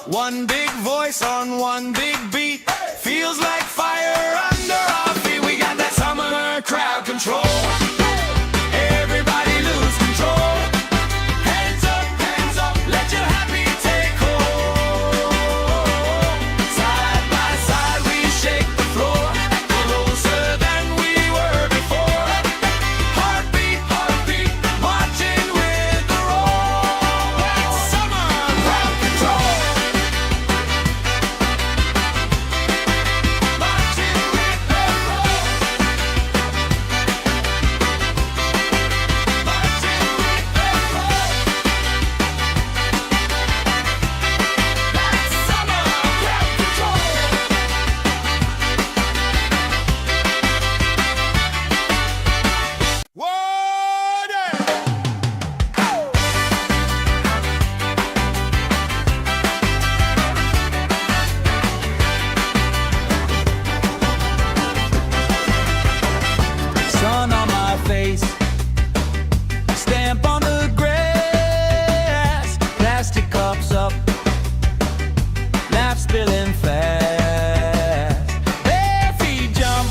One big voice on one big beat. Feels like fire under our feet. We got that summer crowd control. Everybody lose control. Hands up, let your happy take hold. Side by side we shake the floor, closer than we were before. Heartbeat, marching with the roll. That's summer crowd control. Marching with the roll. Marching with the roll. That's summer crowd control. Water! Sun on my face, stamp on the grass, plastic cups up, laugh spilling fast. Bare feet jump,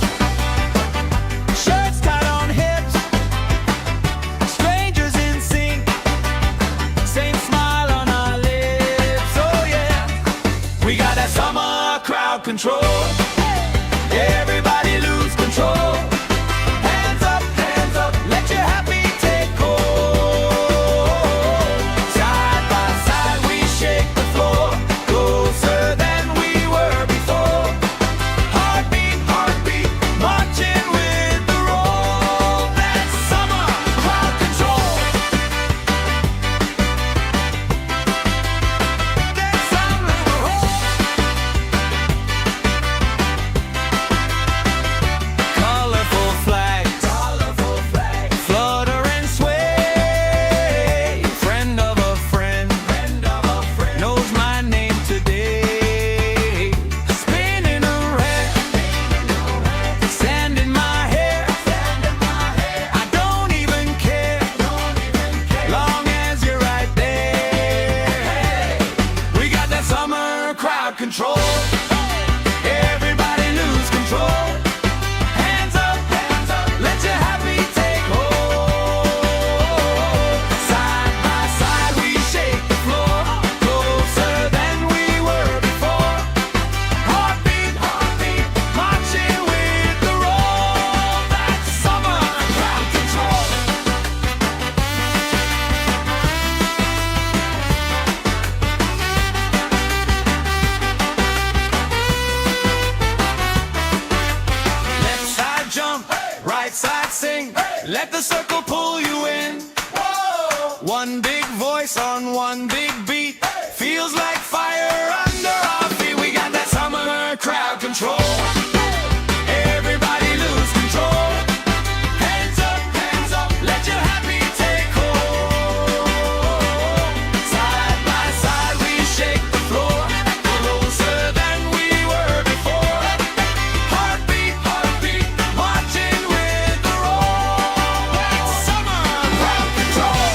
shirts tied on hips, strangers in sync, same smile on our lips. Oh yeah, we got that summer crowd control. Everybody lose control. Hands up, let your happy take hold. Side by side we shake the floor, closer than we were before. Heartbeat, marching with the roll. That's summer crowd control. That's summer colorful flags, flutter and sway. Friend of a friend, knows my name today. Spinning around, sand in my hair. I don't even care, long as you're right there. We got that summer crowd control. Everybody lose control. Hands up, let your happy take hold. Side by side we shake the floor, closer than we were before. Heartbeat, marching with the roll. That's summer crowd control. Left side jump, right side sing. Let the circle pull you in. One big voice on one big beat. Feels like fire under our feet. We got that summer crowd control. Everybody lose control. Hands up, let your happy take hold. Side by side we shake the floor, closer than we were before. Heartbeat, marching with the roll. That's summer crowd control.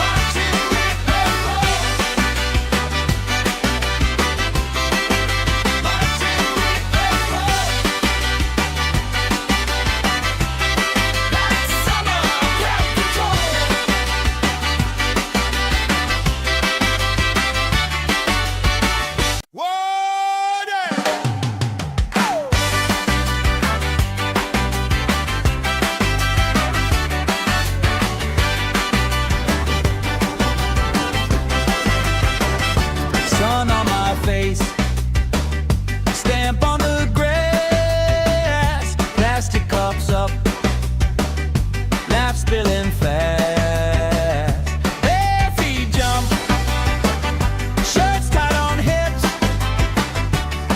Marching with the roll. Marching with the roll. That's summer crowd control. Water! Sun on my face, stamp on the grass, plastic cups up, laugh spilling fast. Bare feet jump, shirts tied on hips,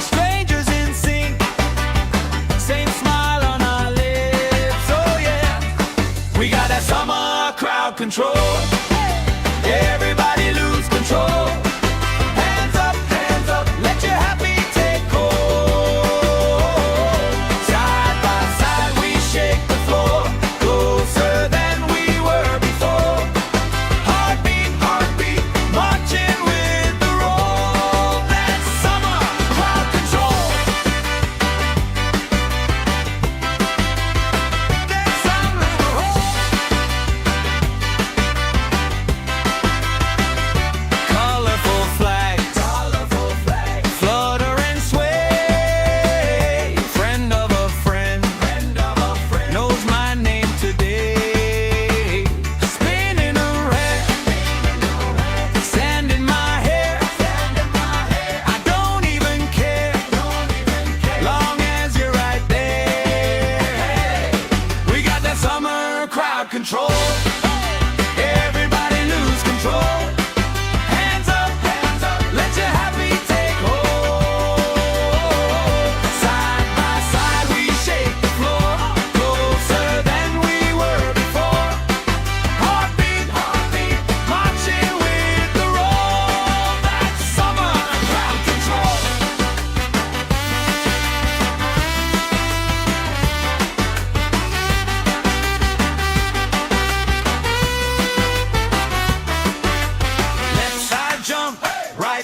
strangers in sync, same smile on our lips. Oh yeah, we got that summer crowd control. Everybody lose control. Hands up, let your happy take hold. Side by side we shake the floor, closer than we were before. Heartbeat,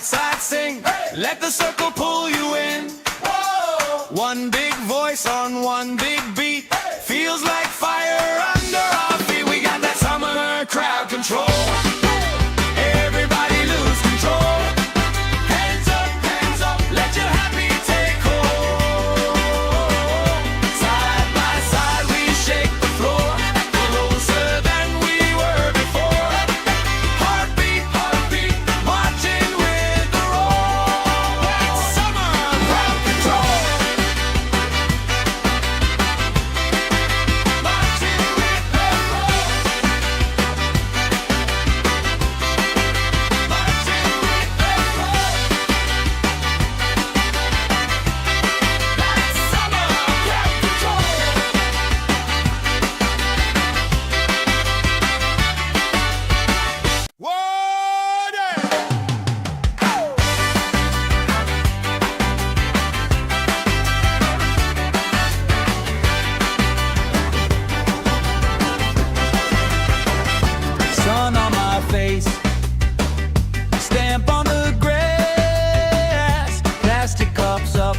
side sing, let the circle pull you in. One big voice on one big beat, feels like fire under our feet. We got that summer crowd control. Everybody lose control. Hands up, let your happy take hold. Side by side we shake the floor, closer than we were before. Heartbeat, marching with the roll. That's summer crowd control. Marching with the roll. Marching with the roll. That's summer crowd control. Sun on my face, stamp on the grass, plastic cups up,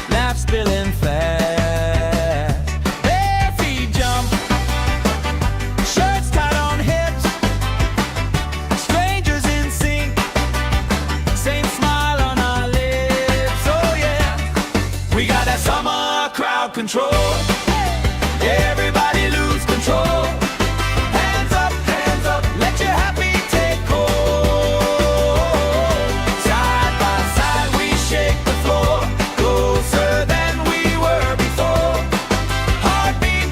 laugh spilling fast. Bare feet jump, shirts tied on hips, strangers in sync, same smile on our lips. Oh yeah, we got that summer crowd control. Everybody lose control. Hands up, let your happy take hold. Side by side we shake the floor, closer than we were before. Heartbeat,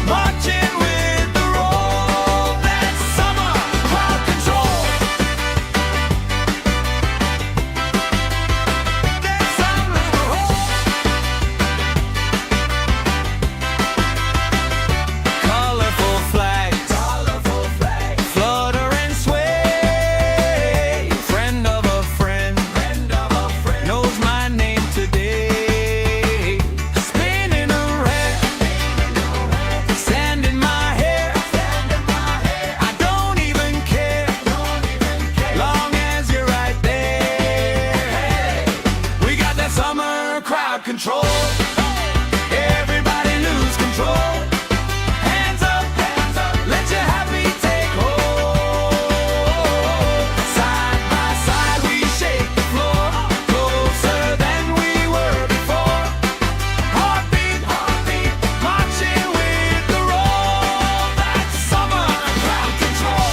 marching with the roll. That's summer crowd control. That's summer colorful flags, flutter and sway. Friend of a friend, knows my name today. Spinning around, sand in my hair. I don't even care, long as you're right there. We got that summer crowd control. Everybody lose control. Hands up, let your happy take hold. Side by side we shake the floor, closer than we were before. Heartbeat, marching with the roll. That's summer crowd control.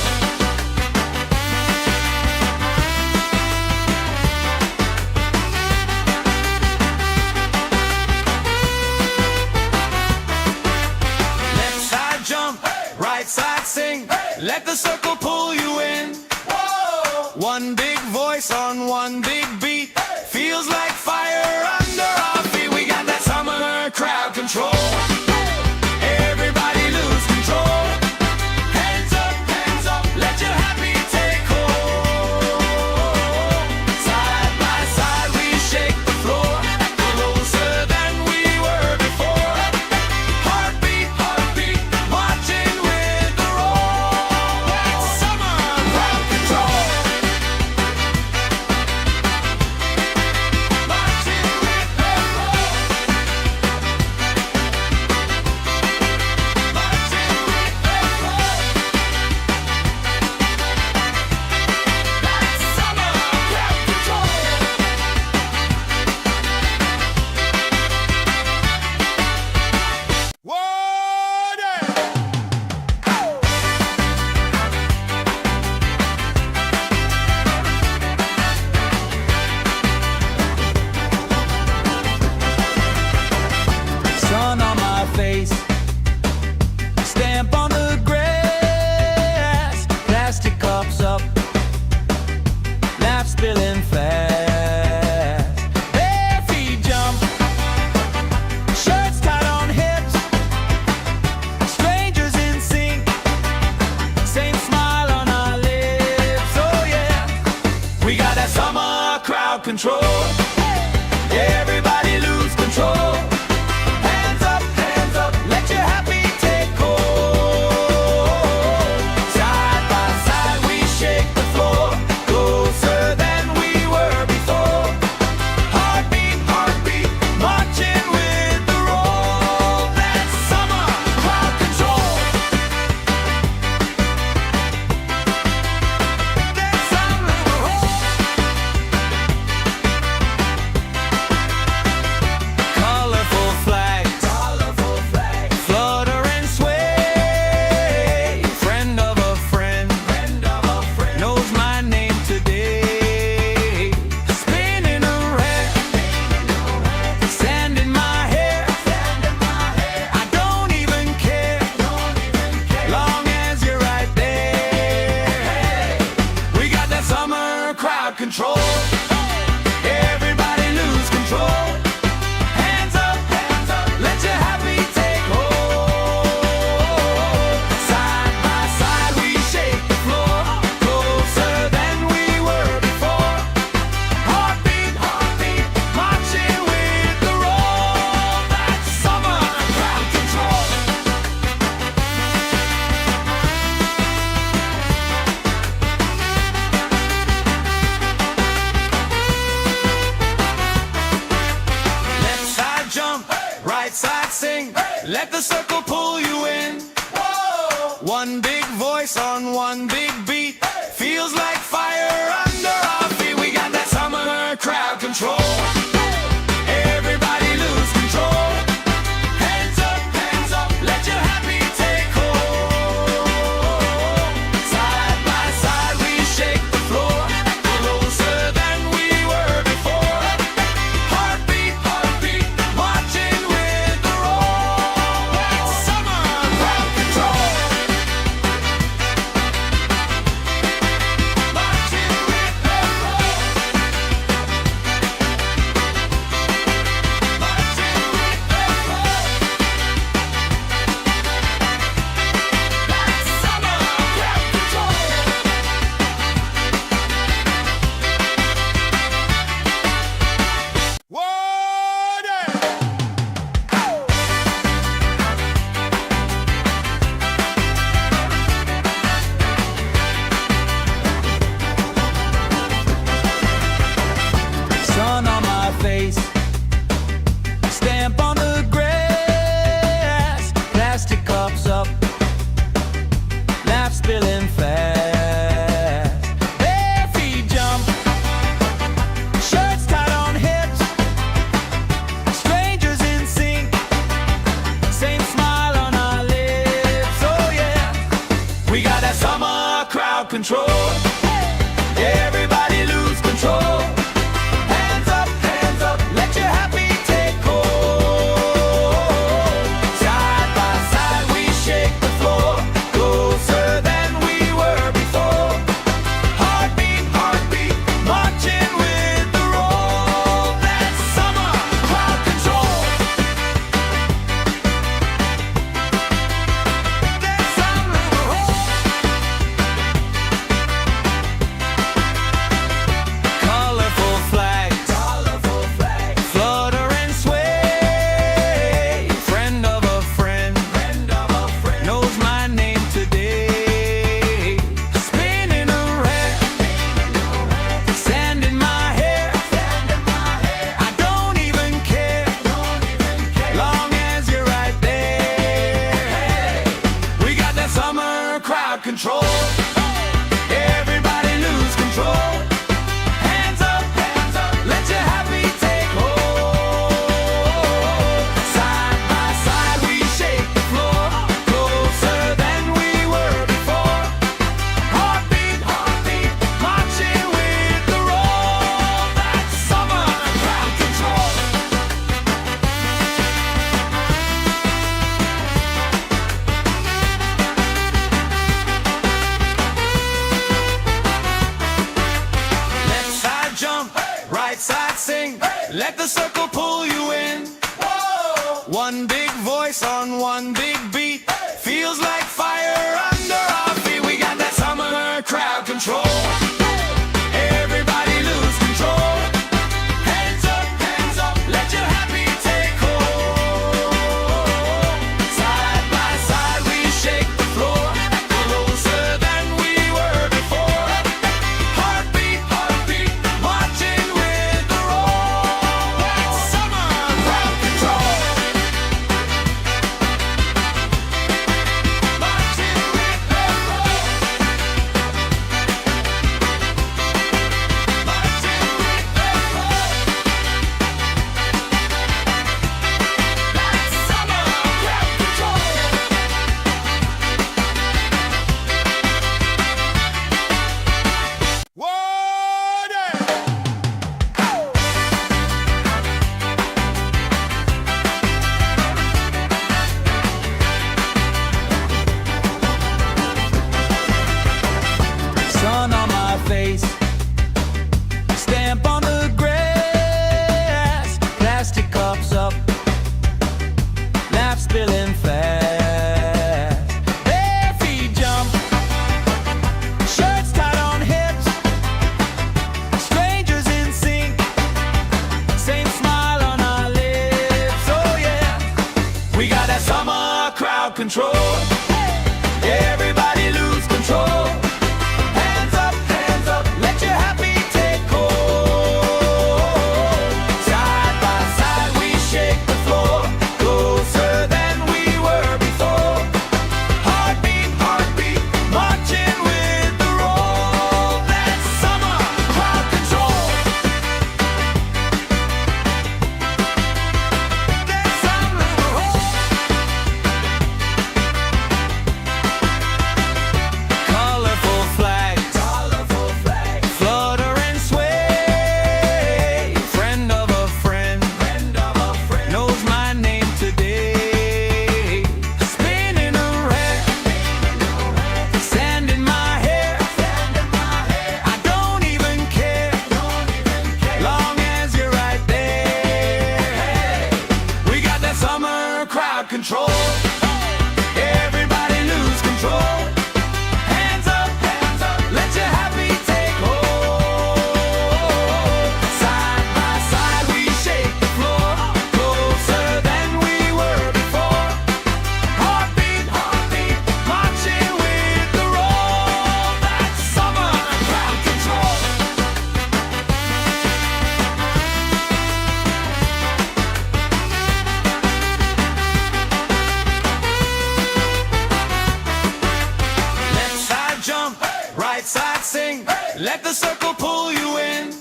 Left side jump, right side sing, let the circle pull you in. One big voice on one big beat, feels like fire under our feet. We got that summer crowd control. Everybody lose control. Hands up, let your happy take hold. Side by side we shake the floor, closer than we were before. Heartbeat, marching with the roll. That's summer crowd control. Marching with the roll. Marching with the roll. That's summer crowd control. Sun on my face, stamp on the grass, plastic cups up, laugh spilling fast. Bare feet jump, shirts tied on hips, strangers in sync, same smile on our lips. Oh yeah, we got that summer crowd control. Everybody lose control. Hands up, let your happy take hold. Side by side we shake the floor, control. Everybody lose control. Hands up, let your happy take hold. Side by side we shake the floor, closer than we were before. Heartbeat, marching with the roll. That's summer crowd control. Left side jump, right side sing. Let the circle pull you in. One big voice on one big beat. Feels like fire under our feet. We got that summer crowd control. Everybody lose control. Hands up, let your happy take hold. Side by side we shake the floor, closer than we were before. Heartbeat, marching with the roll. That's summer crowd control. Marching with the roll. Marching with the roll. That's summer crowd control. Sun on my face, stamp on the grass, plastic cups up, laugh spilling fast. Bare feet jump, shirts tied on hips, strangers in sync, same smile on our lips. Oh yeah, we got that summer crowd control. Everybody lose control. Hands up, let your happy take hold. Side by side we shake the floor, closer than we were before. Heartbeat, marching with the roll. That's summer crowd control. That's summer colorful flags, flutter and sway. Friend of a friend, knows my name today. Spinning around, sand in my hair. I don't even care, long as you're right there. We got that summer crowd control. Everybody lose control. Hands up, let your happy take hold. Side by side we shake the floor, closer than we were before. Heartbeat, marching with the roll. That's summer crowd control. Left side jump, right side sing. Let the circle pull you in. One big voice on one big beat. Feels like fire under our feet. We got that summer crowd control. Everybody lose control. Hands up, let your happy take hold. Side by side we shake the floor, closer than we were before. Heartbeat, marching with the roll. Let the circle pull you in.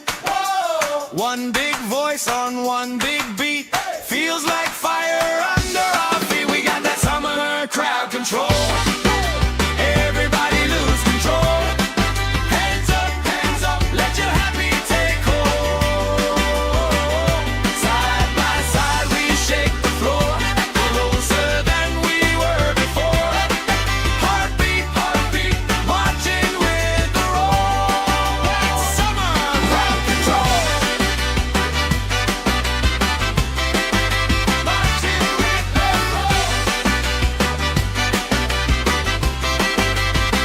One big voice on one big beat. Feels like fire under our feet. We got that summer crowd control. Everybody lose control. Hands up, let your happy take hold. Side by side we shake the floor, closer than we were before. Heartbeat, marching with the roll. That's summer crowd control. Marching with the roll.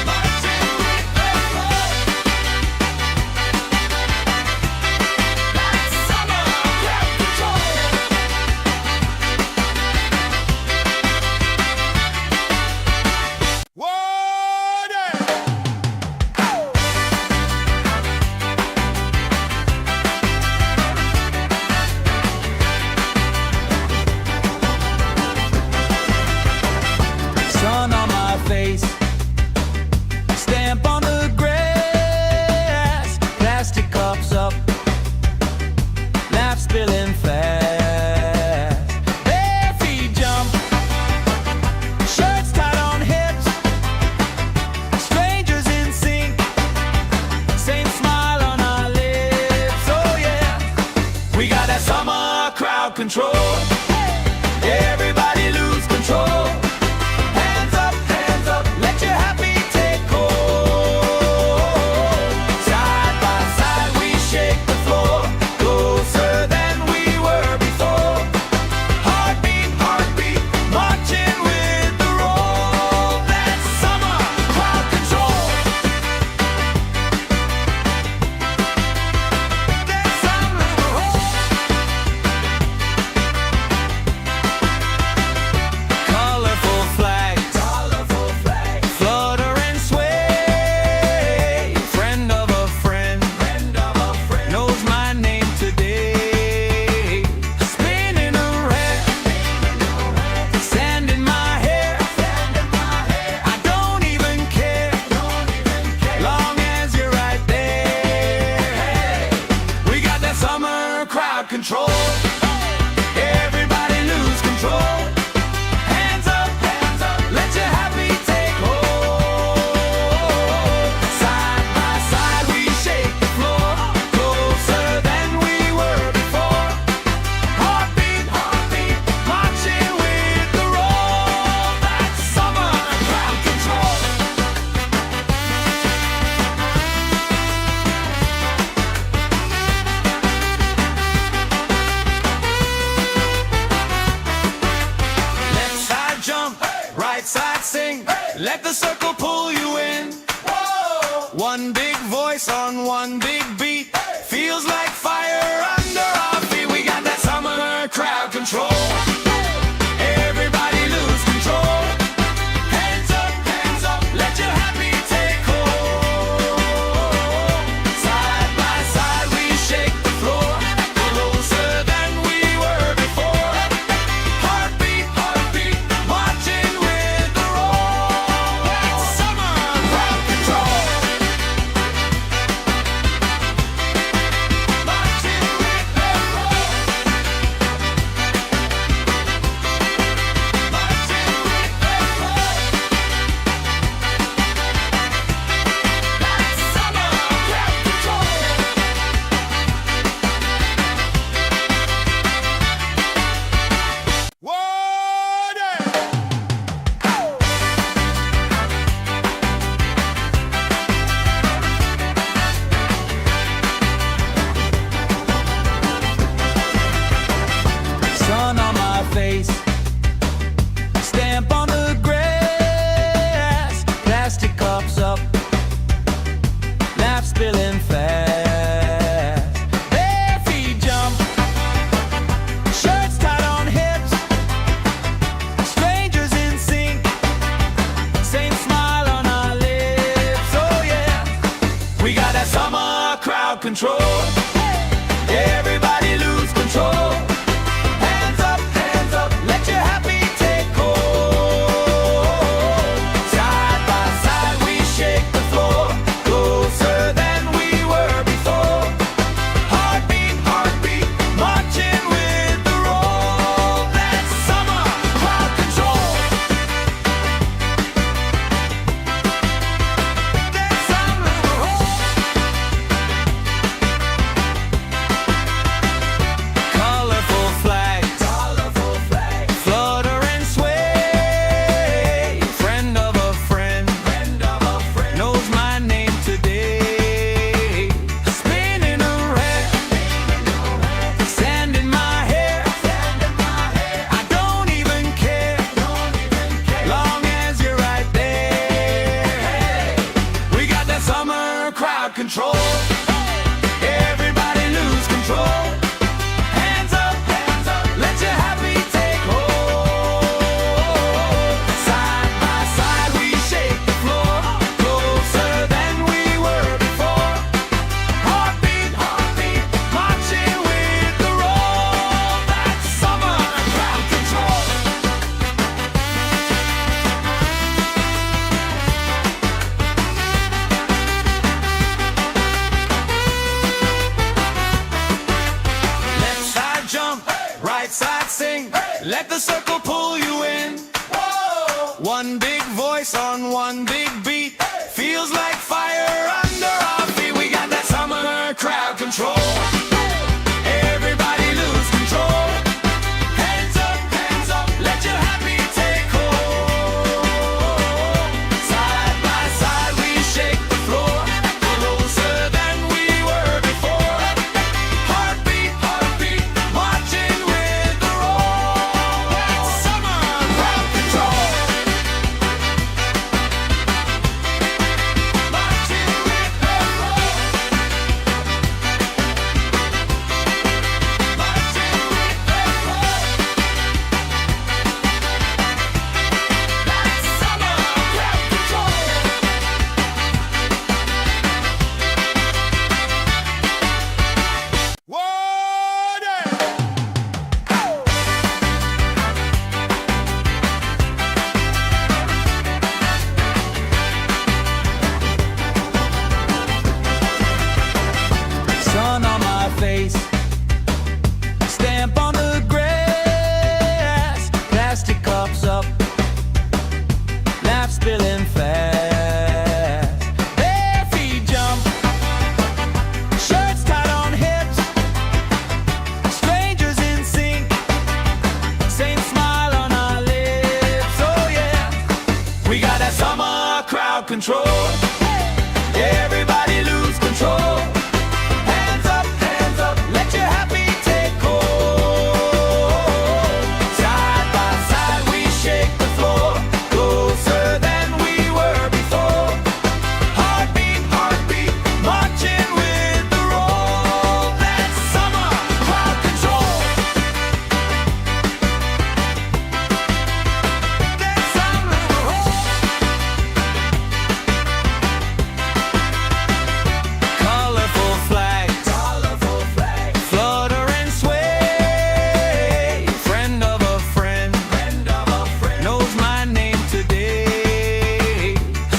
Marching with the roll. That's summer crowd control. Sun on my face, stamp on the grass, plastic cups up, laugh spilling fast. Bare feet jump, shirts tied on hips, strangers in sync, same smile on our lips. Oh yeah, we got that summer crowd control. Everybody lose control. Hands up, let your happy take hold. Side by side we shake the floor, closer than we were before. Heartbeat, marching with the roll. That's summer crowd control. That's summer control. Colorful flags, flutter and sway. Friend of a friend, knows my name today. Spinning around, sand in my hair. I don't even care, long as you're right there. We got that summer crowd control. Everybody lose control. Hands up, let your happy take hold. Side by side we shake the floor, closer than we were before. Heartbeat, marching with the roll. That's summer crowd control. Left side jump, right side sing. Let the circle pull you in. One big voice on one big beat. Feels like fire under our feet. We got that summer crowd control. Everybody lose control. Hands up, let your happy take hold. Side by side we shake the floor, closer than we were before. Heartbeat, marching with the roll. That's summer crowd control. Marching with the roll. Marching with the roll. That's summer crowd control. Sun on my face, stamp on the grass, plastic cups up, laugh spilling fast. Bare feet jump, shirts tied on hips, strangers in sync, same smile on our lips. Oh yeah, we got that summer crowd control. Everybody lose control. Hands up, let your happy take hold. Side by side we shake the floor, closer than we control. Everybody lose control. Hands up, let your happy take hold. Side by side we shake the floor, closer than we were before. Heartbeat, marching with the roll. That's summer crowd control. Left side jump, right side sing. Let the circle pull you in. One big voice on one big beat. Feels like fire under our feet. We got that summer crowd control. Everybody lose control. Hands up, let your happy take hold. Side by side we shake the floor, closer than we were before. Heartbeat, marching with the roll. That's summer crowd control. Marching with the roll. Marching with the roll. That's summer crowd control. Sun on my face, stamp on the grass, plastic cups up, laugh spilling fast. Bare feet jump, shirts tied on hips, strangers in sync, same smile on our lips. Oh yeah, we got that summer crowd control. Everybody lose control. Hands up, let your happy take hold. Side by side we shake the floor, closer than we were before. Heartbeat, marching with the roll. That's summer crowd control. That's summer control. Colorful flags, flutter and sway. Friend of a friend, knows my name today.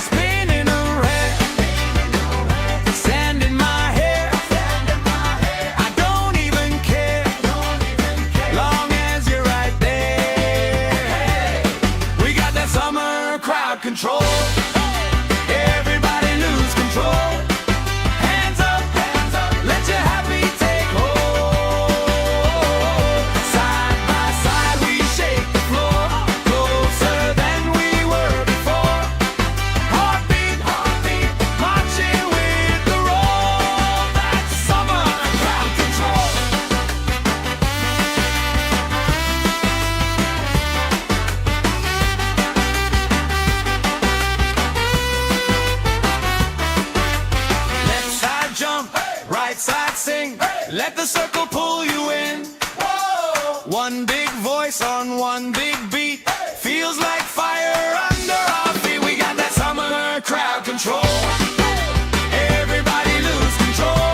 Spinning around, sand in my hair. I don't even care, long as you're right there. We got that summer crowd control. Everybody lose control. Hands up, let your happy take hold. Side by side we shake the floor, closer than we were before. Heartbeat, marching with the roll. That's summer crowd control. Left side jump, right side sing. Let the circle pull you in. One big voice on one big beat. Feels like fire under our feet. We got that summer crowd control. Everybody lose control.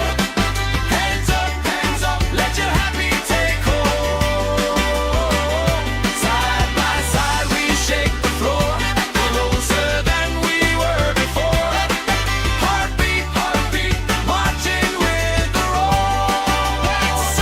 Hands up, let your happy take hold. Side by side we shake the floor, closer than we were before. Heartbeat, marching with the roll. That's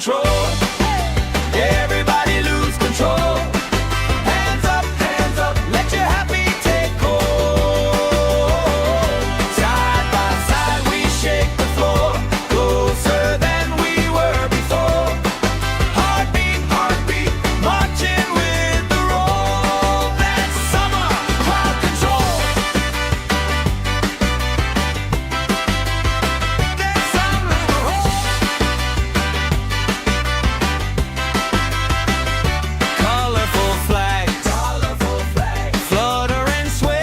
control. Everybody lose control. Hands up, let your happy take hold. Side by side we shake the floor, closer than we were before. Heartbeat, heartbeat, marching with the roll. That's summer crowd control. That's summer colorful flags, flutter and sway.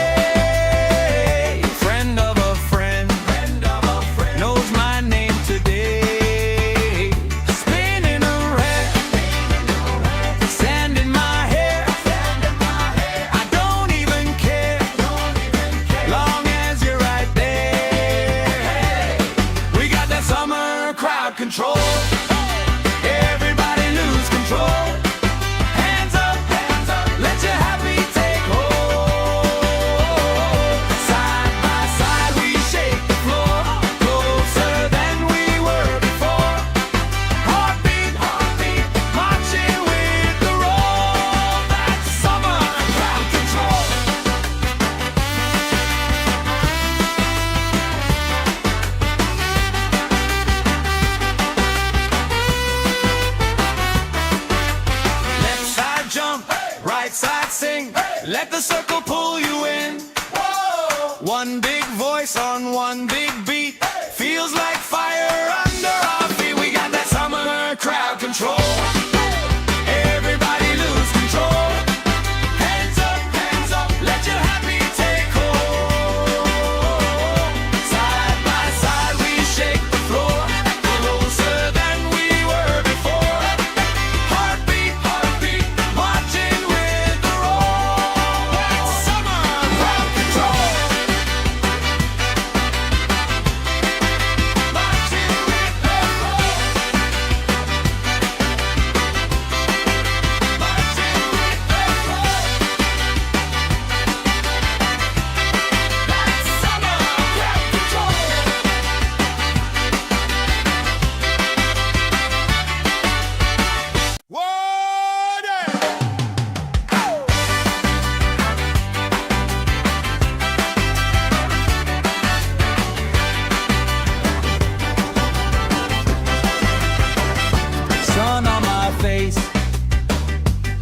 Friend of a friend, knows my name today. Spinning around, sand in my hair. I don't even care, long as you're right there. We got that summer crowd control. Everybody lose control. Hands up, let your happy take hold. Side by side we shake the floor, closer than we were before. Heartbeat, heartbeat, marching with the roll. That's summer crowd control. Left side jump, right side sing. Let the circle pull you in. One big voice on one big beat. Feels like fire under our feet. We got that summer crowd control. Everybody lose control. Hands up, let your happy take hold. Side by side we shake the floor, closer than we were before. Heartbeat, heartbeat, marching with the roll. That's summer crowd control. Marching with the roll. Marching with the roll. That's summer crowd control. Sun on my face,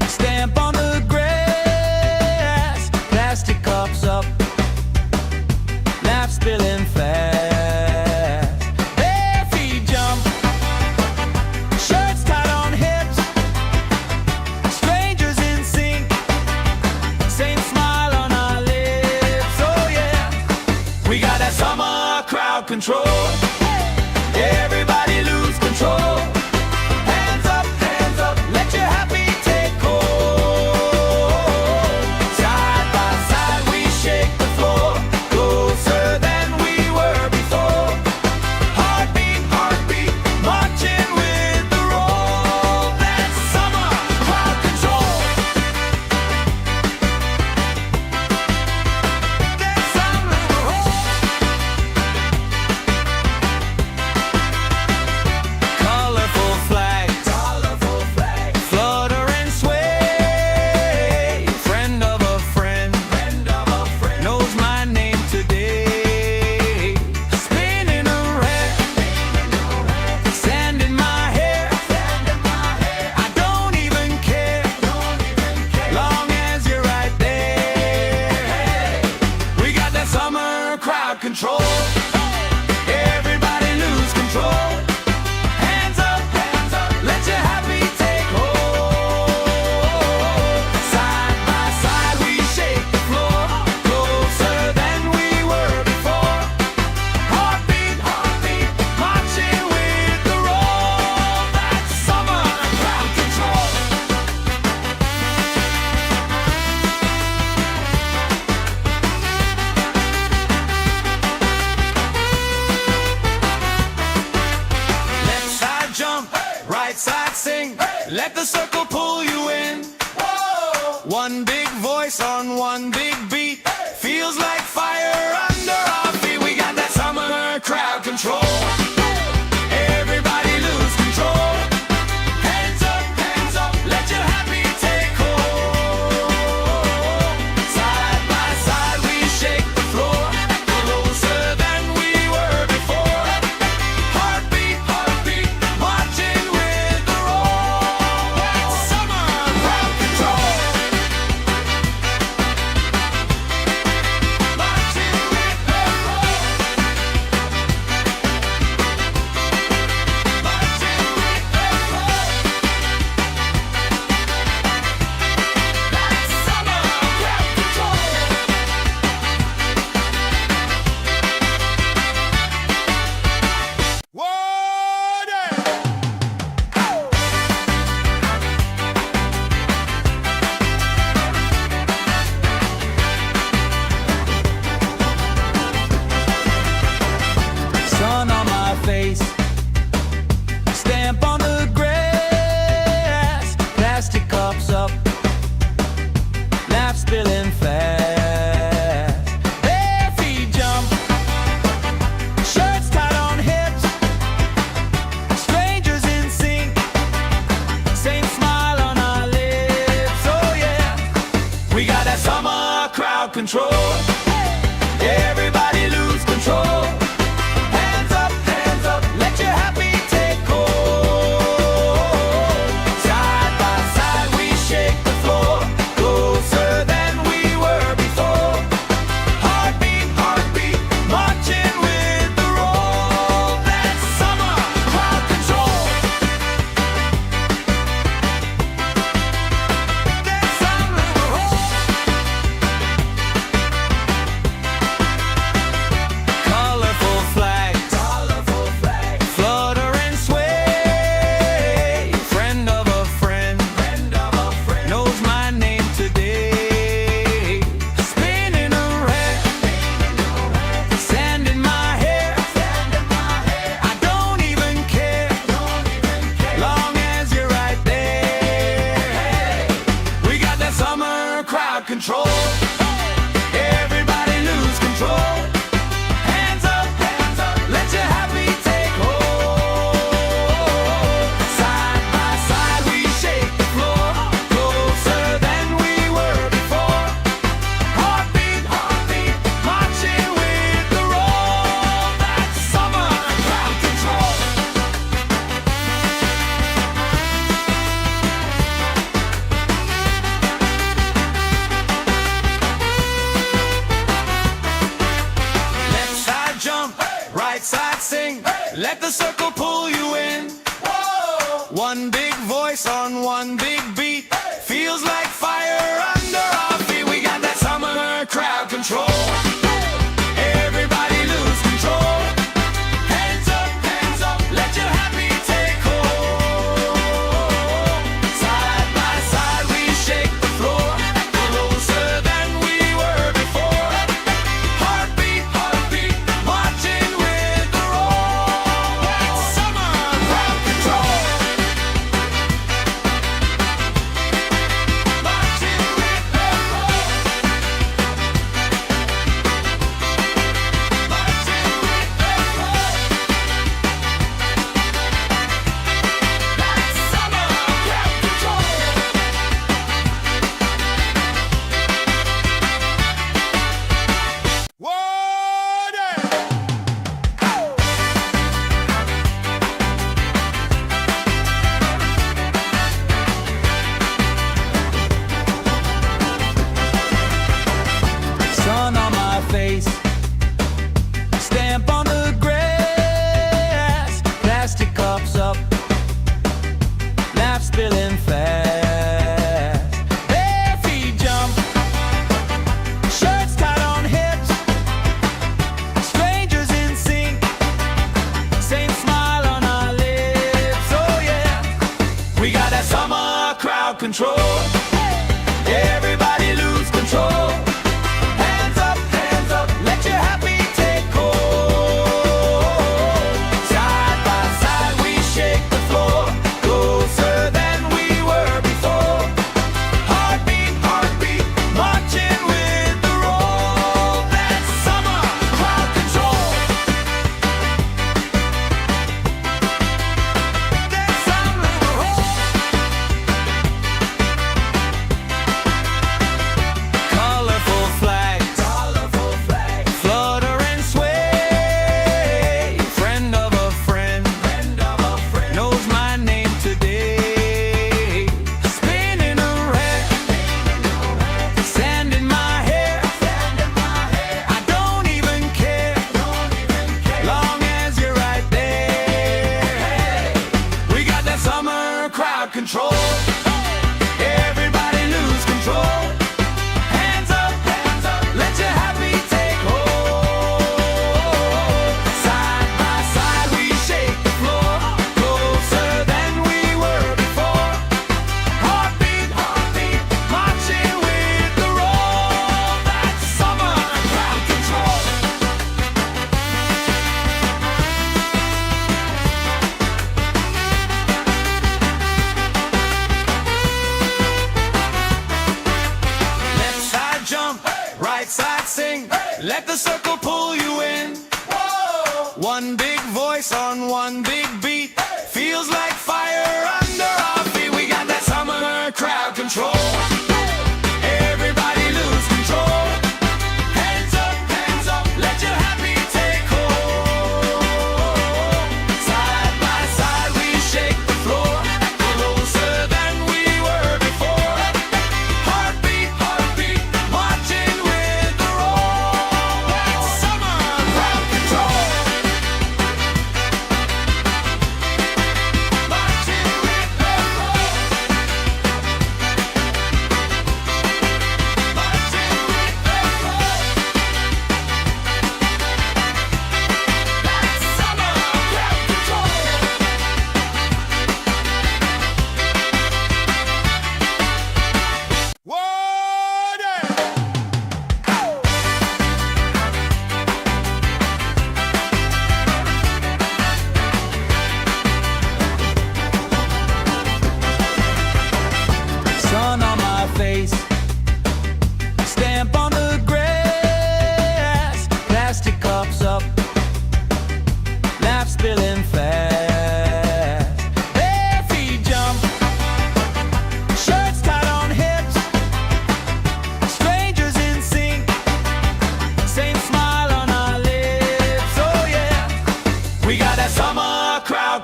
stamp on the grass, plastic cups up, laugh spilling fast. Bare feet jump, shirts tied on hips, strangers in sync, same smile on our lips. Oh yeah, we got that summer crowd control. Everybody lose control. Hands up, let your happy take hold. Side by side we shake the floor, closer than we were before. Heartbeat, heartbeat, marching with the roll. That's summer crowd control. That's summer colorful flags, flutter and sway. Friend of a friend, knows my name today. Spinning around, sand in my hair. I don't even care, long as you're right there. We got that summer crowd control. Everybody lose control. Hands up, let your happy take hold. Side by side we shake the floor, closer than we were before. Heartbeat, heartbeat, marching with the roll. That's summer crowd control. Left side jump, right side sing. Let the circle pull you in. One big voice on one big beat. Feels like fire under our feet. We got that summer crowd control. Everybody lose control. control. Everybody lose control. Hands up, let your happy take hold. Side by side we shake the floor, closer than we were before. Heartbeat, heartbeat, marching with the roll. That's summer crowd control. That's summer roll. Colorful flags, flutter and sway. Friend of a friend, knows my name today. Spinning around, sand in my hair. I don't even care, long as you're right there. We got that summer crowd control. Everybody lose control. Hands up, let your happy take hold. Side by side we shake the floor, closer than we were before. Heartbeat, heartbeat, marching with the roll. That's summer crowd control. Left side jump, right side sing. Let the circle pull you in. One big voice on one big beat. Feels like fire under our feet. We got that summer crowd control. Everybody lose control. Hands up, let your happy take hold. Side by side we shake the floor, closer than we were before. Heartbeat, heartbeat, marching with the roll. That's summer crowd control. Marching with the roll. Marching with the roll. That's summer crowd control. Sun on my face, stamp on the grass, plastic cups up, laugh spilling fast. Bare feet jump, shirts tied on hips, strangers in sync, same smile on our lips. Oh yeah, we got that summer crowd control. Everybody lose control. Hands up, let your happy take hold. Side by side we shake the floor, closer than we were before. Heartbeat, heartbeat, marching with the roll. That's summer crowd control. That's summer roll. Colorful flags, flutter and sway. Friend of a friend, knows my name today. Spinning around, sand in my hair. I don't even care, long as you're right there. We got that summer crowd control. Everybody lose control. Hands up, let your happy take hold. Side by side we shake the floor, closer than we were before. Heartbeat, heartbeat, marching with the roll. That's summer crowd control. Left side jump, right side sing. Let the circle pull you in. One big voice on one big beat. Feels like fire under our feet. We got that summer crowd control. Everybody lose control.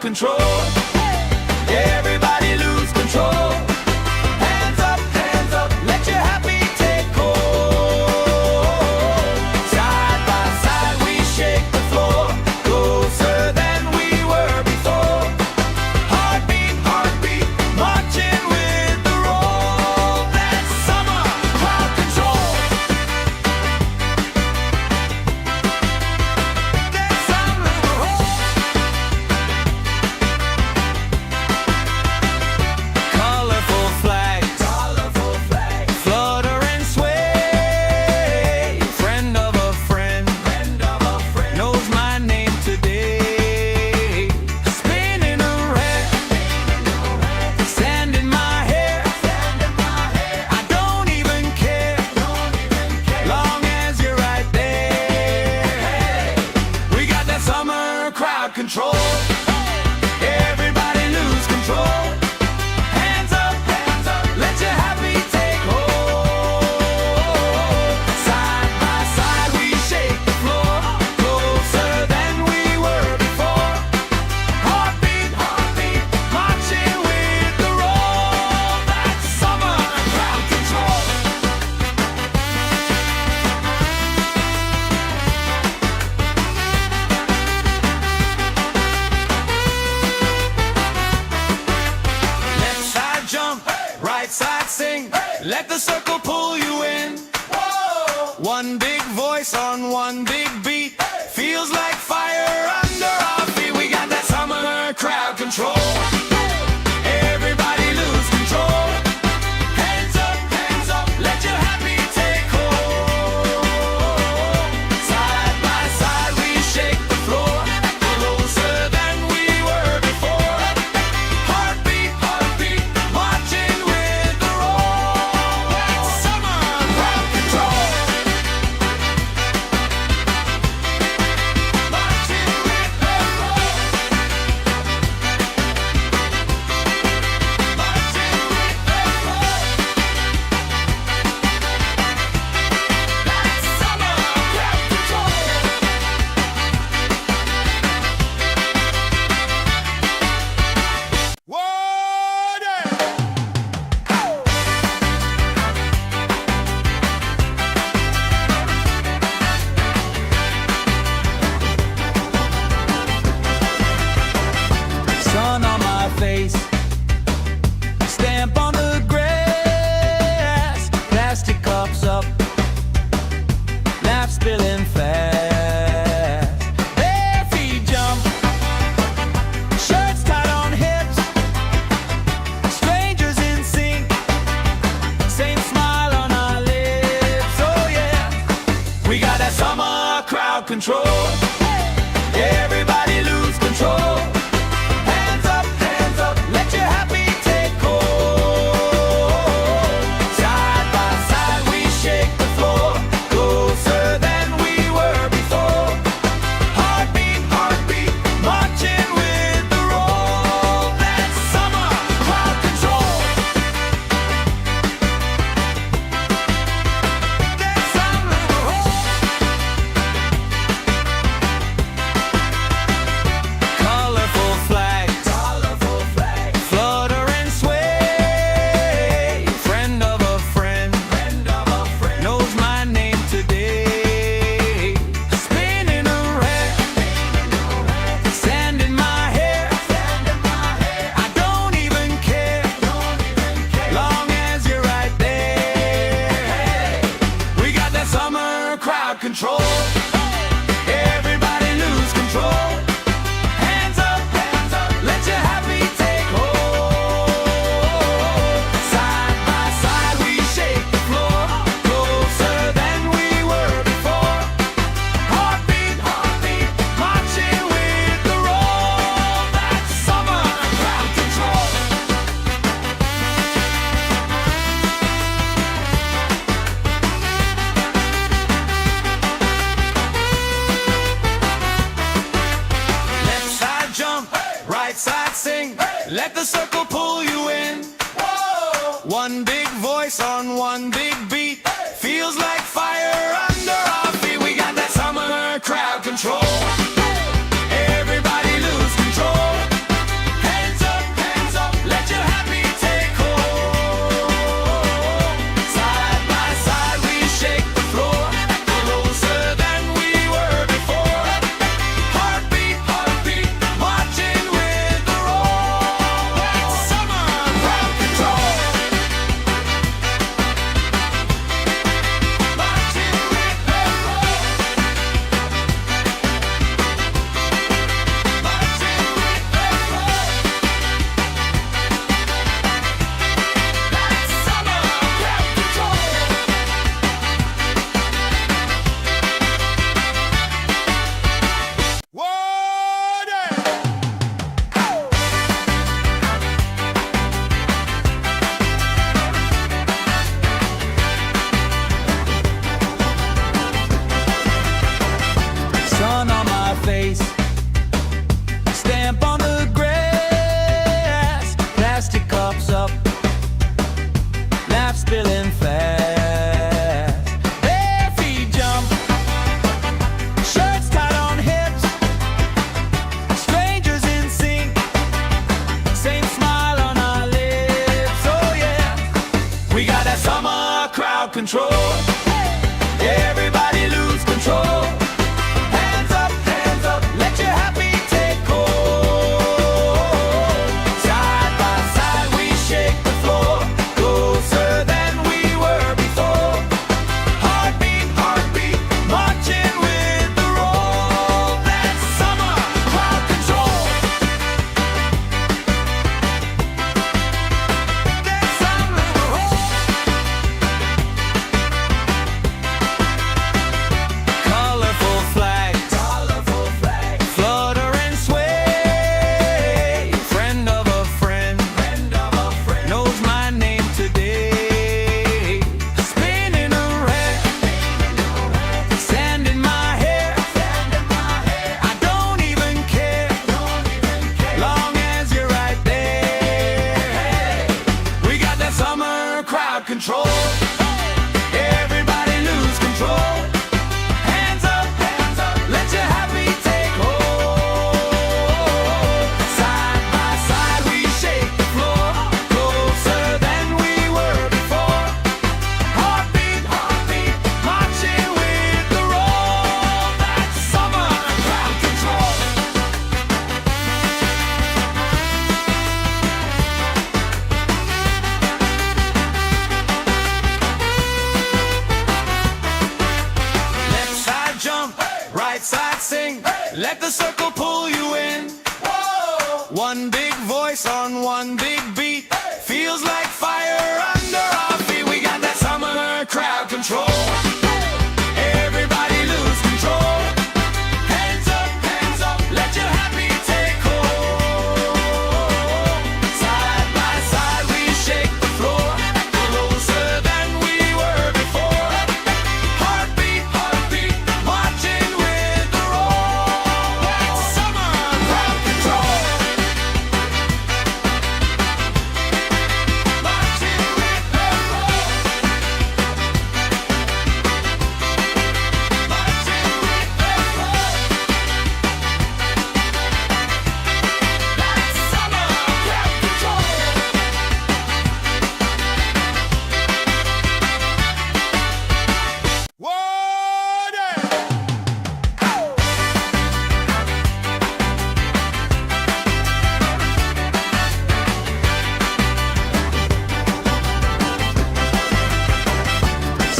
control. Everybody lose control. Hands up, let your happy take hold. Side by side we shake the floor, closer than we were before. Heartbeat, heartbeat, marching with the roll. That's summer crowd control. That's summer control. Colorful flags, flutter and sway. Friend of a friend, knows my name today. Spinning around, sand in my hair. I don't even care, long as you're right there. We got that summer crowd control. Everybody lose control. Hands up, let your happy take hold. Side by side we shake the floor, closer than we were before. Heartbeat, heartbeat, marching with the roll. That's summer crowd control. Left side jump, right side sing. Let the circle pull you in. One big voice on one big beat. Feels like fire under our feet. We got that summer crowd control. Everybody lose control. Hands up, let your happy take hold. Side by side we shake the floor, closer than we were before. Heartbeat, heartbeat, marching with the roll. That's summer crowd control. Marching with the roll. Marching with the roll. That's summer crowd control. Sun on my face, stamp on the grass, plastic cups up, laugh spilling fast. Bare feet jump, shirts tied on hips, strangers in sync, same smile on our lips. Oh yeah, we got that summer crowd control. Everybody lose control. Hands up, let your happy take hold. Side by side we shake the floor, closer than we were before. Heartbeat, heartbeat, marching with the roll. That's summer crowd control. That's summer control. Colorful flags, flutter and sway. Friend of a friend, knows my name today. Spinning around, sand in my hair. I don't even care, long as you're right there. We got that summer crowd control. Everybody lose control. Hands up, let your happy take hold. Side by side we shake the floor, closer than we were before. Heartbeat, heartbeat, marching with the roll. That's summer crowd control. Left side jump, right side sing. Let the circle pull you in. One big voice on one big beat. Feels like fire under our feet. We got that summer crowd control. Everybody lose control. let the circle pull you in. Whoa. One big voice on one big beat, feels like fire under our feet. We got that summer crowd control. Everybody lose control. Hands up, let your happy take hold. Side by side we shake the floor, closer than we were before. Heartbeat, marching with the roll. That's summer crowd control. Marching with the roll. Marching with the roll. That's summer crowd control.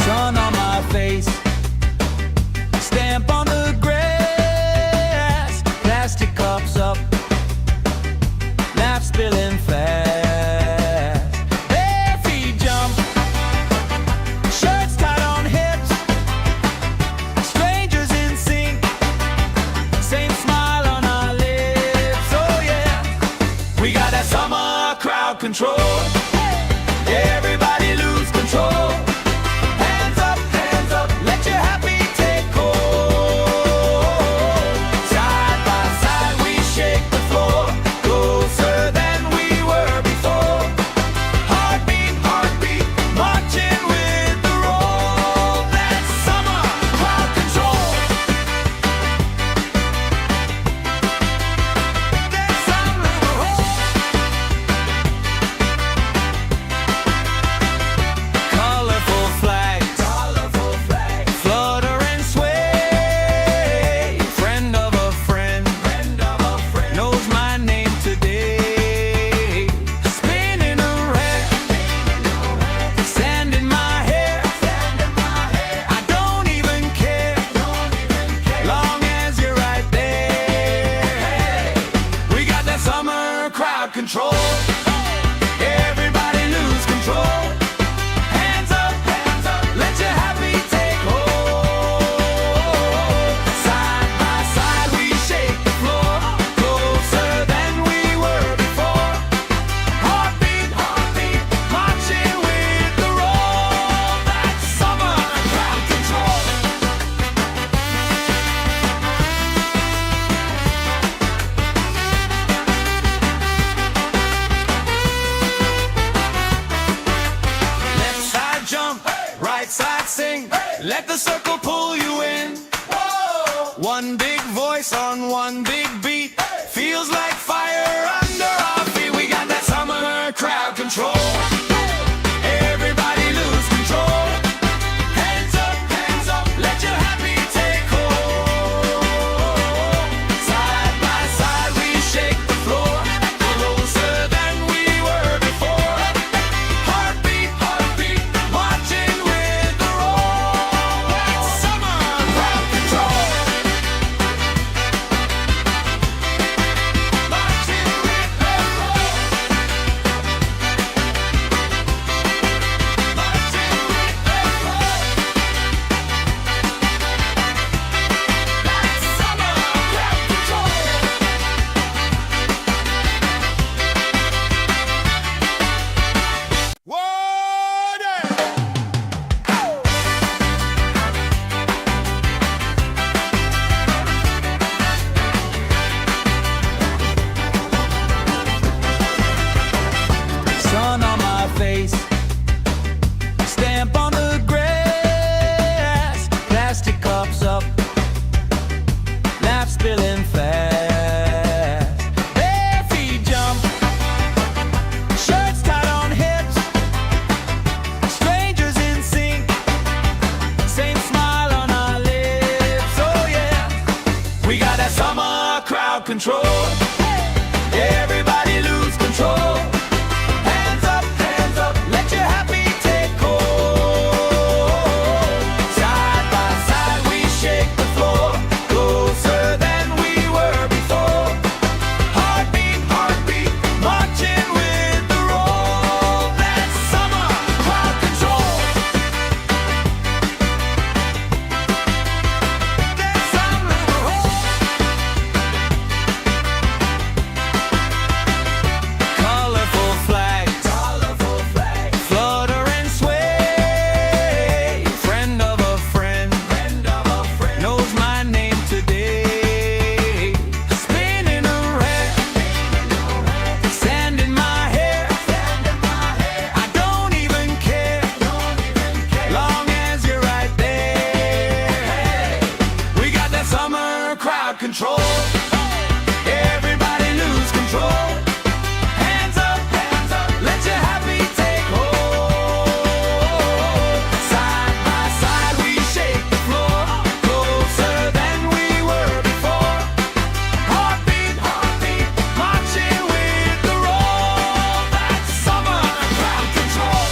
Sun on my face, stamp on the grass, plastic cups up, laugh spilling fast. Bare feet jump, shirts tied on hips, strangers in sync, same smile on our lips. Oh yeah, we got that summer crowd control. Everybody lose control. Hands up, let your happy take hold. Side by side we shake the floor, closer than we were before. Heartbeat, marching with the roll. That's summer crowd control. That's summer crowd. Colorful flags, flutter and sway. Friend of a friend, knows my name today. Spinning around, sand in my hair. I don't even care, long as you're right there. We got that summer crowd control. Everybody lose control. Hands up, let your happy take hold. Side by side we shake the floor, closer than we were before. Heartbeat, marching with the roll. That's summer crowd control. Left side jump, right side sing, let the circle pull you in. One big voice on one big beat, feels like fire under our feet. We got that summer crowd control. Everybody lose control. Hands up, let your happy take hold. Side by side we shake the floor, closer than we were before. Heartbeat, marching with the roll. That's summer crowd control. Marching with the roll. Marching with the roll. That's summer crowd control. Sun on my face, stamp on the grass, plastic cups up, laugh spilling fast. Bare feet jump, shirts tied on hips, strangers in sync, same smile on our lips. Oh yeah, we got that summer crowd control. Everybody lose control. Hands up, let your happy take hold. Side by side we shake the floor, closer than we control. Everybody lose control. Hands up, let your happy take hold. Side by side we shake the floor, closer than we were before. Heartbeat, marching with the roll. That's summer crowd control.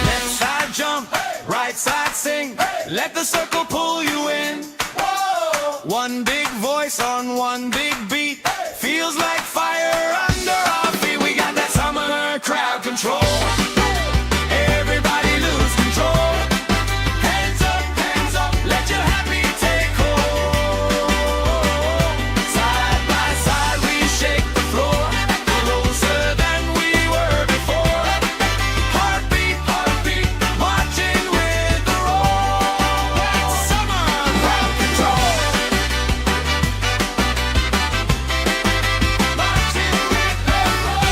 Left side jump, right side sing. Let the circle pull you in. One big voice on one big beat. Feels like fire under our feet. We got that summer crowd control. Everybody lose control. Hands up, let your happy take hold. Side by side we shake the floor, closer than we were before. Heartbeat, marching with the roll. That's summer crowd control. Marching with the roll.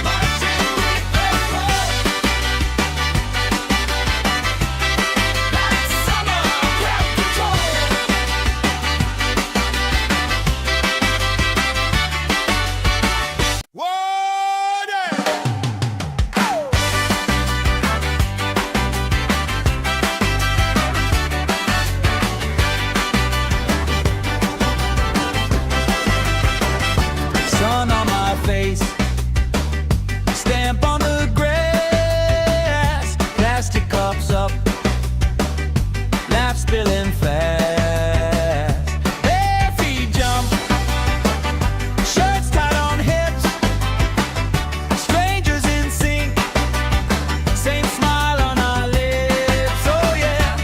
Marching with the roll. That's summer crowd control. Sun on my face, stamp on the grass, plastic cups up, laugh spilling fast. Bare feet jump, shirts tied on hips, strangers in sync, same smile on our lips. Oh yeah,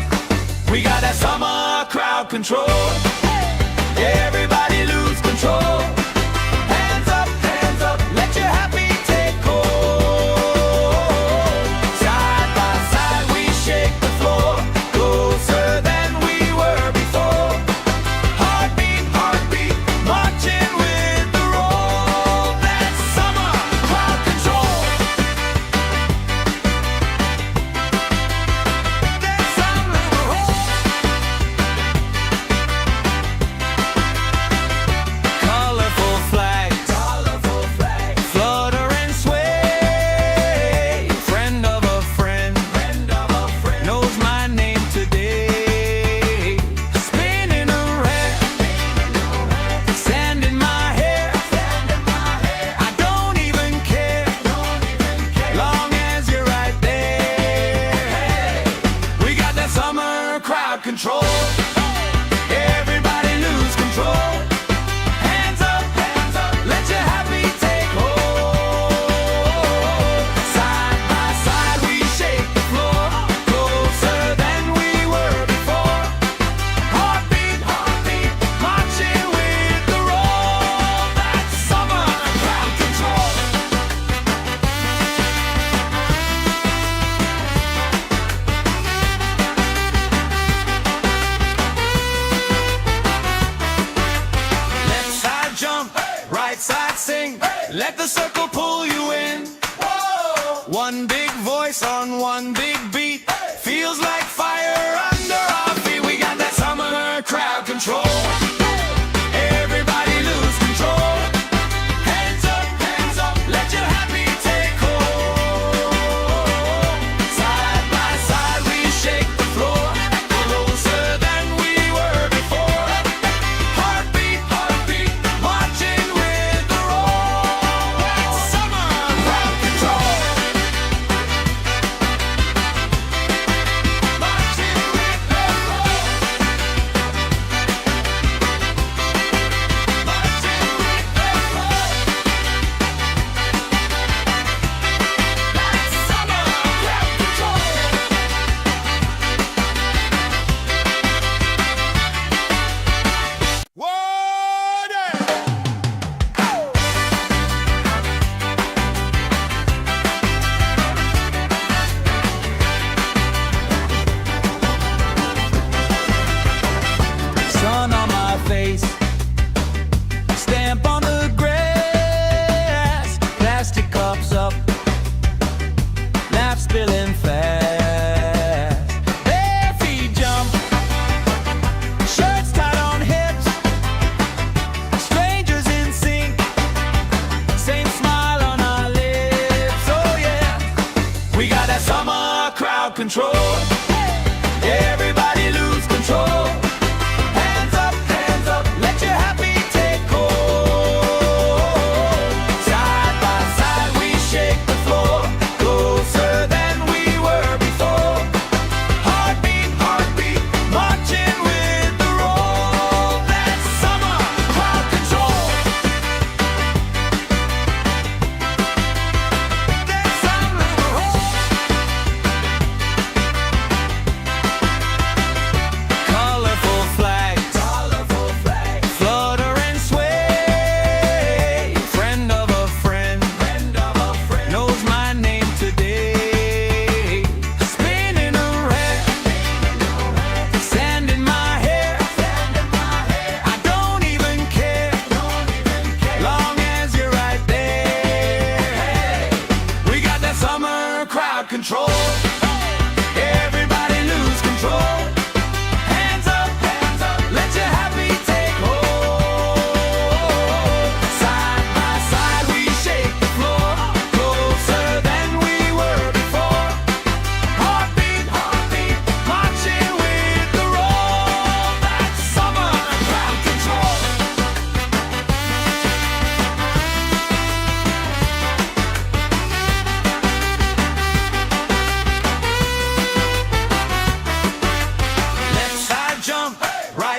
we got that summer crowd control. Everybody lose control. Hands up, let your happy take hold. Side by side we shake the floor, closer than we were before. Heartbeat, marching with the roll. That's summer crowd control. That's summer colorful flags, flutter and sway. Friend of a friend, knows my name today. Spinning around, sand in my hair. I don't even care, long as you're right there. We got that summer crowd control. Everybody lose control. Hands up, let your happy take hold. Side by side we shake the floor, closer than we were before. Heartbeat, marching with the roll. That's summer crowd control. Left side jump, right side sing. Let the circle pull you in. One big voice on one big beat. Feels like fire under our feet. We got that summer crowd control. Everybody lose control. Hands up, let your happy take hold. Side by side we shake the floor, closer than we were before. Heartbeat, marching with the roll.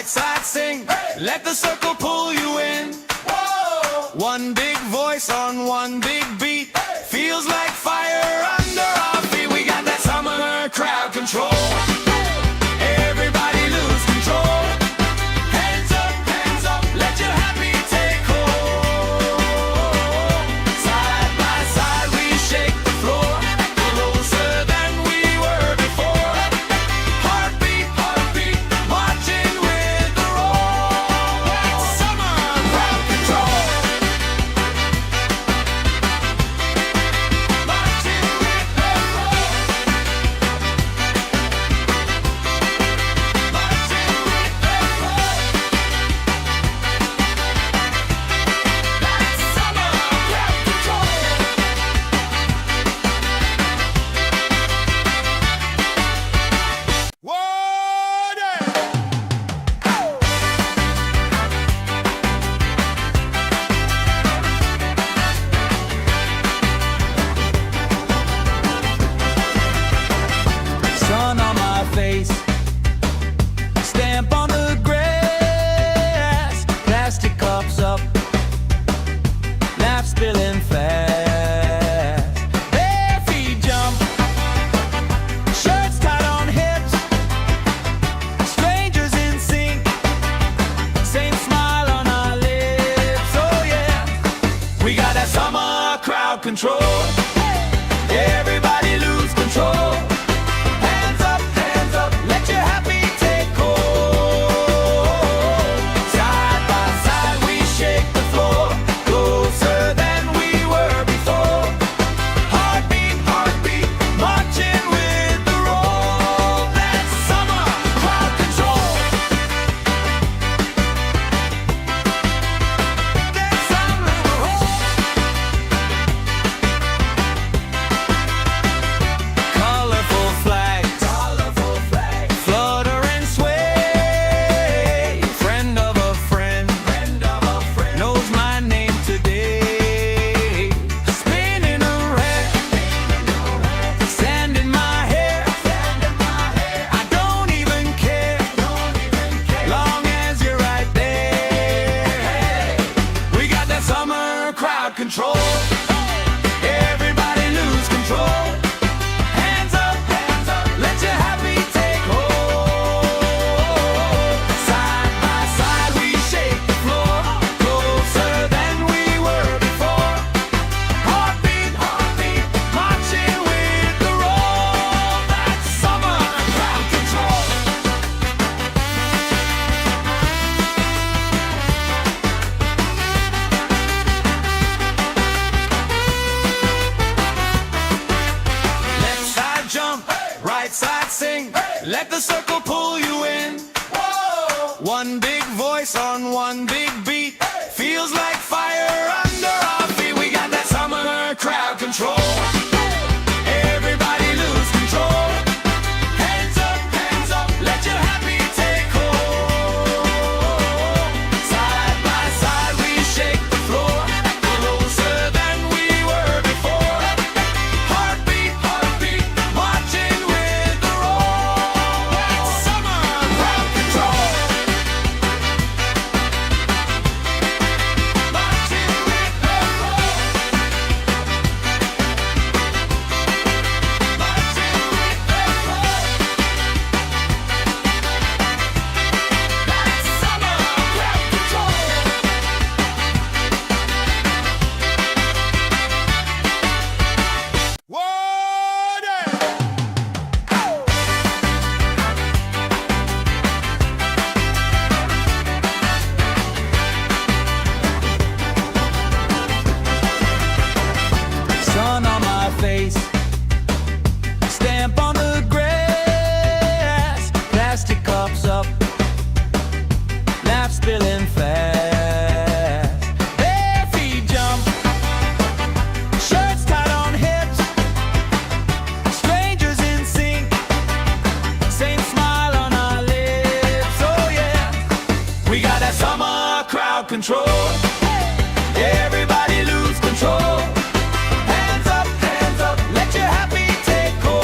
right side sing. Let the circle pull you in. One big voice on one big beat. Feels like fire under our feet. We got that summer crowd control. Everybody lose control. Hands up, let your happy take hold. Side by side we shake the floor, closer than we were before. Heartbeat, marching with the roll. That's summer crowd control. Marching with the roll. Marching with the roll. That's summer crowd control. Sun on my face, stamp on the grass, plastic cups up, laugh spilling fast. Bare feet jump, shirts tied on hips, strangers in sync, same smile on our lips. Oh yeah, we got that summer crowd control. Everybody lose control. Hands up, let your happy take hold. Side by side we shake the floor, closer than we were before. Heartbeat, marching with the roll. That's summer crowd control. That's summer colorful flags, flutter and sway. Friend of a friend, knows my name today. Spinning around, sand in my hair. I don't even care, long as you're right there. We got that summer crowd control. Everybody lose control. Hands up, let your happy take hold. Side by side we shake the floor, closer than we were before. Heartbeat, marching with the roll. That's summer crowd control. Left side jump, right side sing. Let the circle pull you in. One big voice on one big beat. Feels like fire under our feet. We got that summer crowd control. Everybody lose control. Hands up, let your happy take hold. Side by side we shake the floor, closer than we were before. Heartbeat, marching with the roll. That's summer crowd control. Marching with the roll. Marching with the roll. That's summer crowd control. Sun on my face, stamp on the grass, plastic cups up, laugh spilling fast. Bare feet jump, shirts tied on hips, strangers in sync, same smile on our lips. Oh yeah, we got that summer crowd control. Everybody lose control. Hands up, let your happy take hold.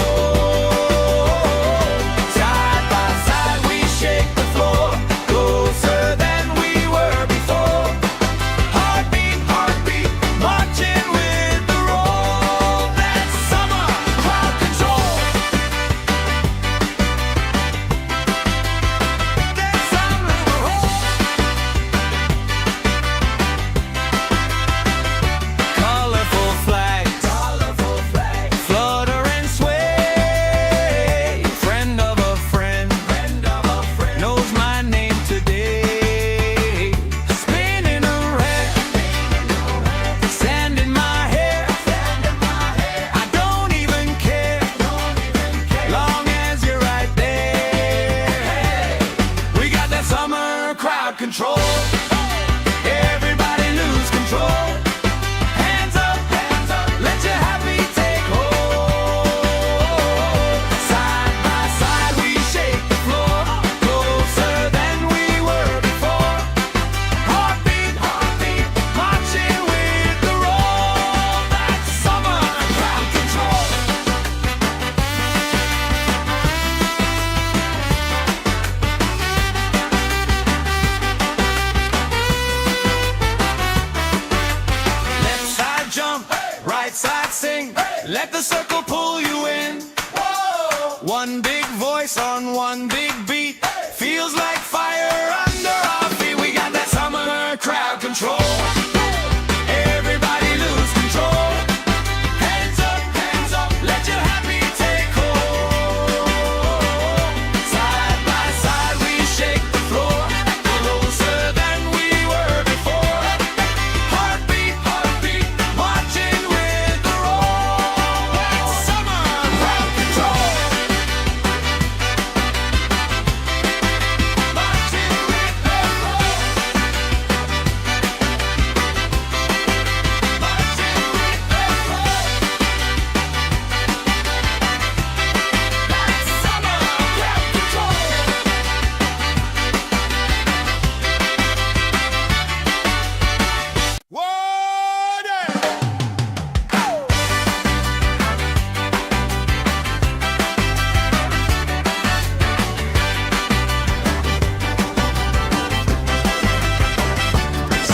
Side by side we shake the floor, crowd control. Everybody lose control. Hands up, let your happy take hold. Side by side we shake the floor, closer than we were before. Heartbeat, marching with the roll. That's summer crowd control. Left side jump, right side sing. Let the circle pull you in. One big voice on one big beat. Feels like fire under our feet. We got that summer crowd control. Everybody lose control. Hands up, let your happy take hold. Side by side we shake the floor, closer than we were before. Heartbeat, marching with the roll. That's summer crowd control. Marching with the roll. Marching with the roll. That's summer crowd control.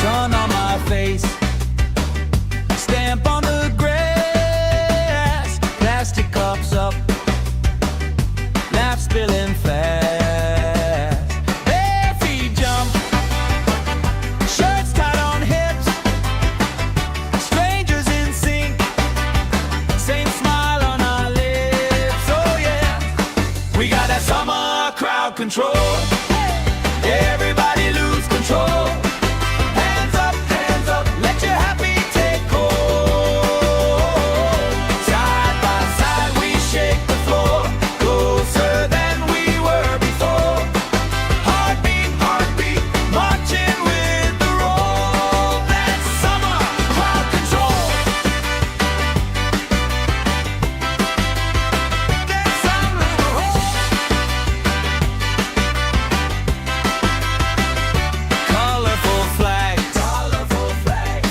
Sun on my face, stamp on the grass, plastic cups up, laugh spilling fast. Bare feet jump, shirts tied on hips, strangers in sync, same smile on our lips. Oh yeah, we got that summer crowd control. Everybody lose control. Hands up, let your happy take hold. Side by side we shake the floor, closer than we were before. Heartbeat, marching with the roll. That's summer crowd control. That's summer control. Colorful flags,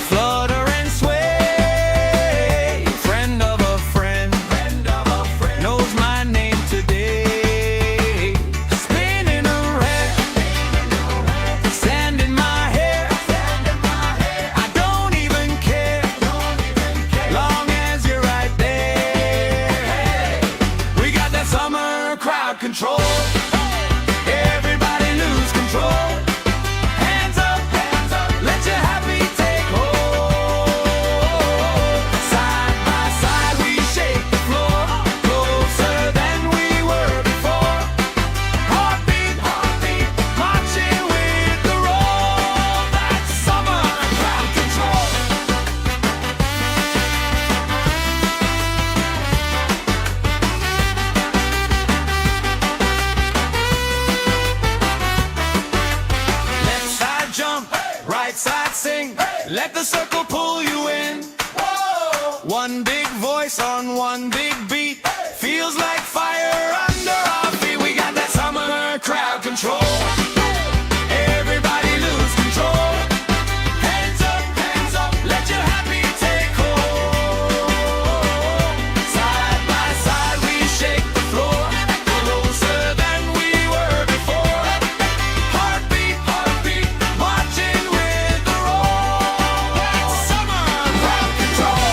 flutter and sway. Friend of a friend, knows my name today. Spinning around, sand in my hair. I don't even care, long as you're right there. We got that summer crowd control. Everybody lose control. Hands up, let your happy take hold. Side by side we shake the floor, closer than we were before. Heartbeat, marching with the roll. That's summer crowd control. Left side jump, right side sing. Let the circle pull you in. One big voice on one big beat. Feels like fire under our feet. We got that summer crowd control. Everybody lose control. Hands up, let your happy take hold. Side by side we shake the floor, closer than we were before. Heartbeat, marching with the roll. That's summer crowd control.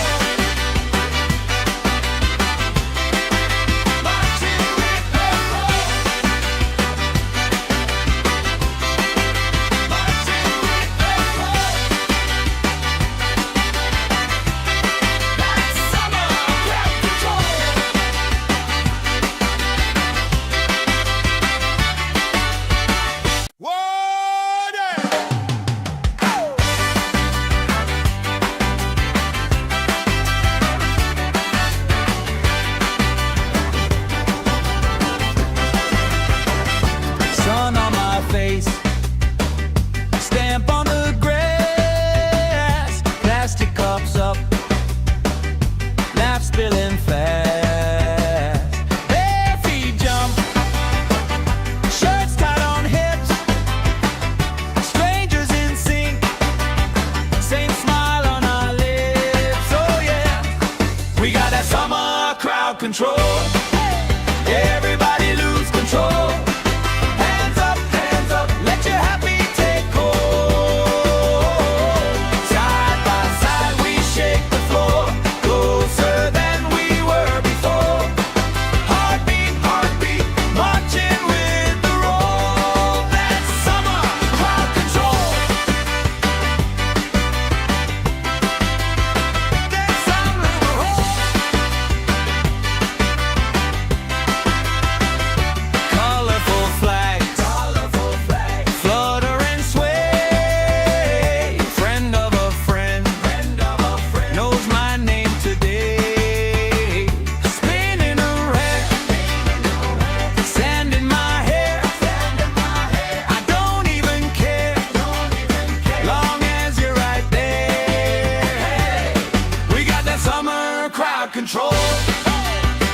control.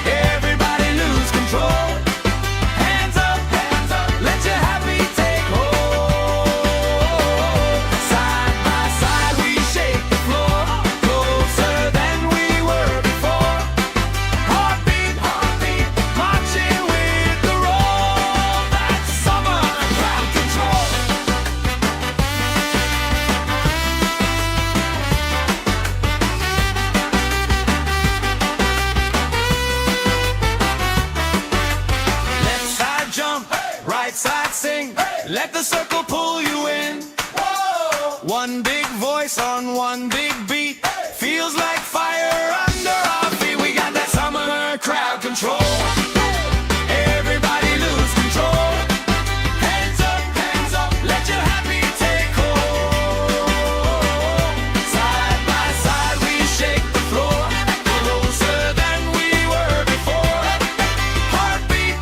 Everybody lose control. Hands up, let your happy take hold. Side by side we shake the floor, closer than we were before. Heartbeat, marching with the roll. That's summer crowd control. Left side jump, right side sing. Let the circle pull you in. One big voice on one big beat. Feels like fire under our feet. We got that summer crowd control. Everybody lose control. Hands up, let your happy take hold. Side by side we shake the floor, closer than we were before. Heartbeat,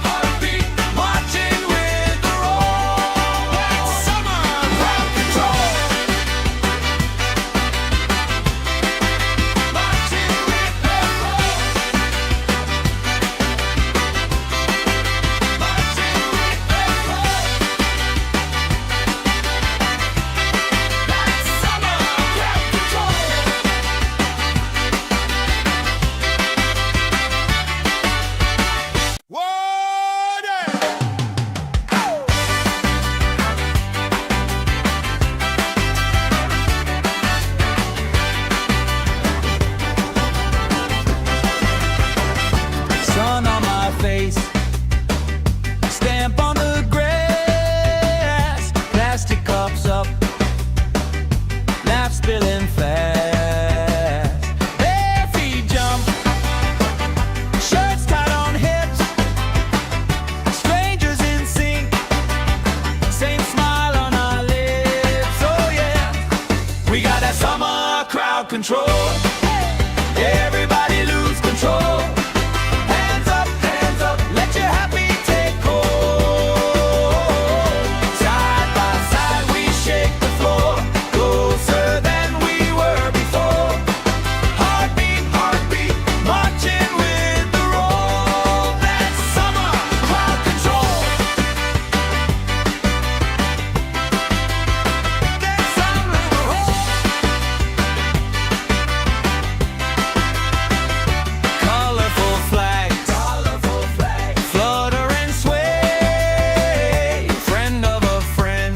marching with the roll. That's summer crowd control. Marching with the roll. Marching with the roll. That's summer crowd control. Sun on my face, stamp on the grass, plastic cups up, laugh spilling fast. Bare feet jump, shirts tied on hips, strangers in sync, same smile on our lips. Oh yeah, we got that summer crowd control. Everybody lose control. Hands up, let your happy take hold. Side by side we shake the floor, closer than we were before. Heartbeat, marching with the roll. That's summer crowd control. That's summer colorful flags, flutter and sway. Friend of a friend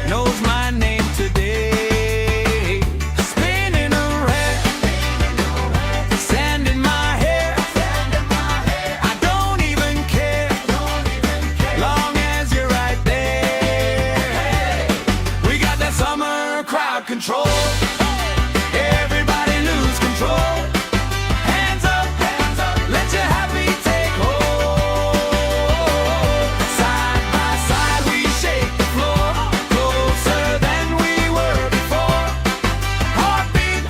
knows my name today. Spinning around, sand in my hair. I don't even care, long as you're right there. We got that summer crowd control. Everybody lose control. Hands up, let your happy take hold. Side by side we shake the floor, closer than we were before. Heartbeat,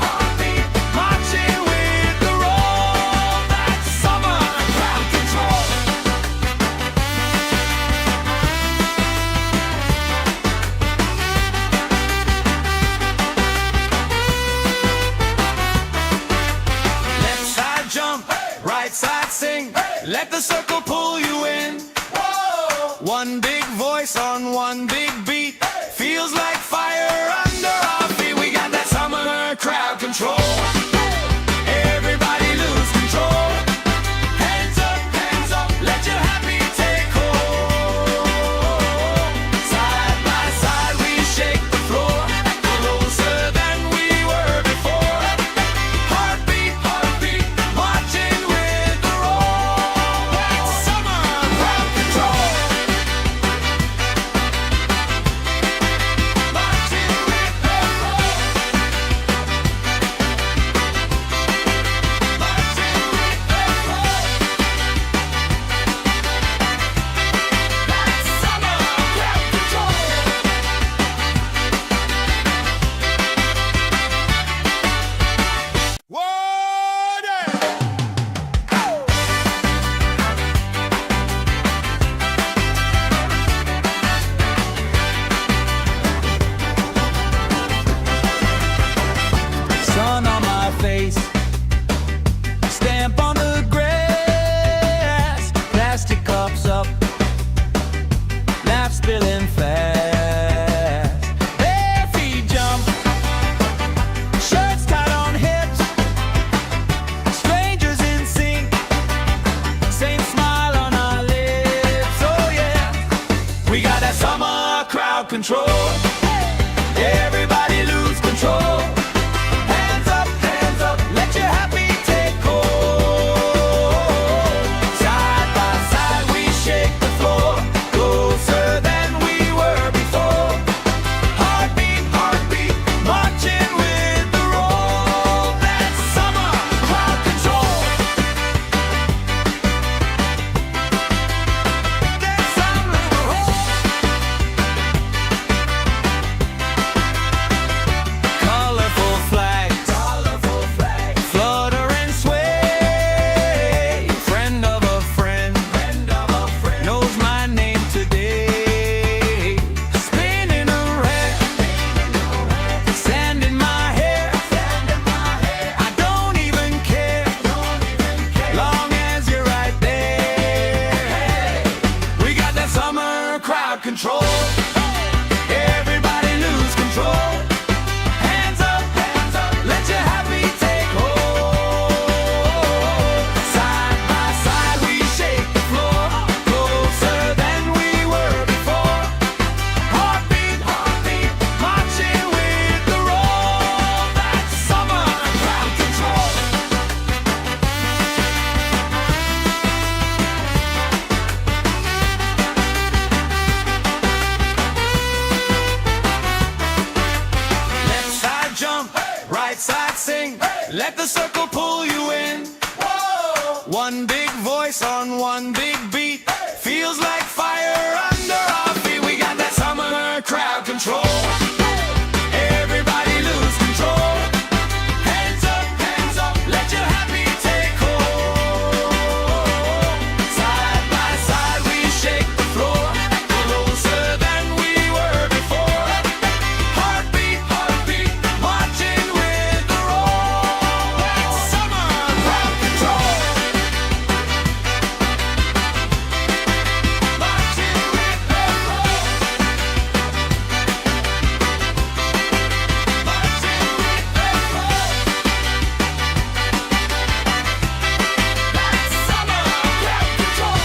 marching with the roll. That's summer crowd control. Left side jump, right side sing. Let the circle pull you in. One big voice on one big beat. Feels like fire under our feet. We got that summer crowd control. Everybody lose control. Hands up, let your happy take hold. Side by side we shake the floor, closer than we were before. Heartbeat, marching with the roll. That's crowd control. Everybody lose control. Hands up, let your happy take hold. Side by side we shake the floor, closer than we were before. Heartbeat, heartbeat, marching with the roll. That's summer crowd control. That's summer colorful flags, flutter and sway. Friend of a friend, knows my name today. Spinning around, sand in my hair. I don't even care, long as you're right there. We got that summer crowd control. Everybody lose control. Hands up, let your happy take hold. Side by side we shake the floor, closer than we were before. Heartbeat, heartbeat, marching with the roll. That's summer crowd control. Left side jump, right side sing. Let the circle pull you in. One big voice on one big beat. Feels like fire under our feet. We got that summer crowd control. Everybody lose control. Hands up, let your happy take hold. Side by side we shake the floor, closer than we were before. Heartbeat, heartbeat, marching with the roll. That's summer crowd control. Marching with the roll. Marching with the roll. That's summer crowd control.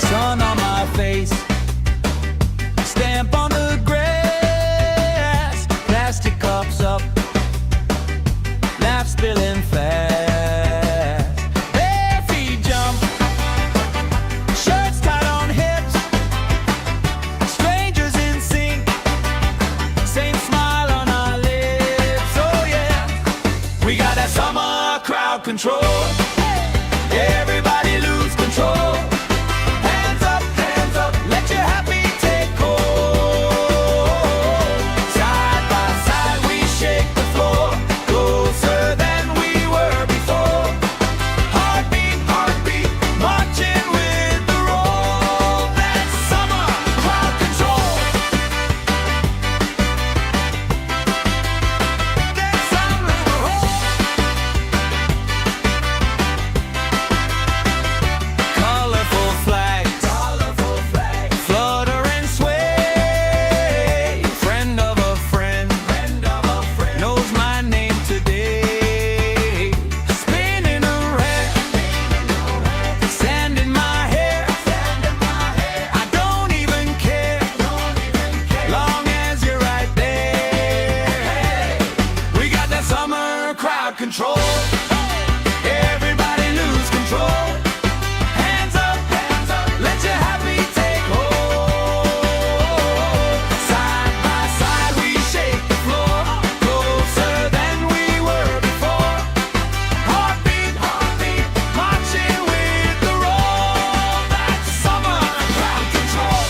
Sun on my face, stamp on the grass, plastic cups up, laugh spilling fast. Bare feet jump, shirts tied on hips, strangers in sync, same smile on our lips. Oh yeah, we got that summer crowd control. Everybody lose control. Hands up, let your happy take hold. Side by side we shake the floor, closer than we were before. Heartbeat, heartbeat, marching with the roll. That's summer crowd control. That's summer colorful flags, flutter and sway. Friend of a friend, knows my name today. Spinning around, sand in my hair. I don't even care, long as you're right there. We got that summer crowd control. Everybody lose control. Hands up, let your happy take hold. Side by side we shake the floor, closer than we were before. Heartbeat, heartbeat, marching with the roll. That's summer crowd control.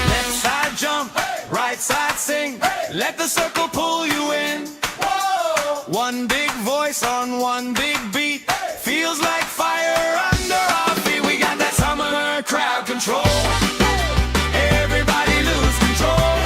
Left side jump, right side sing. Let the circle pull you in. One big voice on one big beat. Feels like fire under our feet. We got that summer crowd control. Everybody lose control.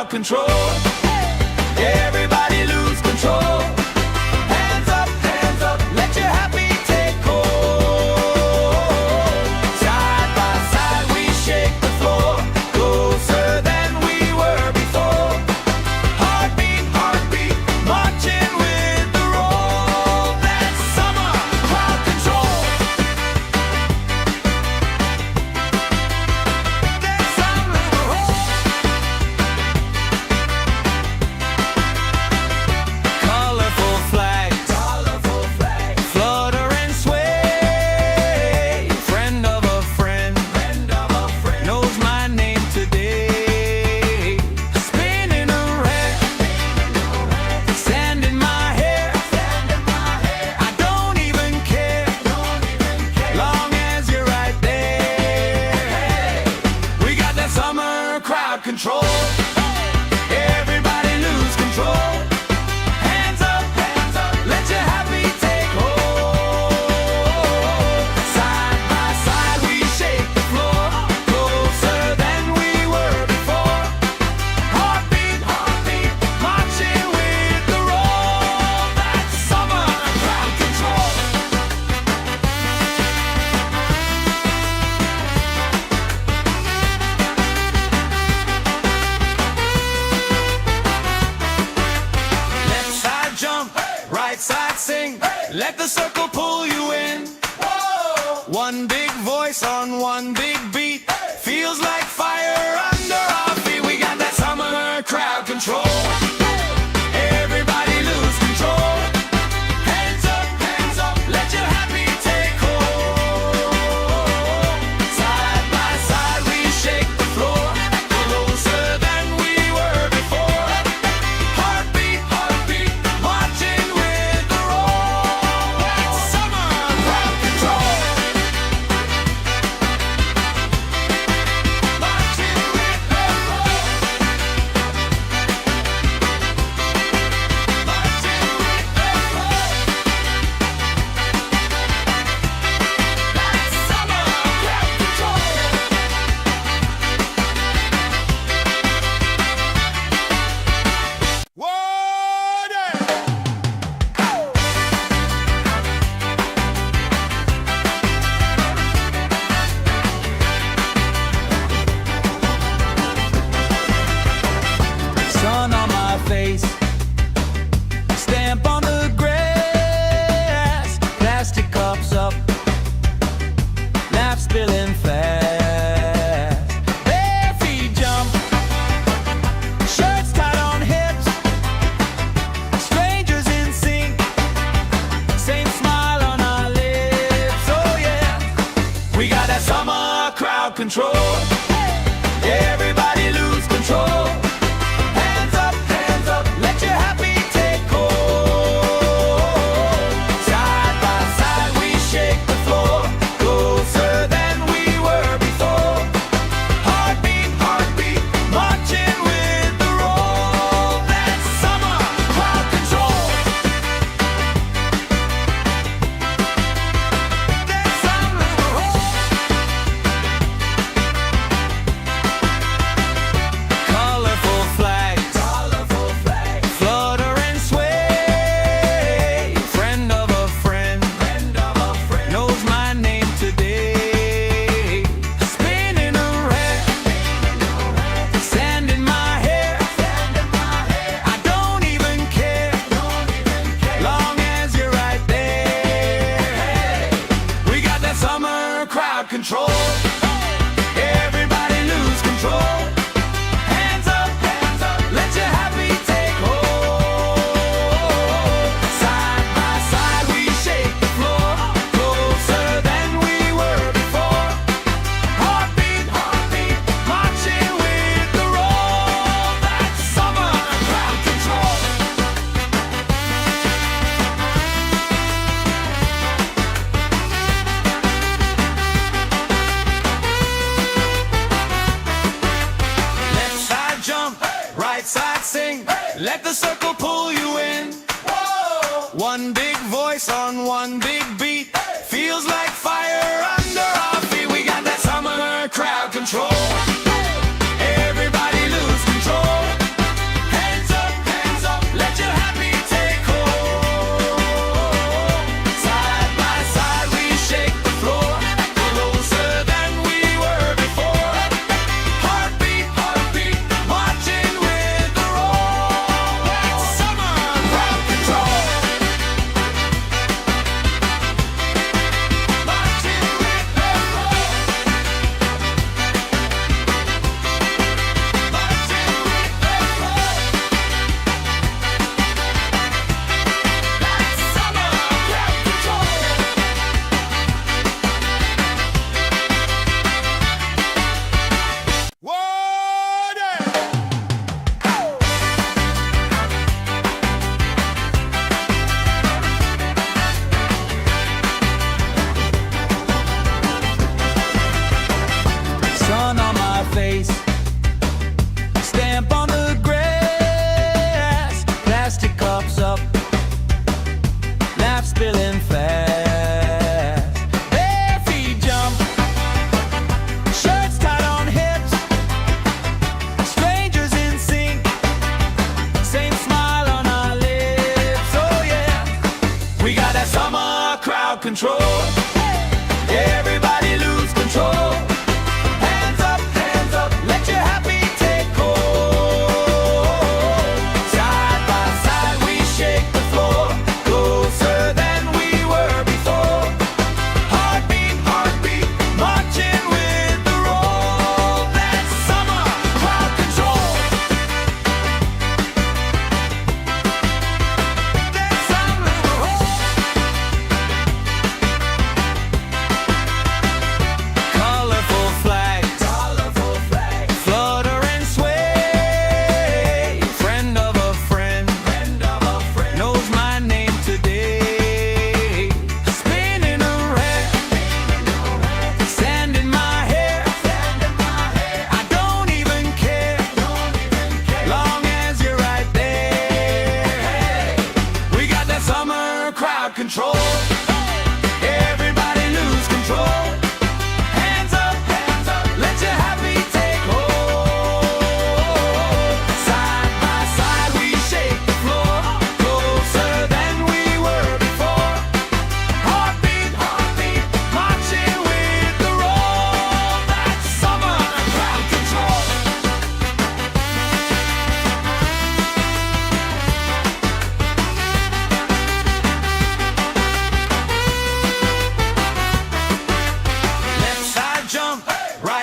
crowd control. Everybody lose control. Hands up, let your happy take hold. Side by side we shake the floor, closer than we were before. Heartbeat, heartbeat, marching with the roll. That's summer crowd control. That's summer colorful flags, flutter and sway. Friend of a friend, knows my name today. Spinning around, sand in my hair. I don't even care, long as you're right there. We got that summer crowd control. Everybody lose control. Hands up, let your happy take hold. Side by side we shake the floor, closer than we were before. Heartbeat, heartbeat, marching with the roll. That's summer crowd control. Left side jump, right side sing. Let the circle pull you in. One big voice on one big beat. Feels like fire under our feet. We got that summer crowd control. Everybody lose control. Hands up, let your happy take hold. Side by side we shake the floor, closer than we were before. Heartbeat, heartbeat, marching with the roll. That's summer crowd control. Marching with the roll. Marching with the roll. That's summer crowd control. Sun on my face, stamp on the grass, plastic cups up, laugh spilling fast. Bare feet jump, shirts tied on hips, strangers in sync, same smile on our lips. Oh yeah, we got that summer crowd control. Everybody lose control. Hands up, let your happy take hold. Side by side we shake the floor, closer than we were before. Heartbeat, heartbeat, marching with the roll. That's summer crowd control. That's summer colorful flags, flutter and sway. Friend of a friend, knows my name today. Spinning around, sand in my hair. I don't even care, long as you're right there. We got that summer crowd control. Everybody lose control. Hands up, let your happy take hold. Side by side we shake the floor, closer than we were before. Heartbeat, heartbeat, marching with the roll. That's summer crowd control.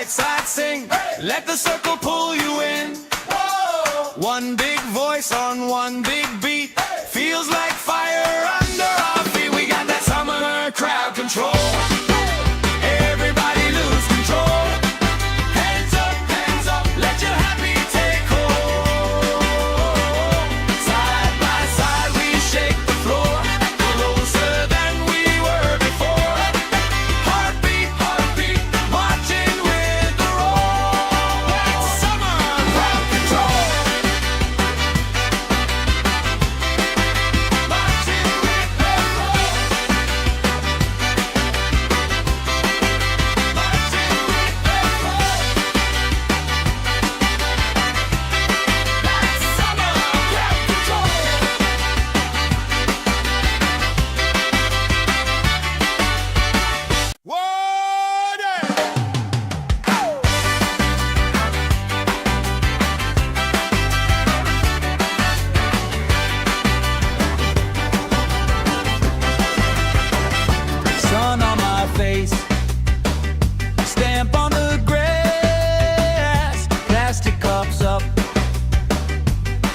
right side sing. Let the circle pull you in. One big voice on one big beat. Feels like fire under our feet. We got that summer crowd control. Everybody lose control. Hands up, let your happy take hold. Side by side we shake the floor, closer than we were before. Heartbeat, marching with the roll. That's summer crowd control. Marching with the roll. Marching with the roll. That's summer crowd control. Sun on my face, stamp on the grass, plastic cups up,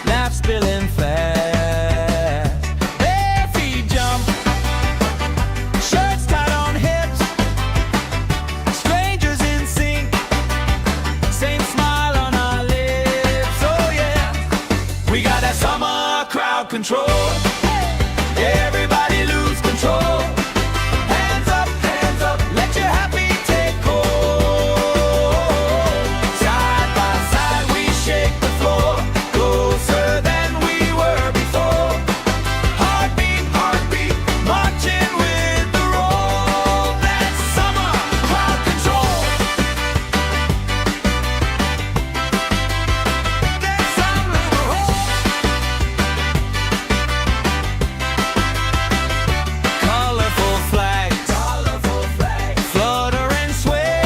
laugh spilling fast. Bare feet jump, shirts tied on hips, strangers in sync, same smile on our lips. Oh yeah, we got that summer crowd control. Everybody lose control. Hands up, let your happy take hold. Side by side we shake the floor, closer than we were before. Heartbeat, marching with the roll. That's summer crowd control. That's summer colorful flags, flutter and sway.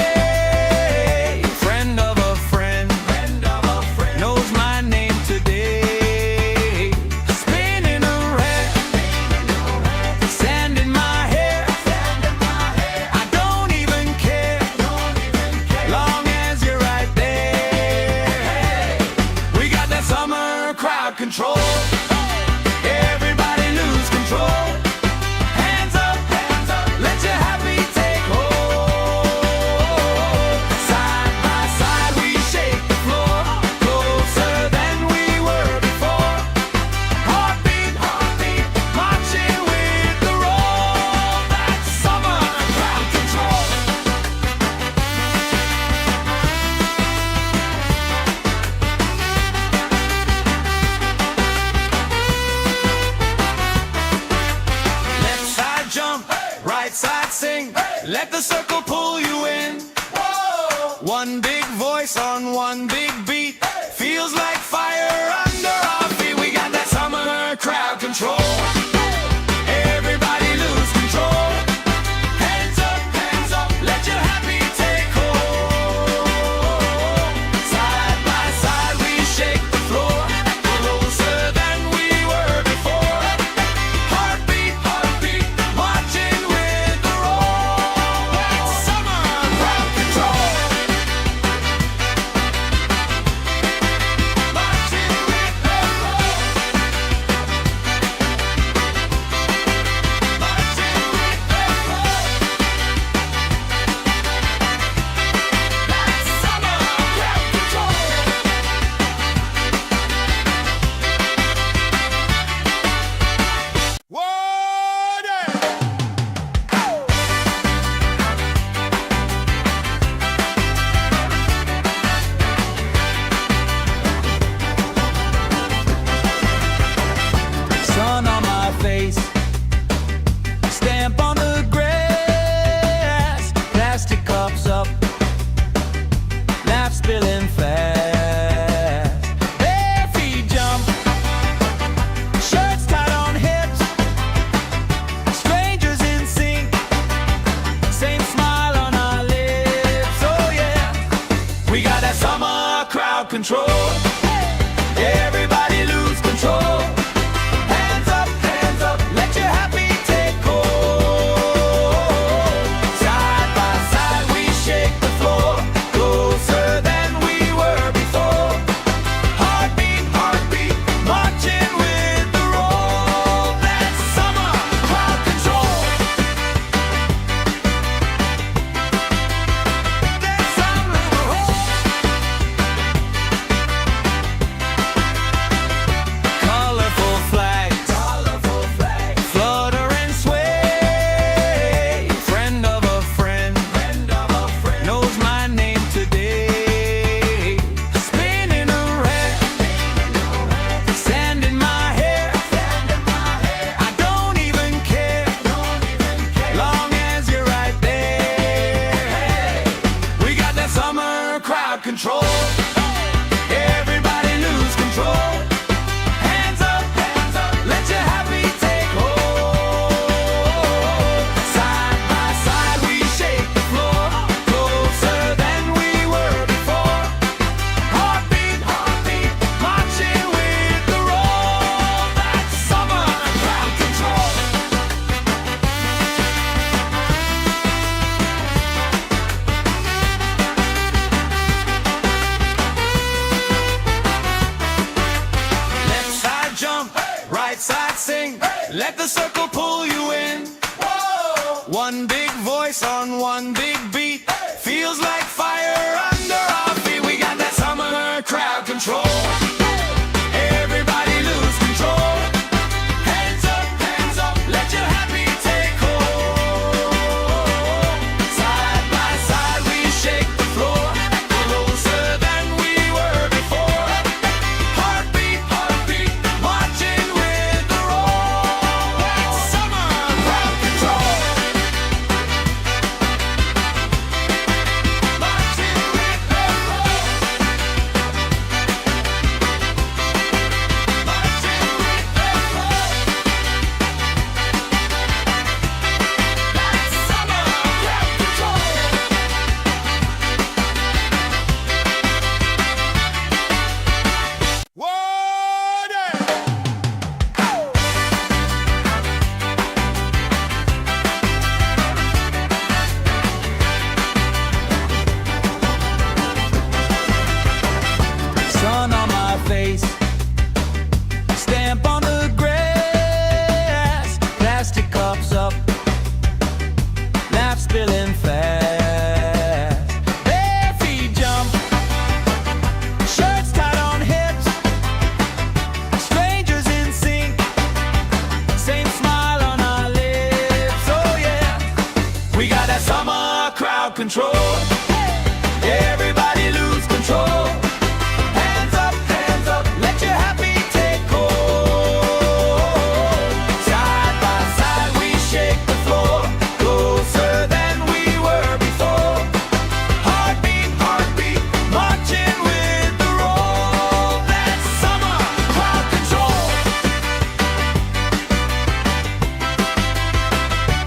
Friend of a friend, knows my name today. Spinning around, sand in my hair. I don't even care, long as you're right there. We got that summer crowd control. Everybody lose control. Hands up, let your happy take hold. Side by side we shake the floor, closer than we were before. Heartbeat, marching with the roll. That's summer crowd control. Left side jump, right side sing. Let the circle pull you in. One big voice on one big beat. Feels like fire under our feet. We got that summer crowd control. Everybody lose control. Hands up, let your happy take hold. Side by side we shake the floor, closer than we were before. Heartbeat, marching with the roll. That's summer crowd control. Marching with the roll. Marching with the roll. That's summer crowd control. Sun on my face, stamp on the grass, plastic cups up, laugh spilling fast. Bare feet jump, shirts tied on hips, strangers in sync, same smile on our lips. Oh yeah, we got that summer crowd control. Everybody lose control. Hands up, let your happy take hold. Side by side we shake the floor, control. Everybody lose control. Hands up, let your happy take hold. Side by side we shake the floor, closer than we were before. Heartbeat, marching with the roll. That's summer crowd control. Left side jump, right side sing. Let the circle pull you in. One big voice on one big beat. Feels like fire under our feet. We got that summer crowd control. Everybody lose control. Hands up, let your happy take hold. Side by side we shake the floor, closer than we were before. Heartbeat, marching with the roll. That's summer crowd control. Marching with the roll. Marching with the roll. That's summer crowd control. Sun on my face, stamp on the grass, plastic cups up, laugh spilling fast. Bare feet jump, shirts tied on hips, strangers in sync, same smile on our lips. Oh yeah, we got that summer crowd control. Everybody lose control. Hands up, let your happy take hold. Side by side we shake the floor, closer than we were before. Heartbeat, marching with the roll. That's summer crowd control.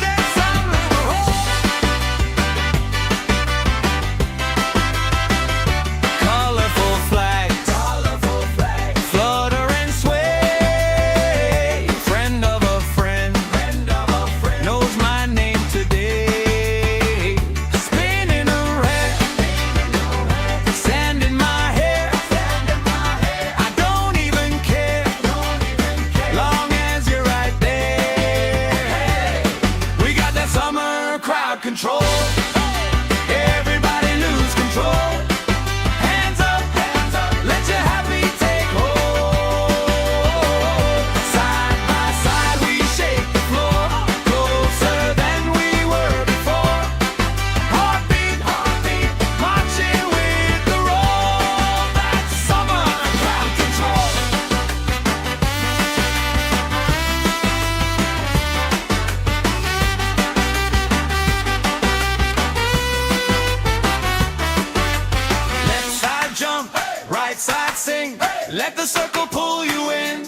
That's summer colorful flags, flutter and sway. Friend of a friend, knows my name today. Spinning around, sand in my hair. I don't even care, long as you're right there. We got that summer crowd control. Everybody lose control. Hands up, let your happy take hold. Side by side we shake the floor, closer than we were before. Heartbeat, marching with the roll. That's summer crowd control. Left side jump, right side sing. Let the circle pull you in.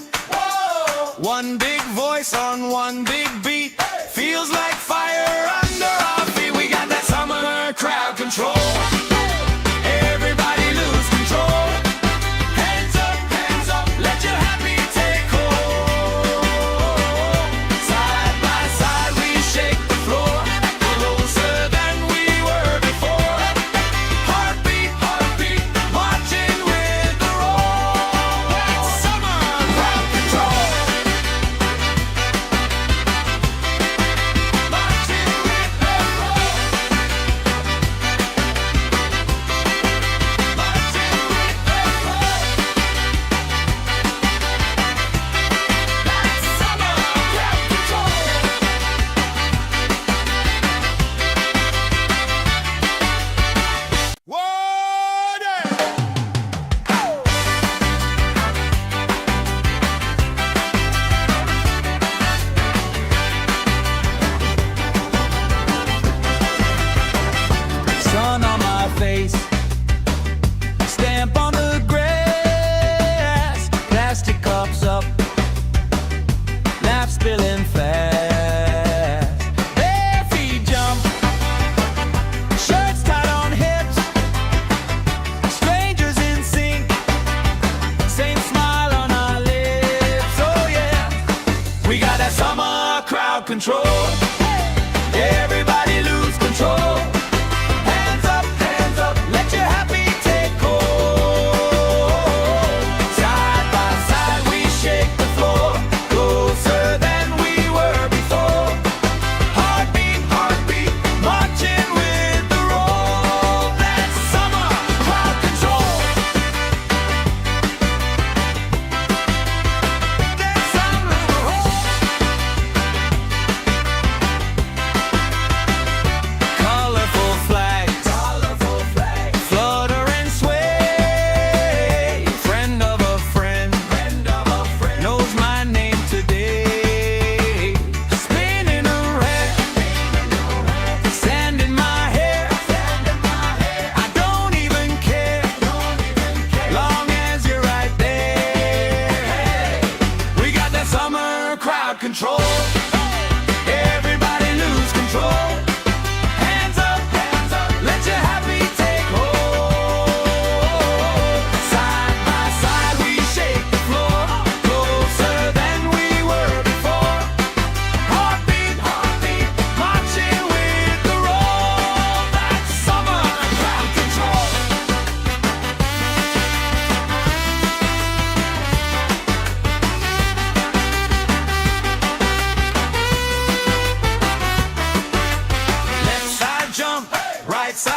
One big voice on one big beat. Feels like fire under our feet. We got that summer crowd control. Everybody lose control. Hands up, let your happy take hold. Side by side we shake the floor, closer than we were before. Heartbeat, marching with the roll. That's summer crowd control. Marching with the roll.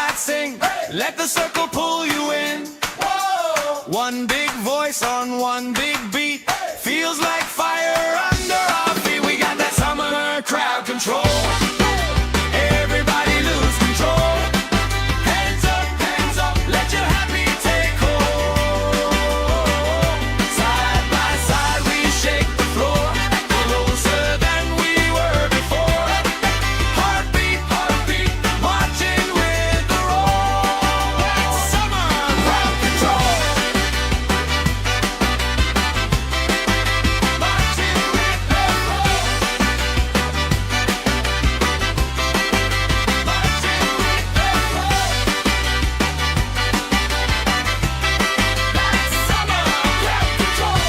side sing. Let the circle pull you in. One big voice on one big beat. Feels like fire under our feet. We got that summer crowd control. Everybody lose control. Hands up, let your happy take hold. Side by side we shake the floor, closer than we were before. Heartbeat, marching with the roll. That's summer crowd control. Marching with the roll. Marching with the roll. That's summer crowd control.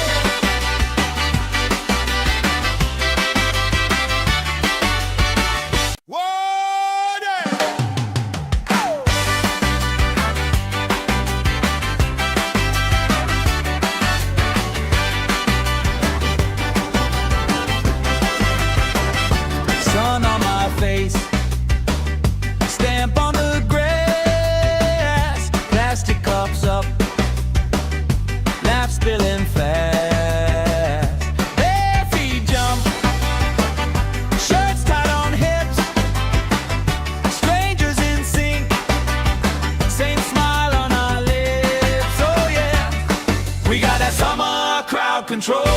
Sun on my face, stamp on the grass, plastic cups up, laugh spilling fast. Bare feet jump, shirts tied on hips, strangers in sync, same smile on our lips. Oh yeah, we got that summer crowd control.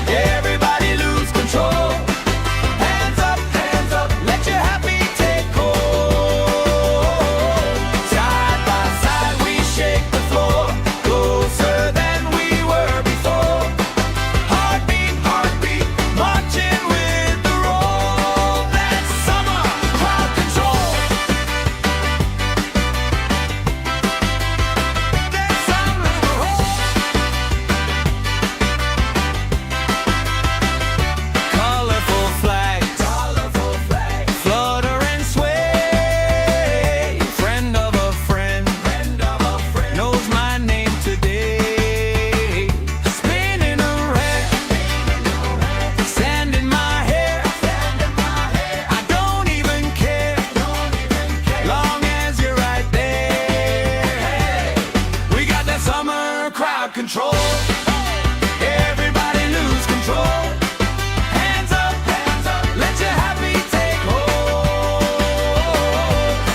Everybody lose control. Hands up, let your happy take hold. Side by side we shake the floor, closer than we were before. Heartbeat, marching with the roll. That's summer crowd control. That's summer roll. Colorful flags, flutter and sway. Friend of a friend, knows my name today. Spinning around, sand in my hair. I don't even care, long as you're right there. We got that summer crowd control. Everybody lose control. Hands up, let your happy take hold.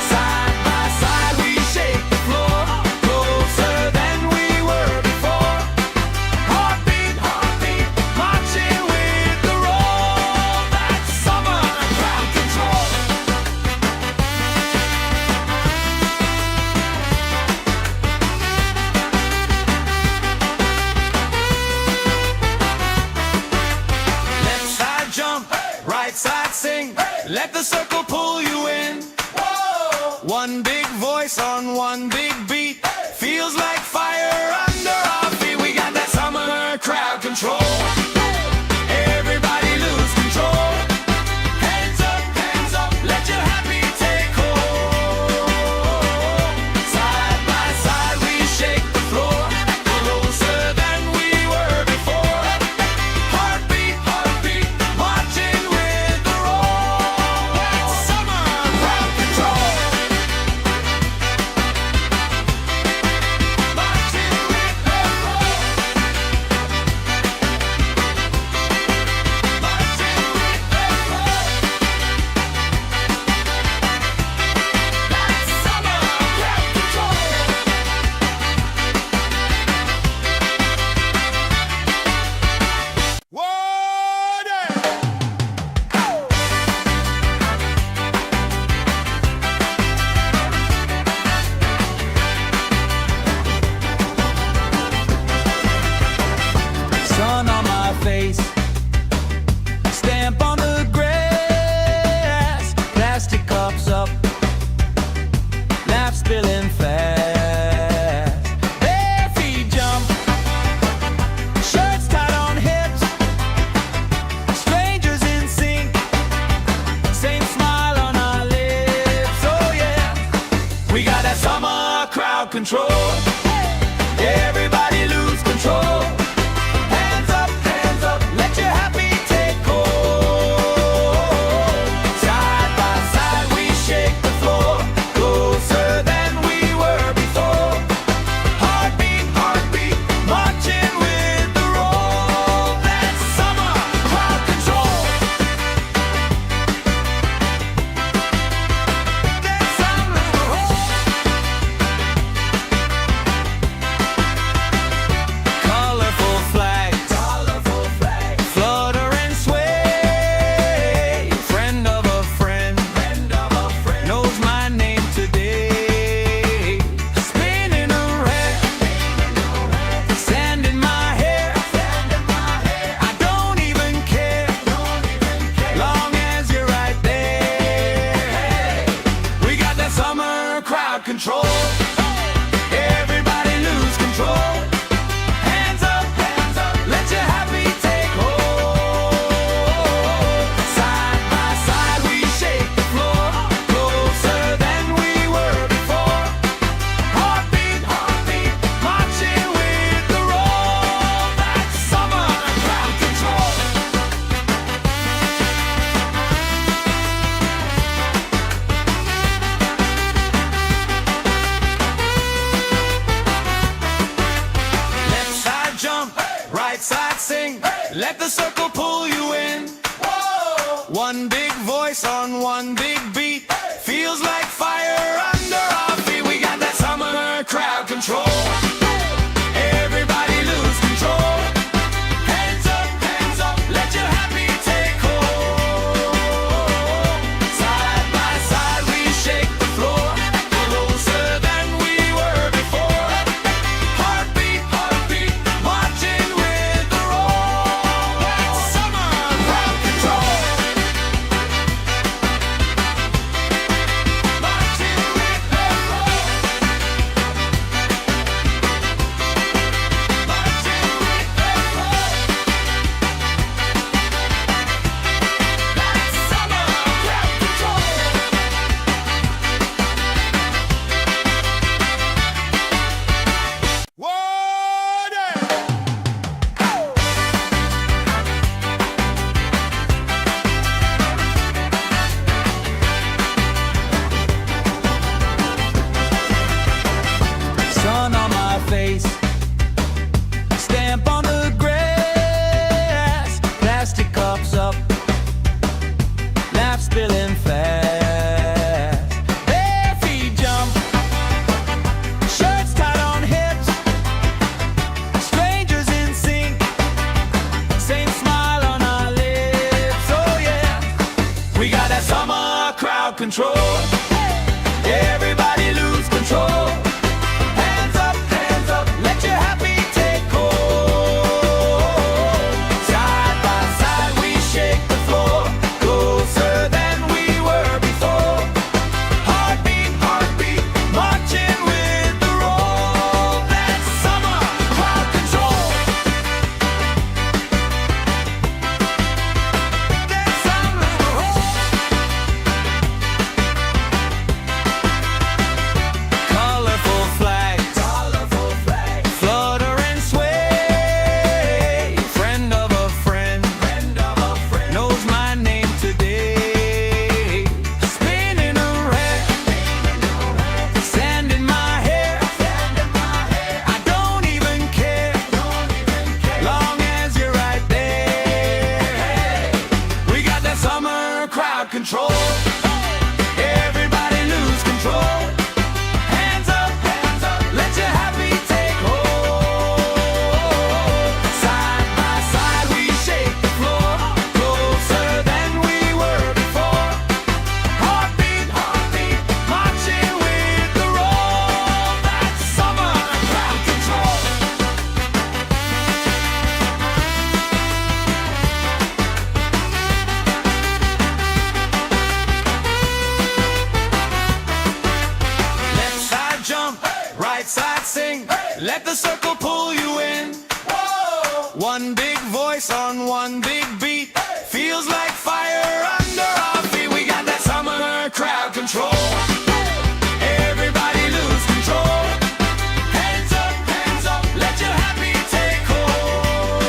Side by side we shake the floor, closer than we were before. Heartbeat, marching with the roll. That's summer crowd control. Left side jump, right side sing. Let the circle pull you in. One big voice on one big beat. Feels like fire under our feet. We got that summer crowd control. Everybody lose control. Hands up, let your happy take hold. Side by side we shake the floor, closer than we were before. Heartbeat, marching with the roll. That's summer crowd control. Marching with the roll. Marching with the roll. That's summer crowd control. Sun on my face, stamp on the grass, plastic cups up, laugh spilling fast. Bare feet jump, shirts tied on hips, strangers in sync, same smile on our lips. Oh yeah, we got that summer crowd control. Everybody lose control. Hands up, let your happy take hold. Side by side we shake the floor, close crowd control. Everybody lose control. Hands up, let your happy take hold. Side by side we shake the floor, closer than we were before. Heartbeat, marching with the roll. That's summer crowd control. Left side jump, right side sing. Let the circle pull you in. One big voice on one big beat. Feels like fire under our feet. We got that summer crowd control. Everybody lose control. Hands up, let your happy take hold. Side by side we shake the floor, closer than we were before. Heartbeat, marching with the roll. That's summer crowd control. Marching with the roll. Marching with the roll. That's summer crowd control. Sun on my face, stamp on the grass, plastic cups up, laugh spilling fast. Bare feet jump, shirts tied on hips, strangers in sync, same smile on our lips. Oh yeah, we got that summer crowd control. Everybody lose control. Hands up, let your happy take hold. Side by side we shake the floor, closer than we were before. Heartbeat, marching with the roll. That's summer crowd control. That's summer crowd. Colorful flags, flutter and sway. Friend of a friend, knows my name today. Spinning around, sand in my hair. I don't even care, long as you're right there. We got that summer crowd control. Everybody lose control. Hands up, let your happy take hold. Side by side we shake the floor, closer than we were before. Heartbeat, marching with the roll. That's summer crowd control. Left side jump, right side sing. Let the circle pull you in. One big voice on one big beat. Feels like fire under our feet. We got that summer crowd control. Everybody lose control. Hands up, let your happy take hold.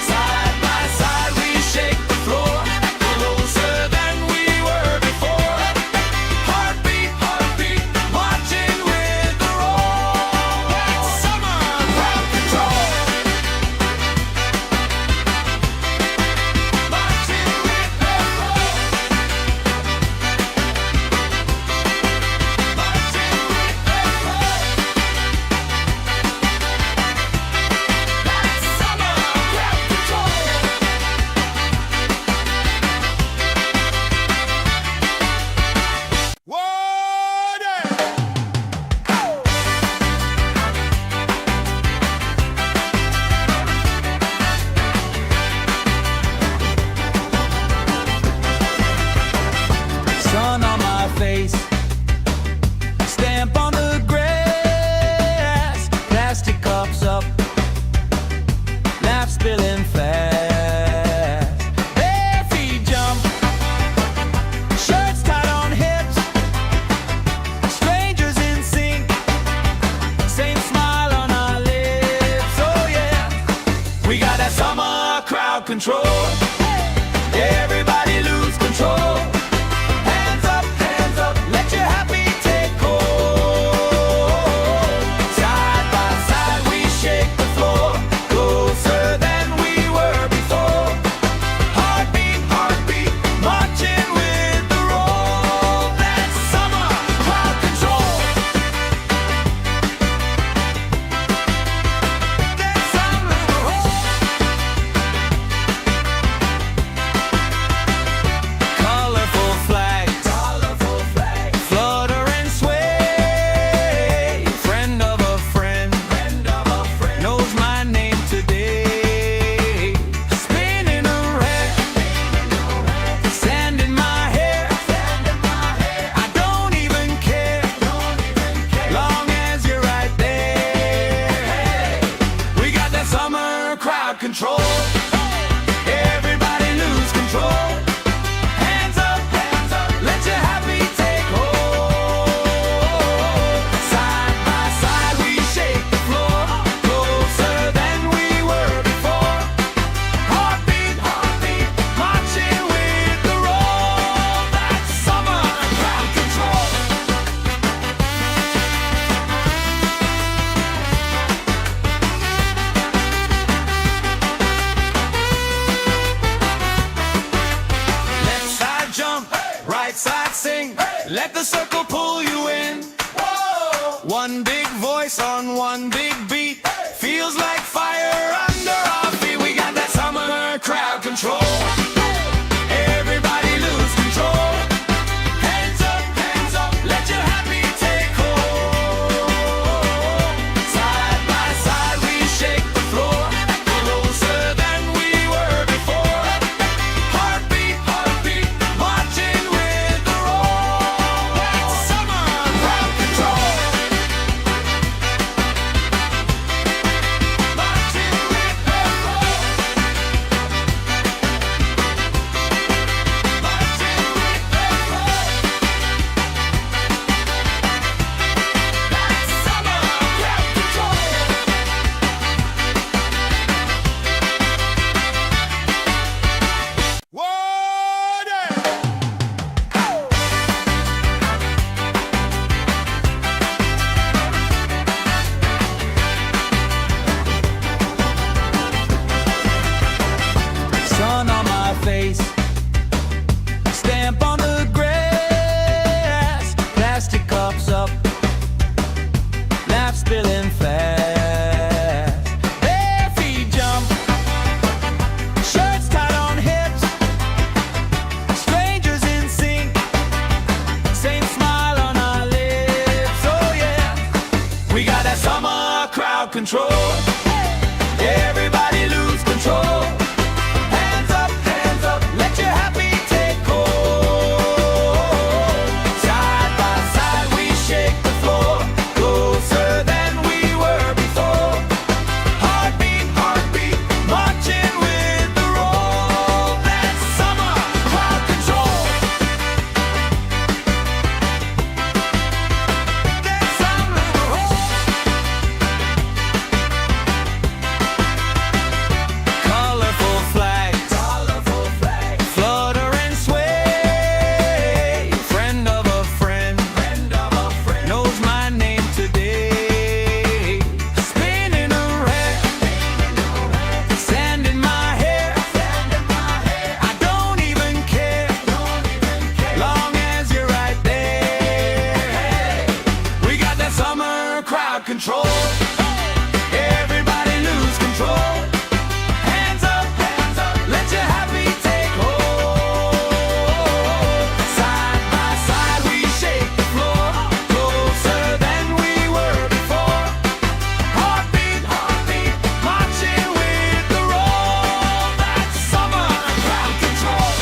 Side by side we shake the floor, closer than we were before. Heartbeat, marching with the roll. That's summer crowd control. crowd control. Everybody lose control. Hands up, let your happy take hold. Side by side we shake the floor, closer than we were before. Heartbeat, heartbeat, marching with the roll. That's summer crowd control. That's summer colorful flags, flutter and sway. Friend of a friend, knows my name today. Spinning around, sand in my hair. I don't even care, long as you're right there. We got that summer crowd control. Everybody lose control. Hands up, let your happy take hold. Side by side we shake the floor, closer than we were before. Heartbeat, heartbeat, marching with the roll. That's summer crowd control. Left side jump, right side sing. Let the circle pull you in. One big voice on one big beat. Feels like fire under our feet. We got that summer crowd control. Everybody lose control. Hands up, let your happy take hold. Side by side we shake the floor, closer than we were before. Heartbeat, heartbeat, marching with the roll. That's summer crowd control. Marching with the roll. Marching with the roll. That's summer crowd control. Sun on my face, stamp on the grass, plastic cups up, laugh spilling fast. Bare feet jump, shirts tied on hips, strangers in sync, same smile on our lips. Oh yeah, we got that summer crowd control. Everybody lose control. Hands up, let your happy take hold. Side by side we shake the floor, closer than we were before. Heartbeat, heartbeat, marching with the roll. That's summer crowd control. That's summer colorful flags, flutter and sway. Friend of a friend, knows my name today. Spinning around, sand in my hair. I don't even care, long as you're right there. We got that summer crowd control. Everybody lose control. Hands up, let your happy take hold. Side by side we shake the floor, closer than we were before. Heartbeat, heartbeat, marching with the roll. That's summer crowd control.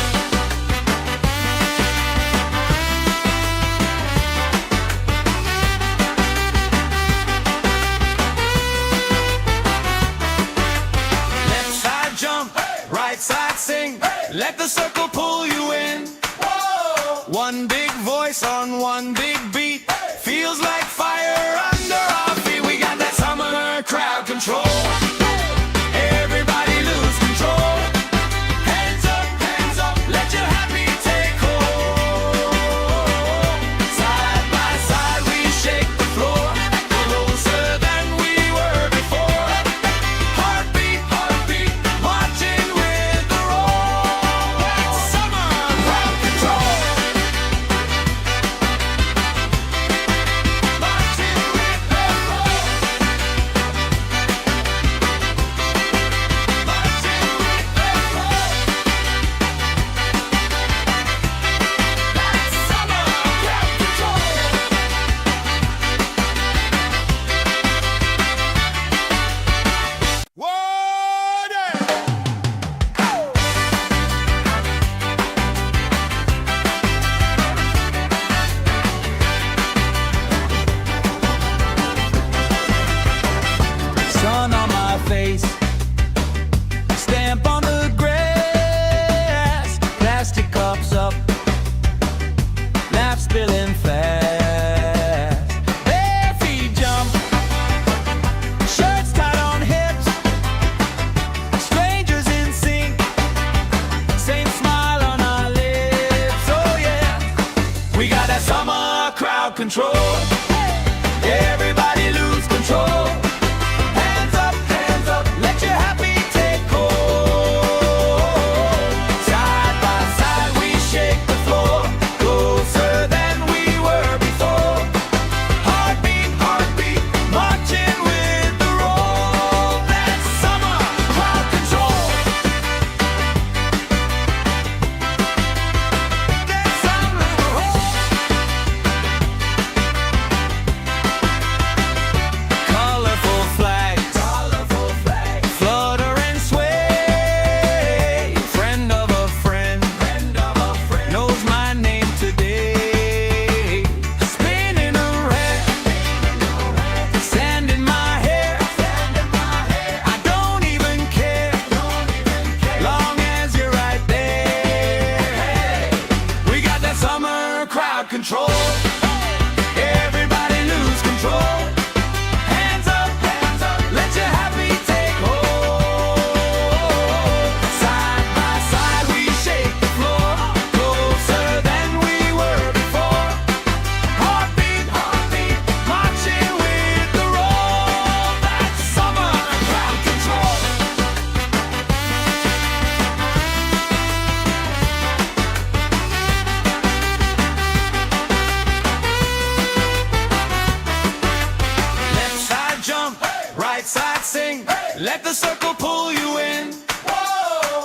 Everybody lose control. Hands up, let your happy take hold. Side by side we shake the floor, closer than we were before. Heartbeat, heartbeat, marching with the roll. That's summer crowd control. That's summer. Colorful flags, flutter and sway. Friend of a friend, knows my name today. Spinning around, sand in my hair. I don't even care, long as you're right there. We got that summer crowd control. Everybody lose control. Hands up, let your happy take hold. Side by side we shake the floor, closer than we were before. Heartbeat, heartbeat, marching with the roll. That's summer crowd control. Left side jump, right side sing. Let the circle pull you in.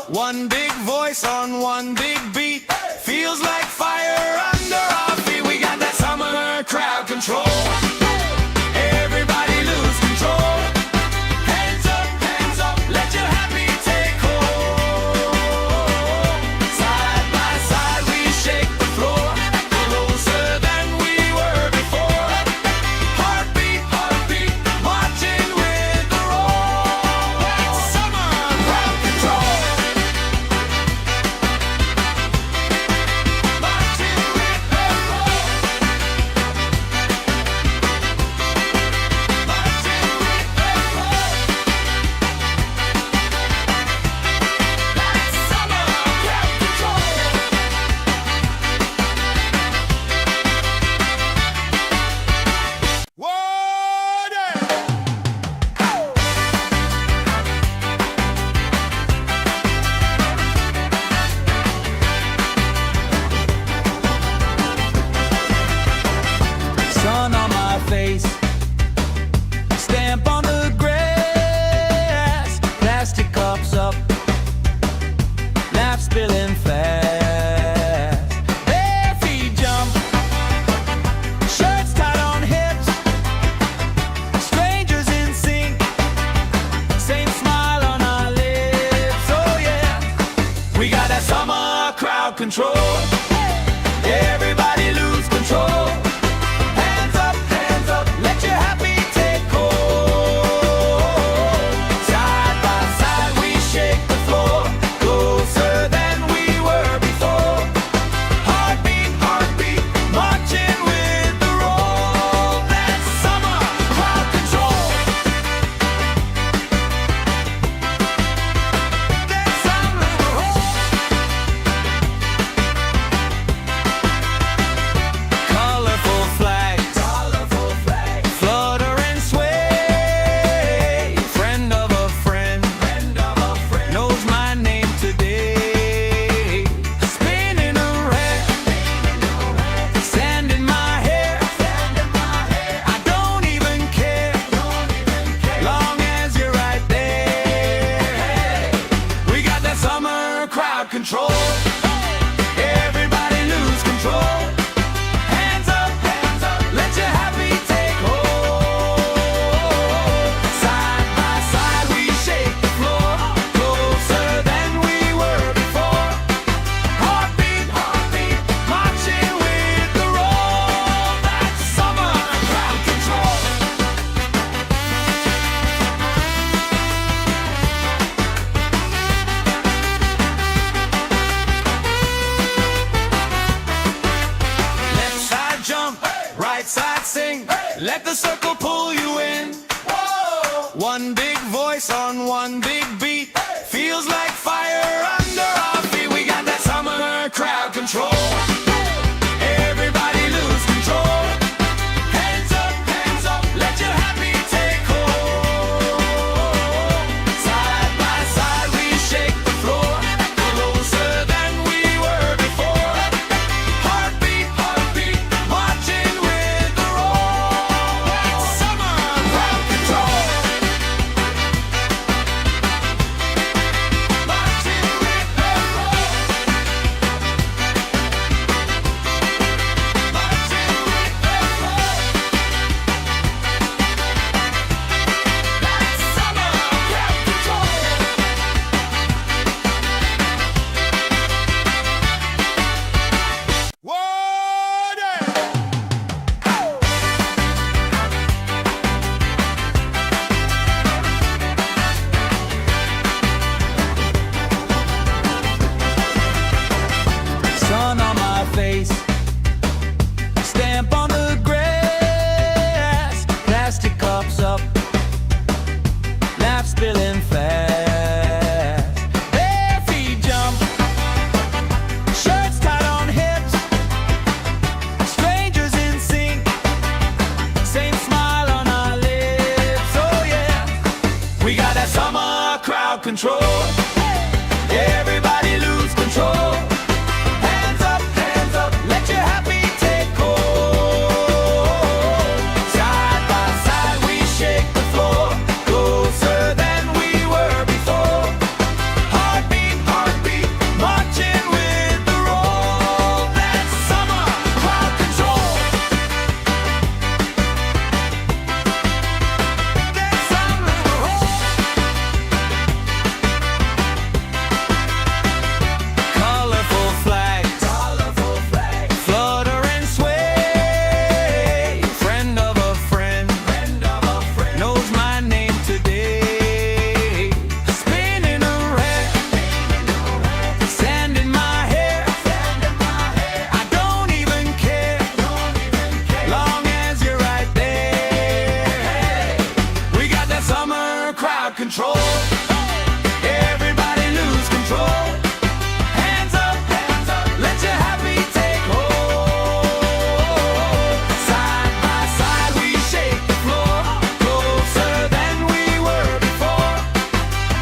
One big voice on one big beat. Feels like fire under our feet. We got that summer crowd control. Everybody lose control. Hands up, let your happy take hold. Side by side we shake the floor, closer than we were before. Heartbeat, heartbeat, marching with the roll. That's summer crowd control. Marching with the roll. Marching with the roll. That's summer crowd control. Sun on my face, stamp on the grass, plastic cups up, laugh spilling fast. Bare feet jump, shirts tied on hips, strangers in sync, same smile on our lips. Oh yeah, we got that summer crowd control. Everybody lose control. Hands up, let your happy take hold. Side by side we shake the floor, closer than we were before. Heartbeat, heartbeat, marching with the roll. That's summer crowd control. That's summer. Colorful flags, flutter and sway. Friend of a friend, knows my name today. Spinning around, sand in my hair. I don't even care, long as you're right there. We got that summer crowd control. Everybody lose control. Hands up, let your happy take hold. Side by side we shake the floor, closer than we were before. Heartbeat, heartbeat, marching with the roll. That's summer crowd control. Left side jump, right side sing. Let the circle pull you in. One big voice on one big beat. Feels like fire under our feet. We got that summer crowd control. Everybody lose control. Hands up, control. Everybody lose control. Hands up, let your happy take hold. Side by side we shake the floor, closer than we were before. Heartbeat, heartbeat, marching with the roll. That's summer crowd control. That's summer roll. Colorful flags, flutter and sway. Friend of a friend, knows my name today. Spinning around, sand in my hair. I don't even care, long as you're right there. We got that summer crowd control. Everybody lose control. Hands up, let your happy take hold. Side by side we shake the floor, closer than we were before.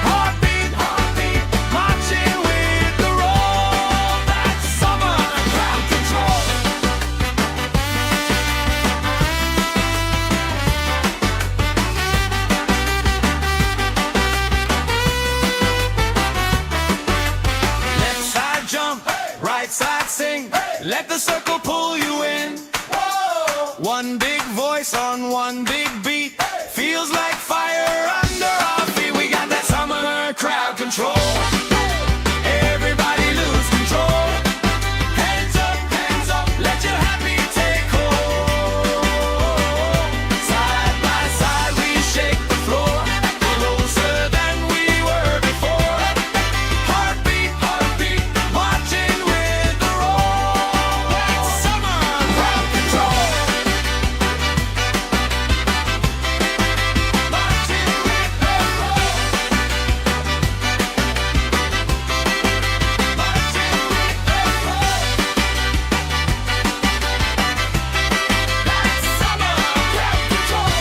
Heartbeat, heartbeat, marching with the roll. That's summer crowd control. Left side jump, right side sing. Let the circle pull you in. One big voice on one big beat. Feels like fire under our feet. We got that summer crowd control. Everybody lose control. Hands up, let your happy take hold. Side by side we shake the floor, closer than we were before. Heartbeat, heartbeat, marching with the roll. That's summer crowd control. Marching with the roll. Marching with the roll. That's summer crowd control.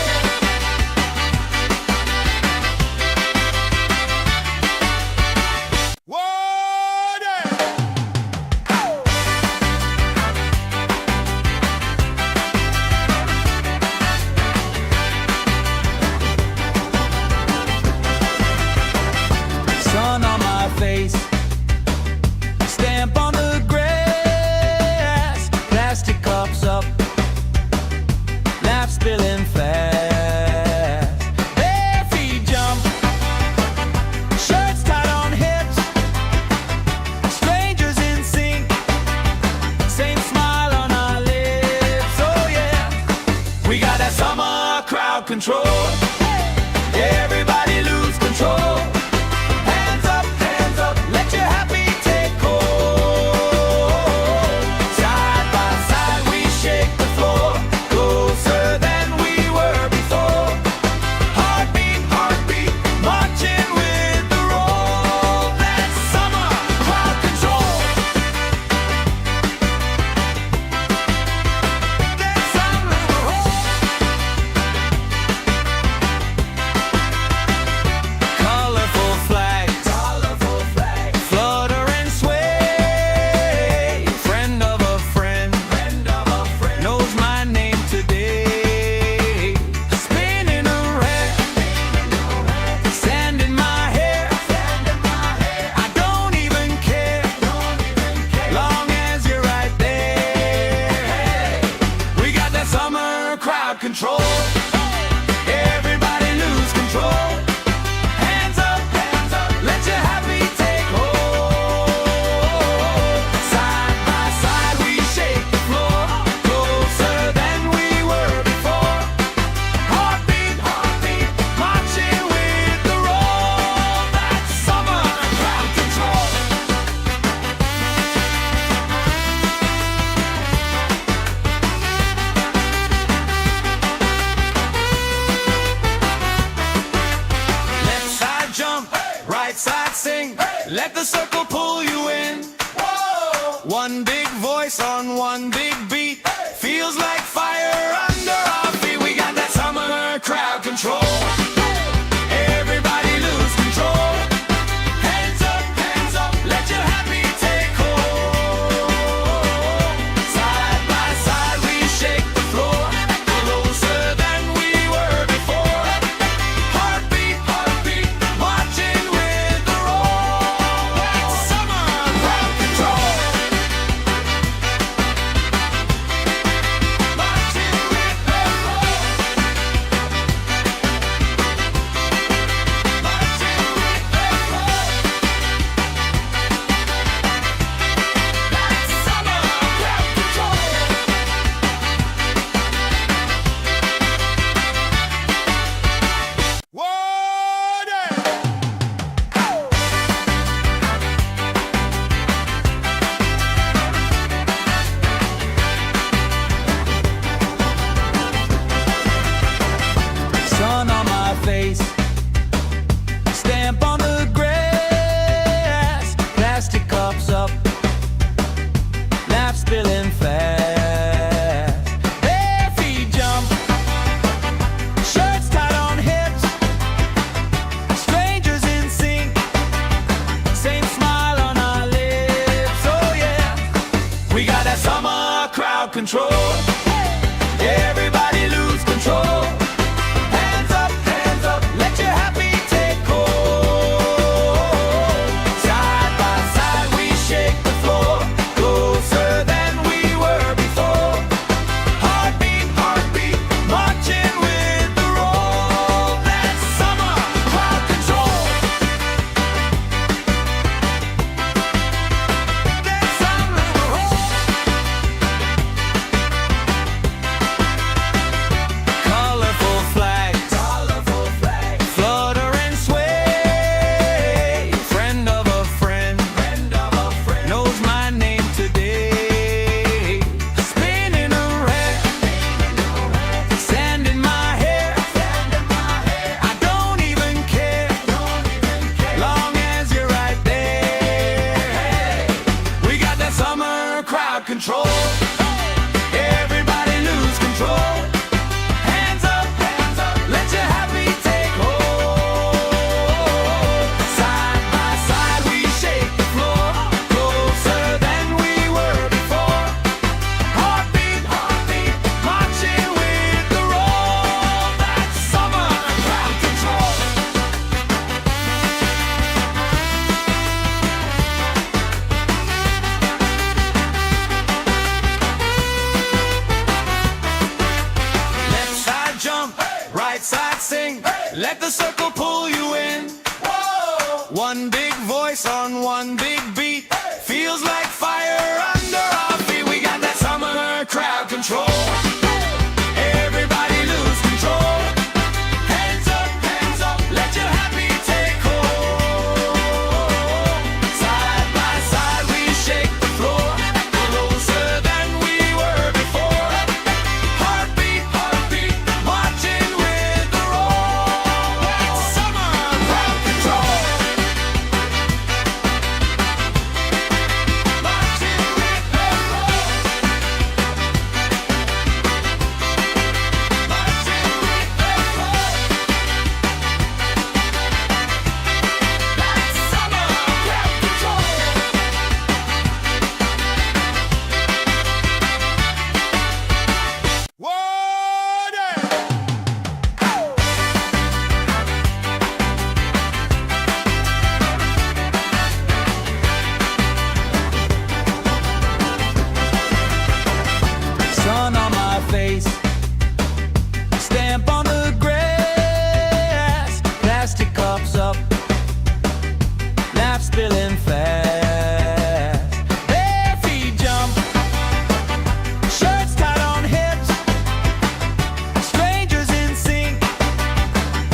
Sun on my face, stamp on the grass, plastic cups up, laugh spilling fast. Bare feet jump, shirts tied on hips, strangers in sync, same smile on our lips. Oh yeah, we got that summer crowd control. Everybody lose control. Hands up, let your happy take hold. Side by side we shake the floor, closer than we were before. Heartbeat, heartbeat, marching with the roll. That's summer crowd control. That's summer roll. Colorful flags, flutter and sway. Friend of a friend, knows my name today. Spinning around, sand in my hair. I don't even care, long as you're right there. We got that summer crowd control. Everybody lose control. Hands up, let your happy take hold. Side by side we shake the floor, closer than we were before. Heartbeat, heartbeat, marching with the roll. That's summer crowd control. Left side jump, right side sing. Let the circle pull you in. One big voice on one big beat. Feels like fire under our feet. We got that summer crowd control. Everybody lose control. Let the circle pull you in. Whoa! One big voice on one big beat. Hey! Feels like fire under our feet. We got that summer crowd control. Everybody lose control. Hands up, let your happy take hold. Side by side we shake the floor, closer than we were before. Heartbeat, heartbeat, marching with the roll. That's summer crowd control. Marching with the roll. Marching with the roll. That's summer crowd control. Sun on my face, stamp on the grass, plastic cups up, laugh spilling fast. Bare feet jump, shirts tied on hips, strangers in sync,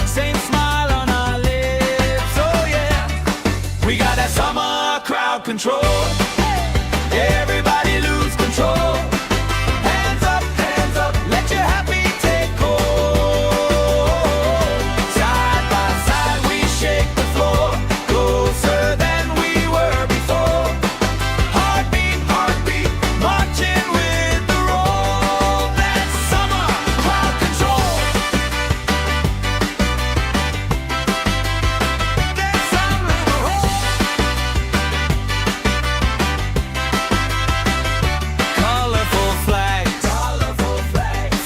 same smile on our lips. Oh yeah, we got that summer crowd control. Everybody lose control. Hands up, let your happy take hold. Side by side we shake the floor, closer than we were before. Heartbeat, heartbeat, marching with the roll. That's summer crowd control. That's summer colorful flags,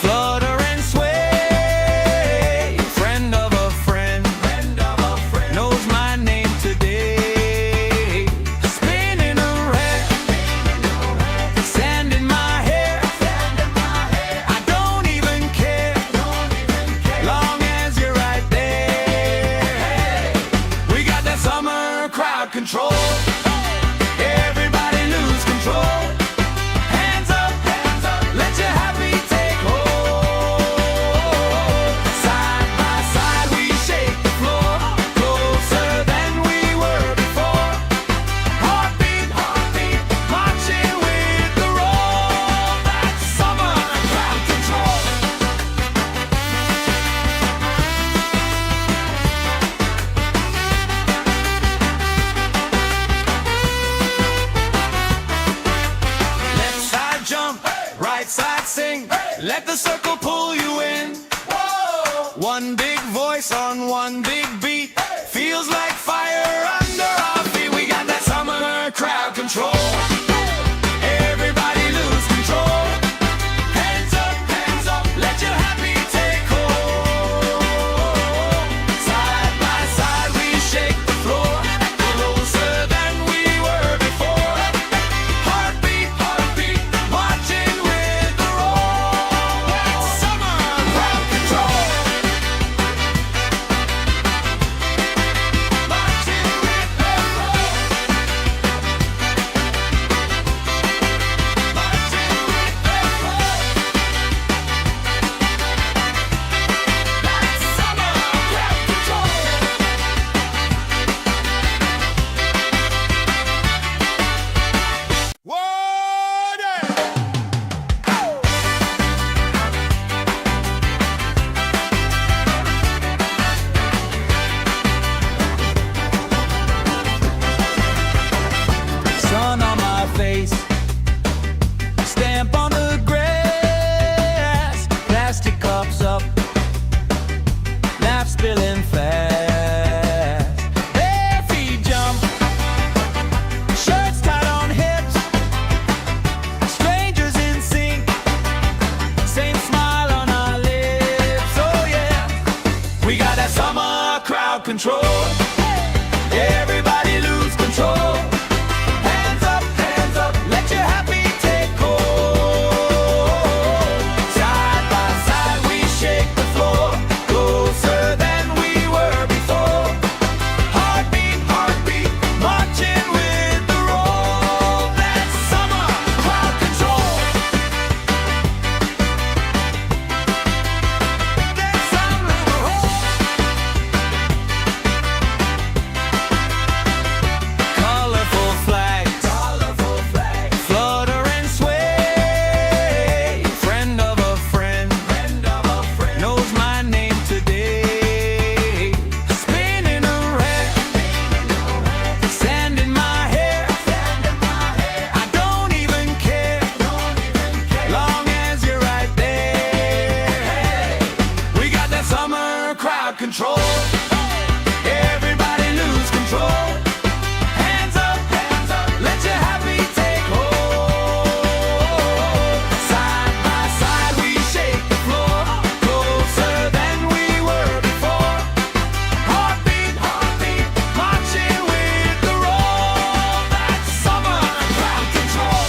flutter and sway. Friend of a friend, knows my name today. Spinning around, sand in my hair. I don't even care, long as you're right there. We got that summer crowd control. Everybody lose control. Hands up, let your happy take hold. Side by side we shake the floor, closer than we were before. Heartbeat, heartbeat, marching with the roll. That's summer crowd control. Left side jump, right side sing. Let the circle pull you in. Whoa! One big voice on one big beat. Feels like fire under our feet. We got that summer crowd control. Everybody lose control. Hands up, let your happy take hold. Side by side we shake the floor, closer than we were before. Heartbeat, heartbeat, marching with the roll. That's summer crowd control. Marching with the roll. Marching with the roll. That's summer crowd control. Sun on my face, stamp on the grass, plastic cups up, laugh spilling fast. Bare feet jump, shirts tied on hips, strangers in sync, same smile on our lips. Oh yeah, we got that summer crowd control. Everybody lose control. Hands up, let your happy take hold. Side by side we shake the floor, closer than we crowd control. Everybody lose control. Hands up, let your happy take hold. Side by side we shake the floor, closer than we were before. Heartbeat, marching with the roll. That's summer crowd control.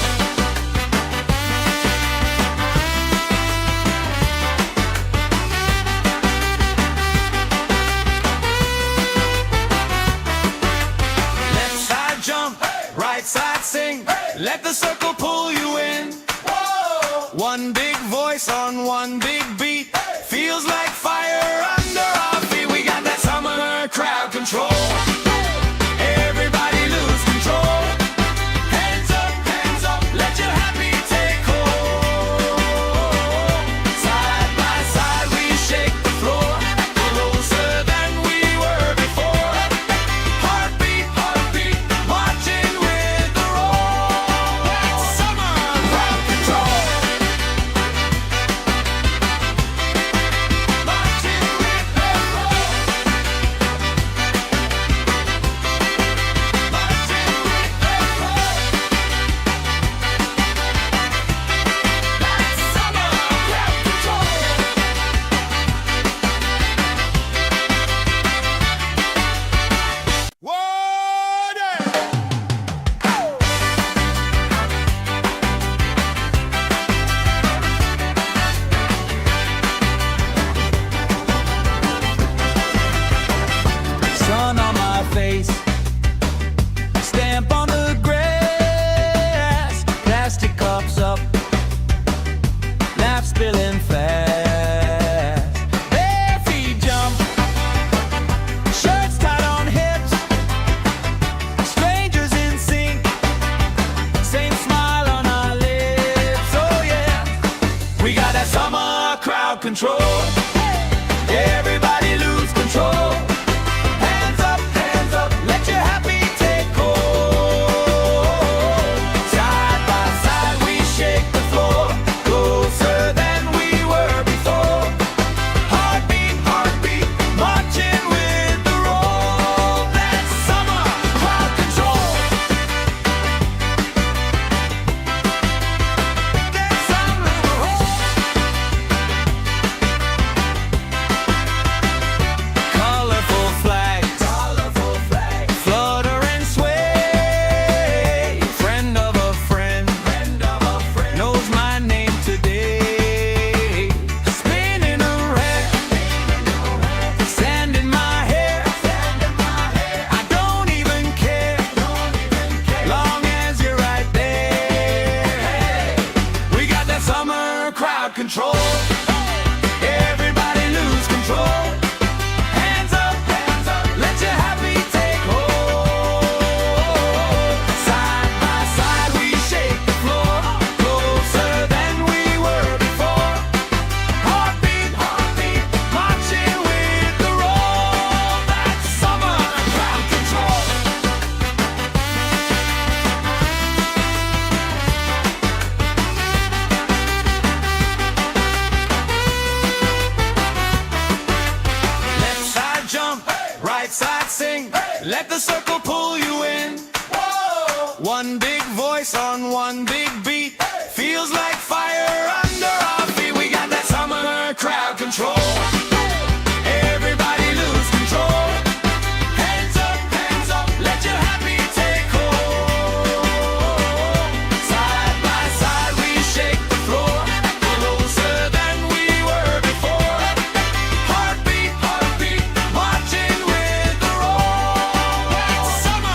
Left side jump, right side sing. Let the circle pull you in. One big voice on one big beat. Feels like fire under our feet. We got that summer crowd control. Everybody lose control. Hands up, let your happy take hold. Side by side we shake the floor, closer than we were before. Heartbeat, marching with the roll. That's summer crowd control. Marching with the roll. Marching with the roll. That's summer crowd control. Sun on my face, stamp on the grass, plastic cups up, laugh spilling fast. Bare feet jump, shirts tied on hips, strangers in sync, same smile on our lips. Oh yeah, we got that summer crowd control. Everybody lose control. Hands up, let your happy take hold. Side by side we shake the floor, closer than we were before. Heartbeat, marching with the roll. That's summer crowd control. That's summer colorful flags, flutter and sway. Friend of a friend knows my name today. Spinning around, sand in my hair. I don't even care, long as you're right there. We got that summer crowd control. Everybody lose control. Hands up, let your happy take hold. Side by side we shake the floor, closer than we were before. Heartbeat, marching with the roll. That's summer crowd control. Left side jump, right side sing. Let the circle pull you in. One big voice on one big beat. Feels like fire under our feet. We got that summer crowd control. Everybody lose control. Hands up, let your happy take hold. Side by side we shake the floor, closer than we were before. Heartbeat, marching with the roll. That's summer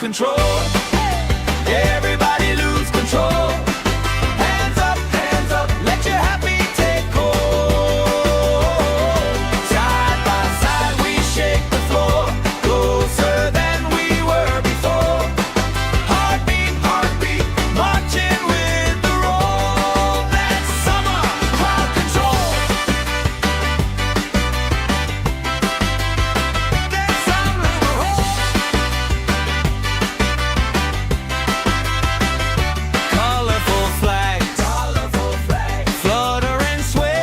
control. Everybody lose control. Hands up, let your happy take hold. Side by side we shake the floor, closer than we were before. Heartbeat, marching with the roll. That's summer crowd control. That's summer colorful flags, flutter and sway.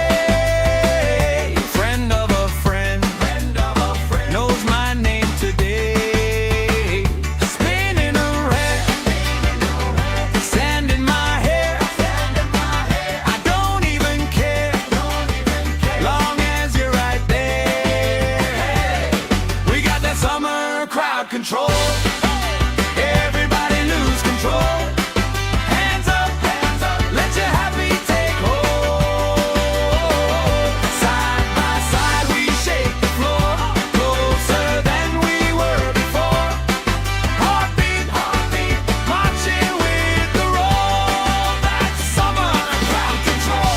Friend of a friend, knows my name today. Spinning around, sand in my hair. I don't even care, long as you're right there. We got that summer crowd control. Everybody lose control. Hands up, let your happy take hold. Side by side we shake the floor, closer than we were before. Heartbeat, marching with the roll. That's summer crowd control.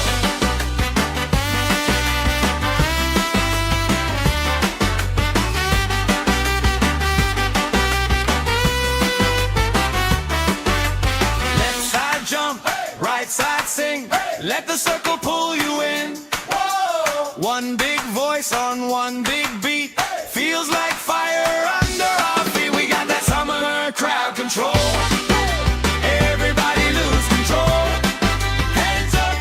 Left side jump, right side sing. Let the circle pull you in. One big voice on one big beat. Feels like fire under our feet. We got that summer crowd control. Everybody lose control. Hands up,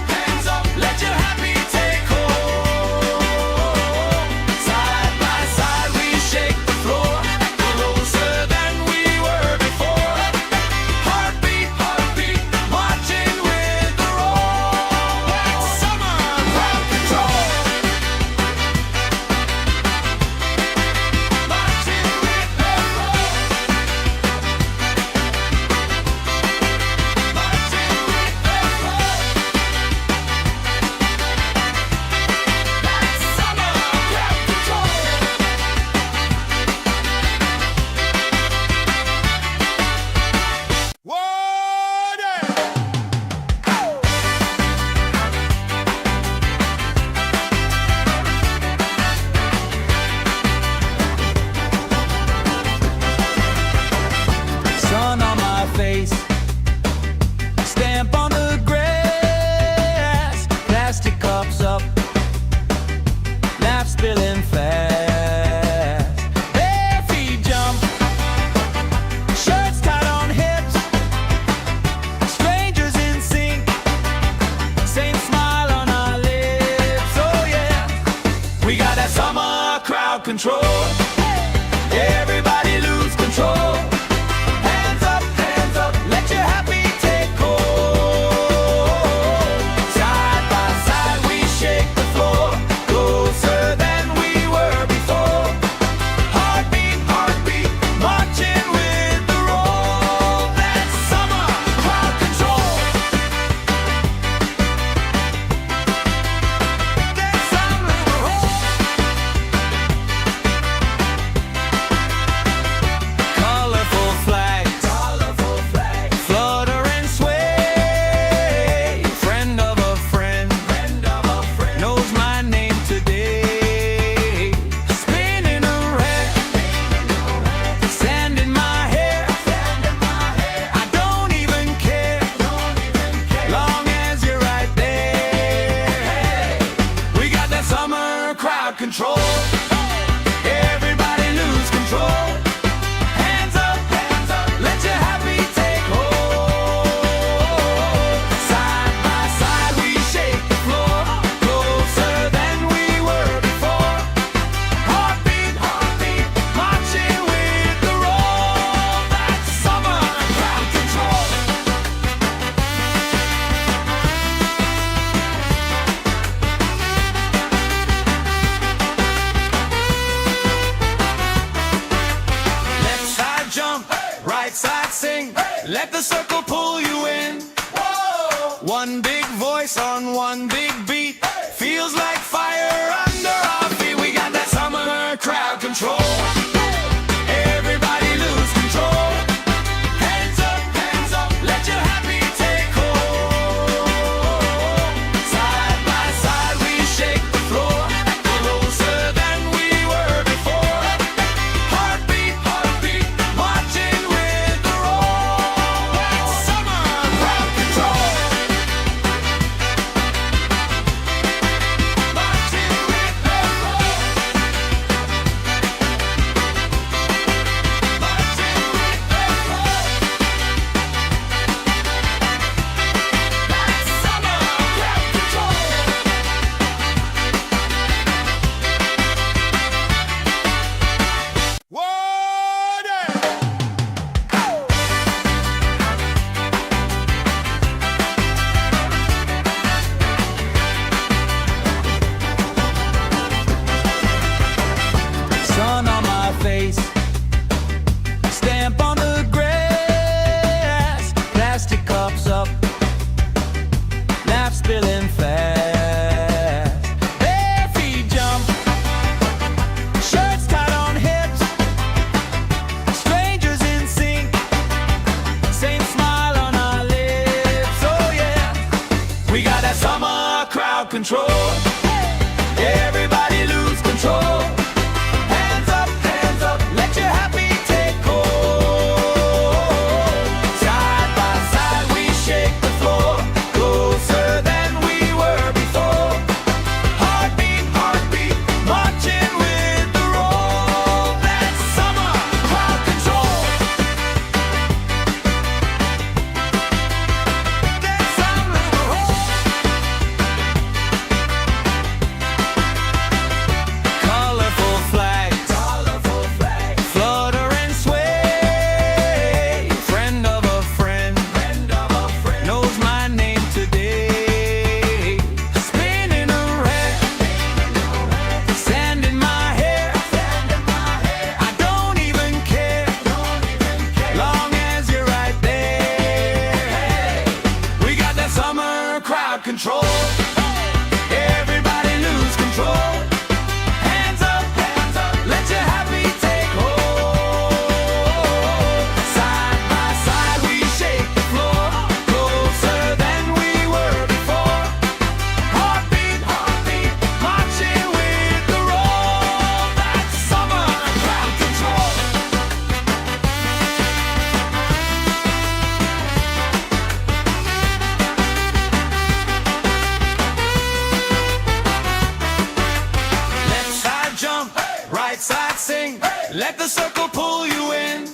let your happy take hold. Side by side we shake the floor, closer than we were before. Heartbeat, marching with the roll. That's summer crowd control. Marching with the roll. Marching with the roll. That's summer crowd control. Sun on my face, stamp on the grass, plastic cups up, laugh spilling fast. Bare feet jump, shirts tied on hips, strangers in sync, same smile on our lips. Oh yeah, we got that summer crowd control. Everybody lose control. Hands up, let your happy take hold. Side by side we shake the floor, closer than we were before. Heartbeat, marching with the roll. That's summer crowd control. That's summer colorful flags, flutter and sway. Friend of a friend, knows my name today. Spinning around, sand in my hair. I don't even care, long as you're right there. We got that summer crowd control. Everybody lose control. Hands up, let your happy take hold. Side by side we shake the floor, closer than we were before. Heartbeat, marching with the roll. That's summer crowd control. Left side jump, right side sing. Let the circle pull you in. One big voice on one big beat. Feels like fire under our feet. We got that summer crowd control. Everybody lose control. summer crowd control. Everybody lose control. Hands up, let your happy take hold. Side by side we shake the floor, closer than we were before. Heartbeat, heartbeat, marching with the roll. That's summer crowd control. That's summer colorful flags, flutter and sway. Friend of a friend, knows my name today. Spinning around, sand in my hair. I don't even care, long as you're right there. We got that summer crowd control. Everybody lose control. Hands up, let your happy take hold. Side by side we shake the floor, closer than we were before. Heartbeat, heartbeat, marching with the roll. That's summer crowd control. Left side jump, right side sing. Let the circle pull you in.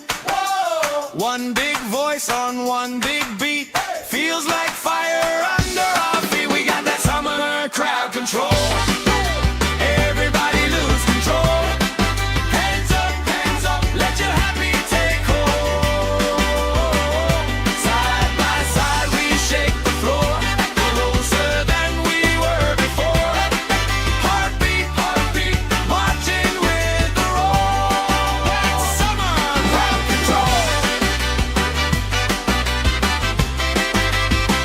One big voice on one big beat. Feels like fire under our feet. We got that summer crowd control. Everybody lose control. Hands up, let your happy take hold. Side by side we shake the floor, closer than we were before. Heartbeat, heartbeat, marching with the roll. That's summer crowd control.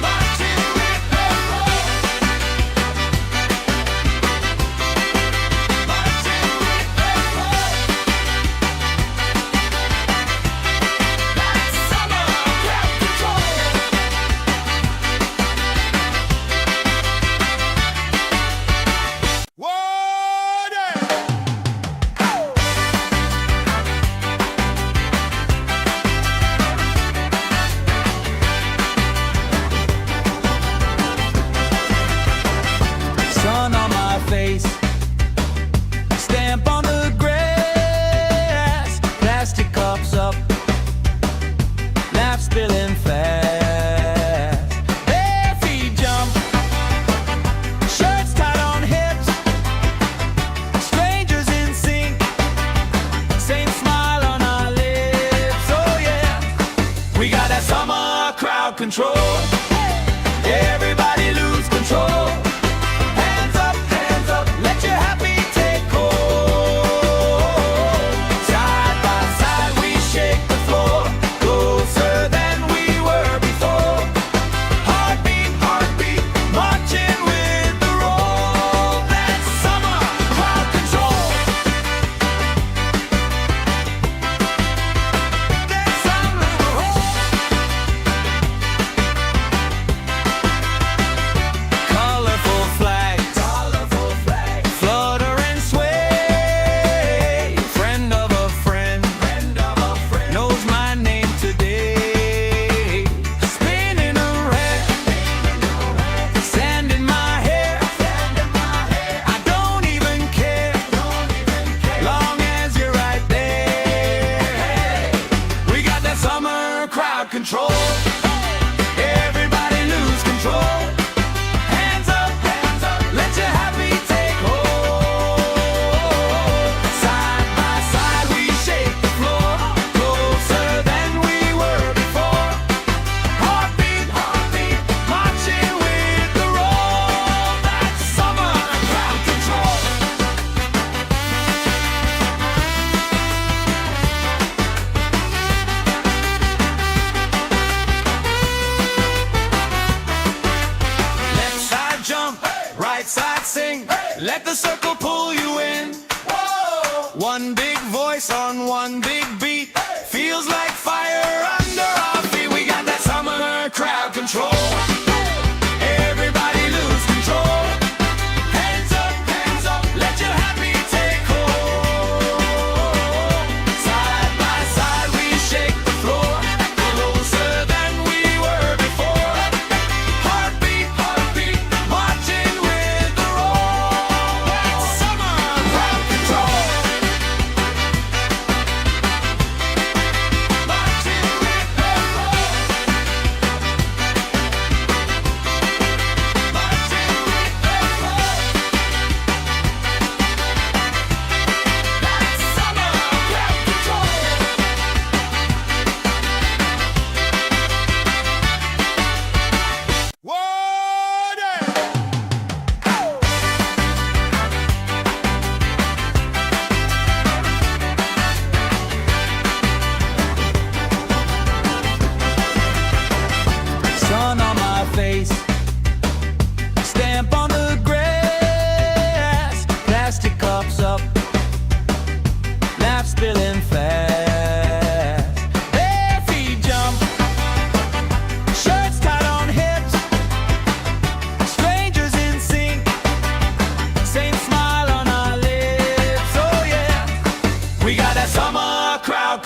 Marching with the roll. Marching with the roll. That's summer crowd control. Sun on my face, stamp on the grass, plastic cups up, laugh spilling fast. Bare feet jump, shirts tied on hips, strangers in sync, same smile on our lips. Oh yeah, we got that summer crowd control. Everybody lose control. Hands up, let your happy take hold. Side by side we shake the floor, closer than we were before. Heartbeat, heartbeat, marching with the roll. That's summer crowd control. That's summer colorful flags, flutter and sway. Friend of a friend, knows my name today. Spinning around, sand in my hair. I don't even care, long as you're right there. We got that summer crowd control. Everybody lose control. Hands up, let your happy take hold. Side by side we shake the floor, closer than we were before. Heartbeat, heartbeat, marching with the roll. That's summer crowd control. Left side jump, right side sing. Let the circle pull you in. One big voice on one big beat. Feels like fire under our feet. We got that summer crowd control. Everybody lose control.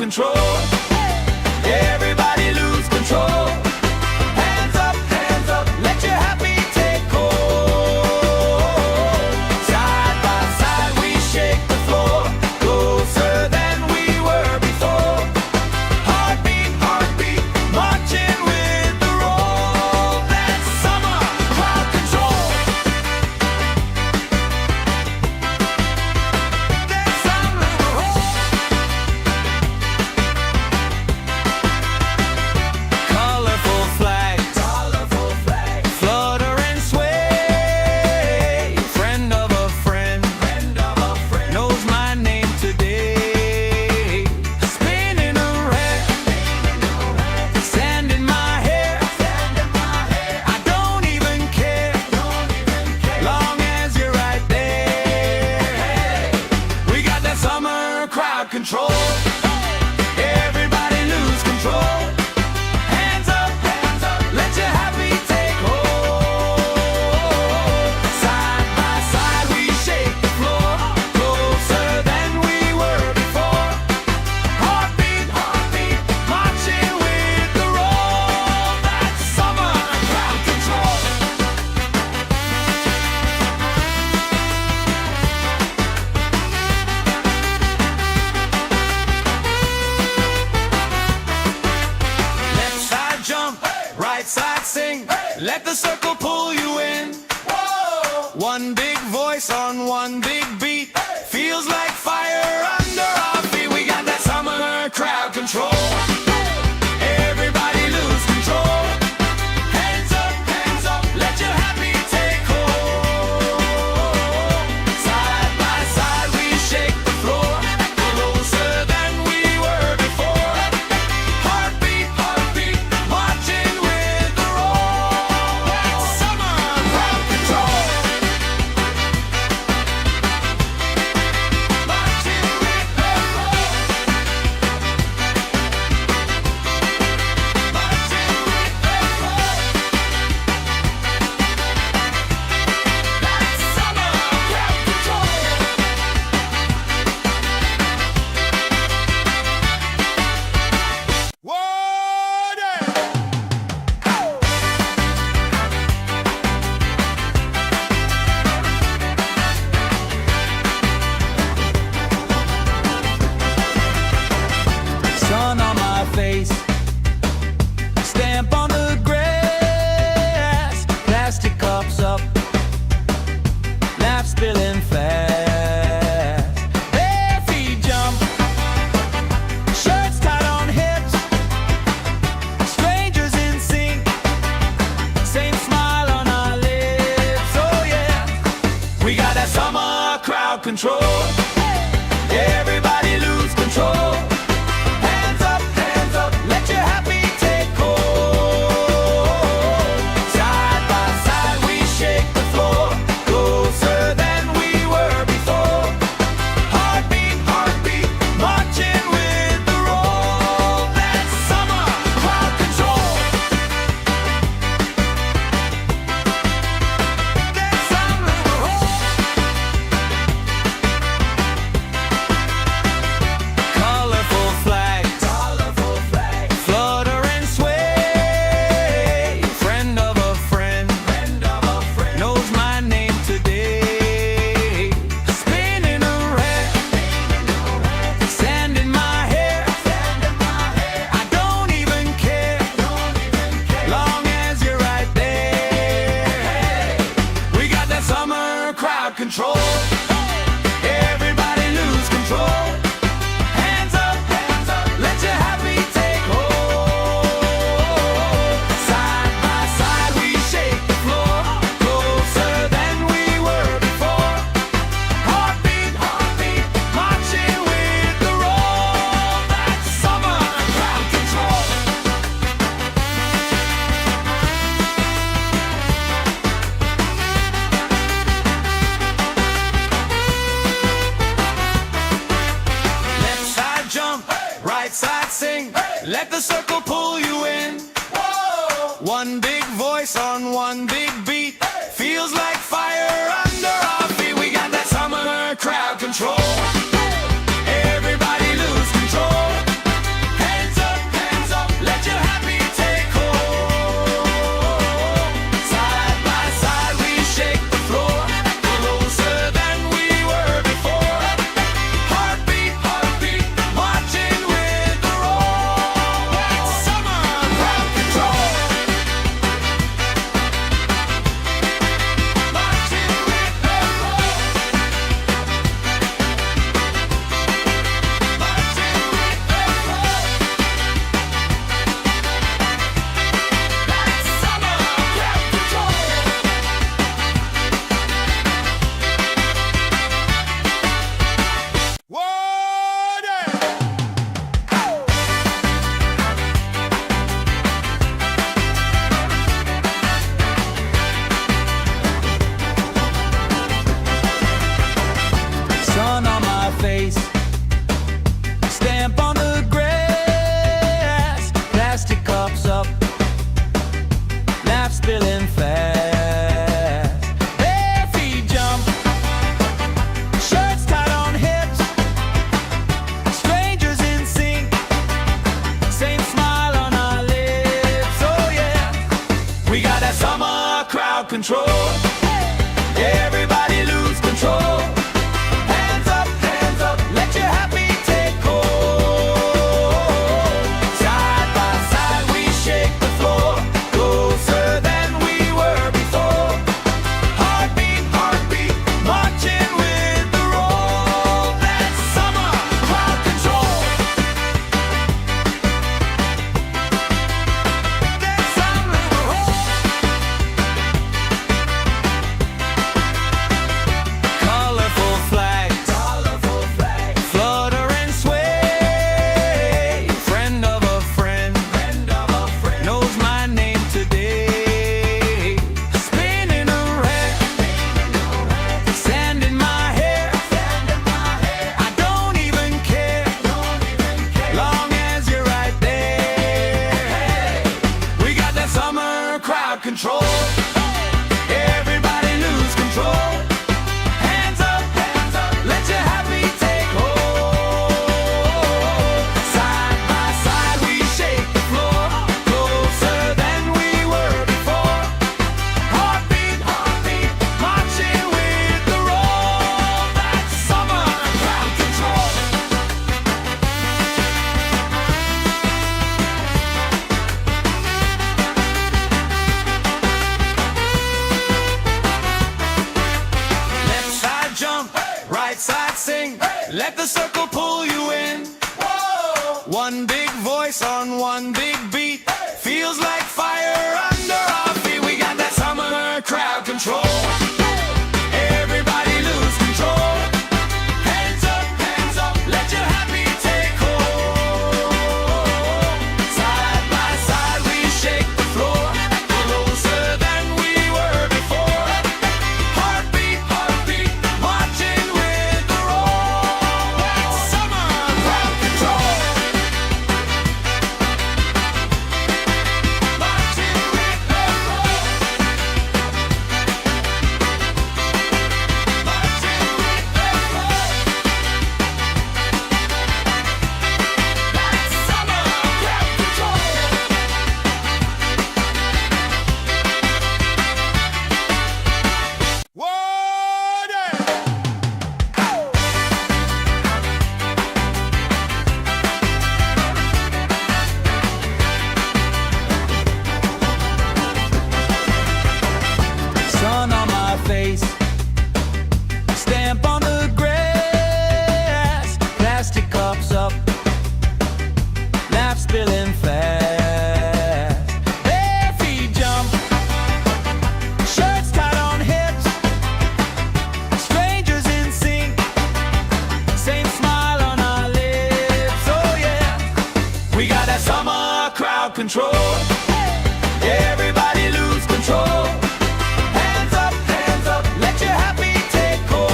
control. Everybody lose control. Hands up, let your happy take hold. Side by side we shake the floor, closer than we were before. Heartbeat, heartbeat, marching with the roll. That's summer crowd control. That's summer. Colorful flags, flutter and sway. Friend of a friend, knows my name today. Spinning around, sand in my hair. I don't even care, long as you're right there. We got that summer crowd control. Everybody lose control. Hands up, let your happy take hold. Side by side we shake the floor, closer than we were before. Heartbeat, heartbeat, marching with the roll. That's summer crowd control. Left side jump, right side sing. Let the circle pull you in. One big voice on one big beat. Feels like fire under our feet. We got that summer crowd control. Everybody lose control. Hands up, let your happy take hold. Side by side we shake the floor, closer than we were before. Heartbeat, heartbeat, marching with the roll. That's summer crowd control. Marching with the roll. Marching with the roll. That's summer crowd control. Sun on my face, stamp on the grass, plastic cups up, laugh spilling fast. Bare feet jump, shirts tied on hips, strangers in sync, same smile on our lips. Oh yeah, we got that summer crowd control. Everybody lose control. Hands up, let your happy take hold. Side by side we shake the floor, closer than we were before. Heartbeat, heartbeat, marching with the roll. That's summer crowd control. That's summer. Colorful flags, flutter and sway. Friend of a friend, knows my name today. Spinning around, sand in my hair. I don't even care, long as you're right there. We got that summer crowd control. Everybody lose control. Hands up, let your happy take hold. Side by side we shake the floor, closer than we were before. Heartbeat, heartbeat, marching with the roll. That's summer crowd control. Left side jump, right side sing. Let the circle pull you in. One big voice on one big beat. Feels like fire under our feet. We got that summer crowd control. Everybody lose control. Let the circle pull you in. Whoa! One big voice on one big beat. Hey! Feels like fire under our feet. We got that summer crowd control. Everybody lose control. Hands up, let your happy take hold. Side by side we shake the floor, closer than we were before. Heartbeat, heartbeat, marching with the roll. That's summer crowd control. Marching with the roll. Marching with the roll. That's summer crowd control. Sun on my face, stamp on the grass, plastic cups up, laugh spilling fast. Bare feet jump, shirts tied on hips, strangers in sync, same smile on our lips. Oh yeah, we got that summer crowd control. Everybody lose control. Hands up, let your happy take hold.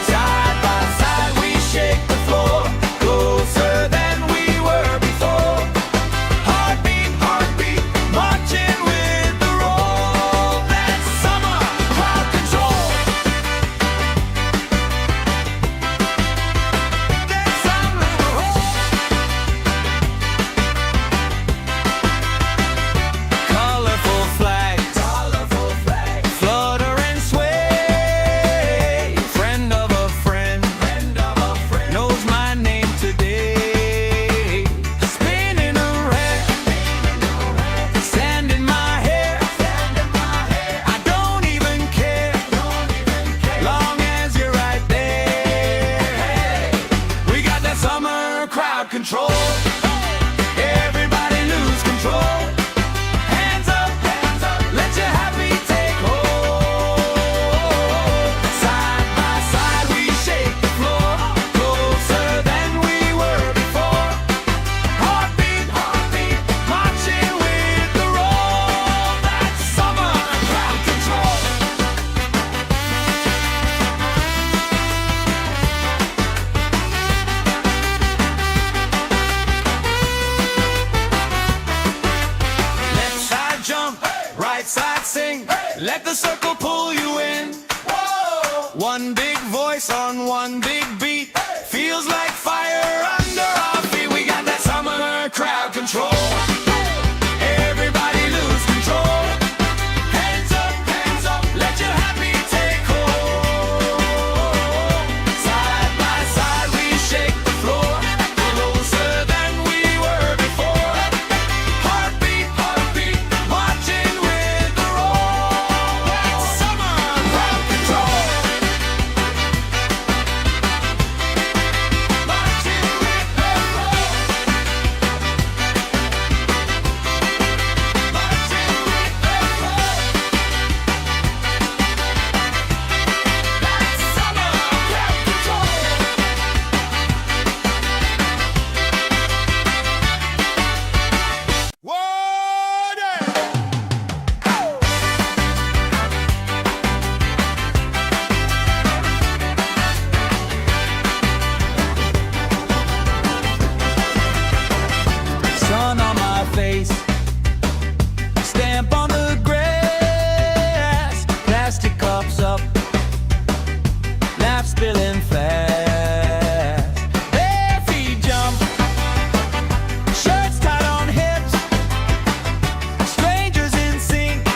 Side by side we shake the floor, closer than we were before. Heartbeat, heartbeat, marching with the roll. That's summer crowd control. That's summer colorful flags, flutter and sway. Friend of a friend, knows my name today. Spinning around, sand in my hair. I don't even care, long as you're right there. We got that summer crowd control. Everybody lose control. Hands up, let your happy take hold. Side by side we shake the floor, closer than we were before. Heartbeat, heartbeat, marching with the roll. That's summer crowd control. Left side jump, right side sing. Let the circle pull you in. Whoa! One big voice on one big beat. Feels like fire under our feet. We got that summer crowd control. Everybody lose control. Hands up, let your happy take hold. Side by side we shake the floor, closer than we were before. Heartbeat, heartbeat, marching with the roll. That's summer crowd control. Marching with the roll. Marching with the roll. That's summer crowd control. Sun on my face, stamp on the grass, plastic cups up, laugh spilling fast. Bare feet jump, shirts tied on hips, strangers in sync,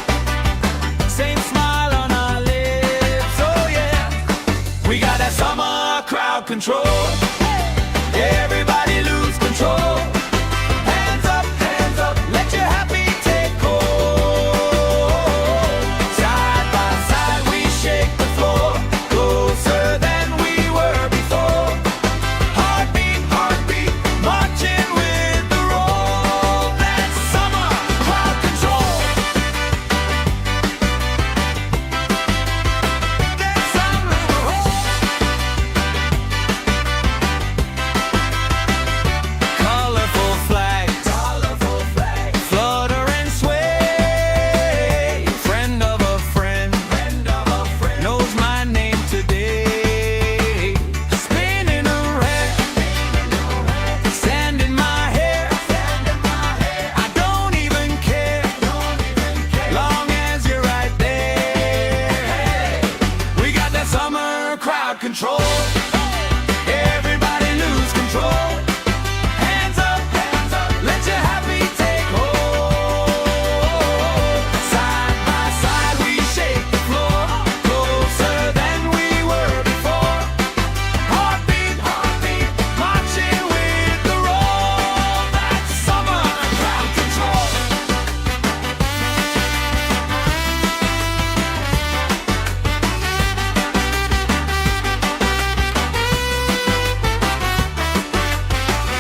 same smile on our lips. Oh yeah, we got that summer crowd control. Everybody lose control. Hands up, let your happy take hold. Side by side we shake the floor, closer than we crowd control. Everybody lose control. Hands up, let your happy take hold. Side by side we shake the floor, closer than we were before. Heartbeat, marching with the roll. That's summer crowd control.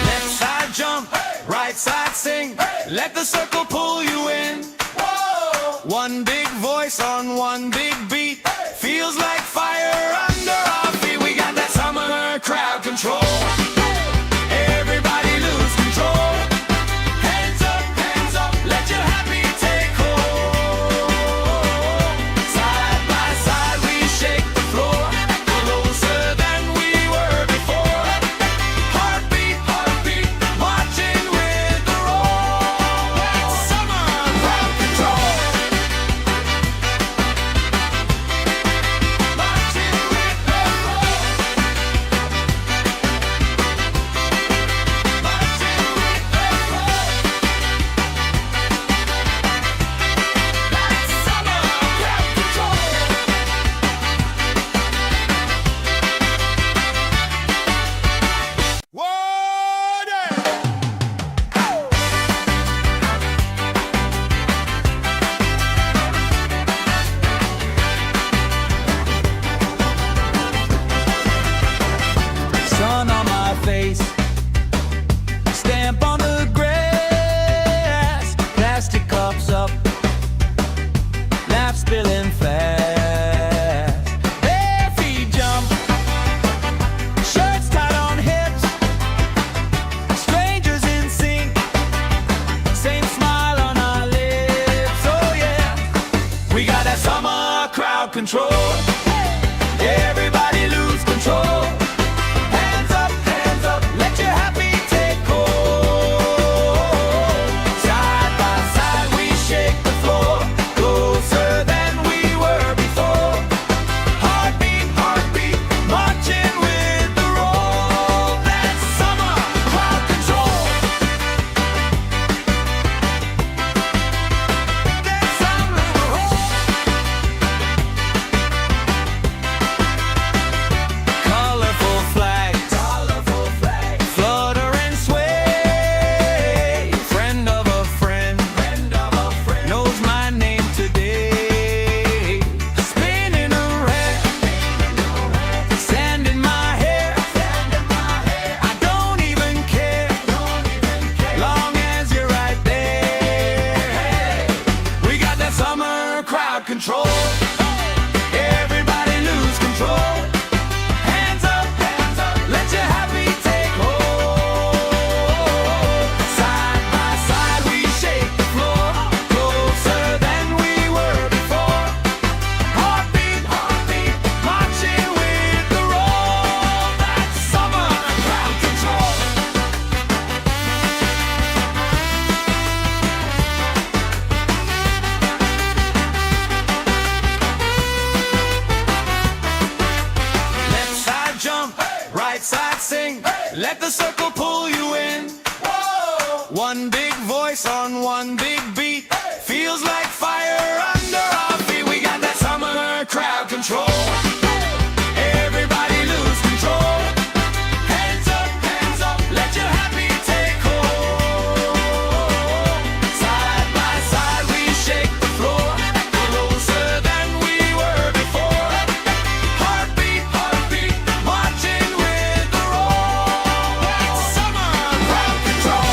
Left side jump, right side sing. Let the circle pull you in. One big voice on one big beat. Feels like fire under our feet. We got that summer crowd control. Everybody lose control. Hands up, let your happy take hold. Side by side we shake the floor, closer than we were before. Heartbeat, marching with the roll. That's summer crowd control. Marching with the roll. Marching with the roll. That's summer crowd control. Sun on my face, stamp on the grass, plastic cups up, laugh spilling fast. Bare feet jump, shirts tied on hips, strangers in sync, same smile on our lips. Oh yeah, we got that summer crowd control. Everybody lose control. Hands up, let your happy take hold. Side by side we shake the floor, closer than we were before. Heartbeat, marching with the roll. That's summer crowd control. That's summer colorful flags, flutter and sway. Friend of a friend, knows my name today. Spinning around, sand in my hair. I don't even care, long as you're right there. We got that summer crowd control. Everybody lose control. Hands up, let your happy take hold. Side by side we shake the floor, closer than we were before. Heartbeat, marching with the roll. That's summer crowd control. Left side jump, right side sing. Let the circle pull you in. One big voice on one big beat. Feels like fire under our feet. We got that summer crowd control. Everybody lose control. Hands up, let your happy take hold. Side by side we shake the floor, closer than we were before. Heartbeat, marching with the roll. That's summer crowd control.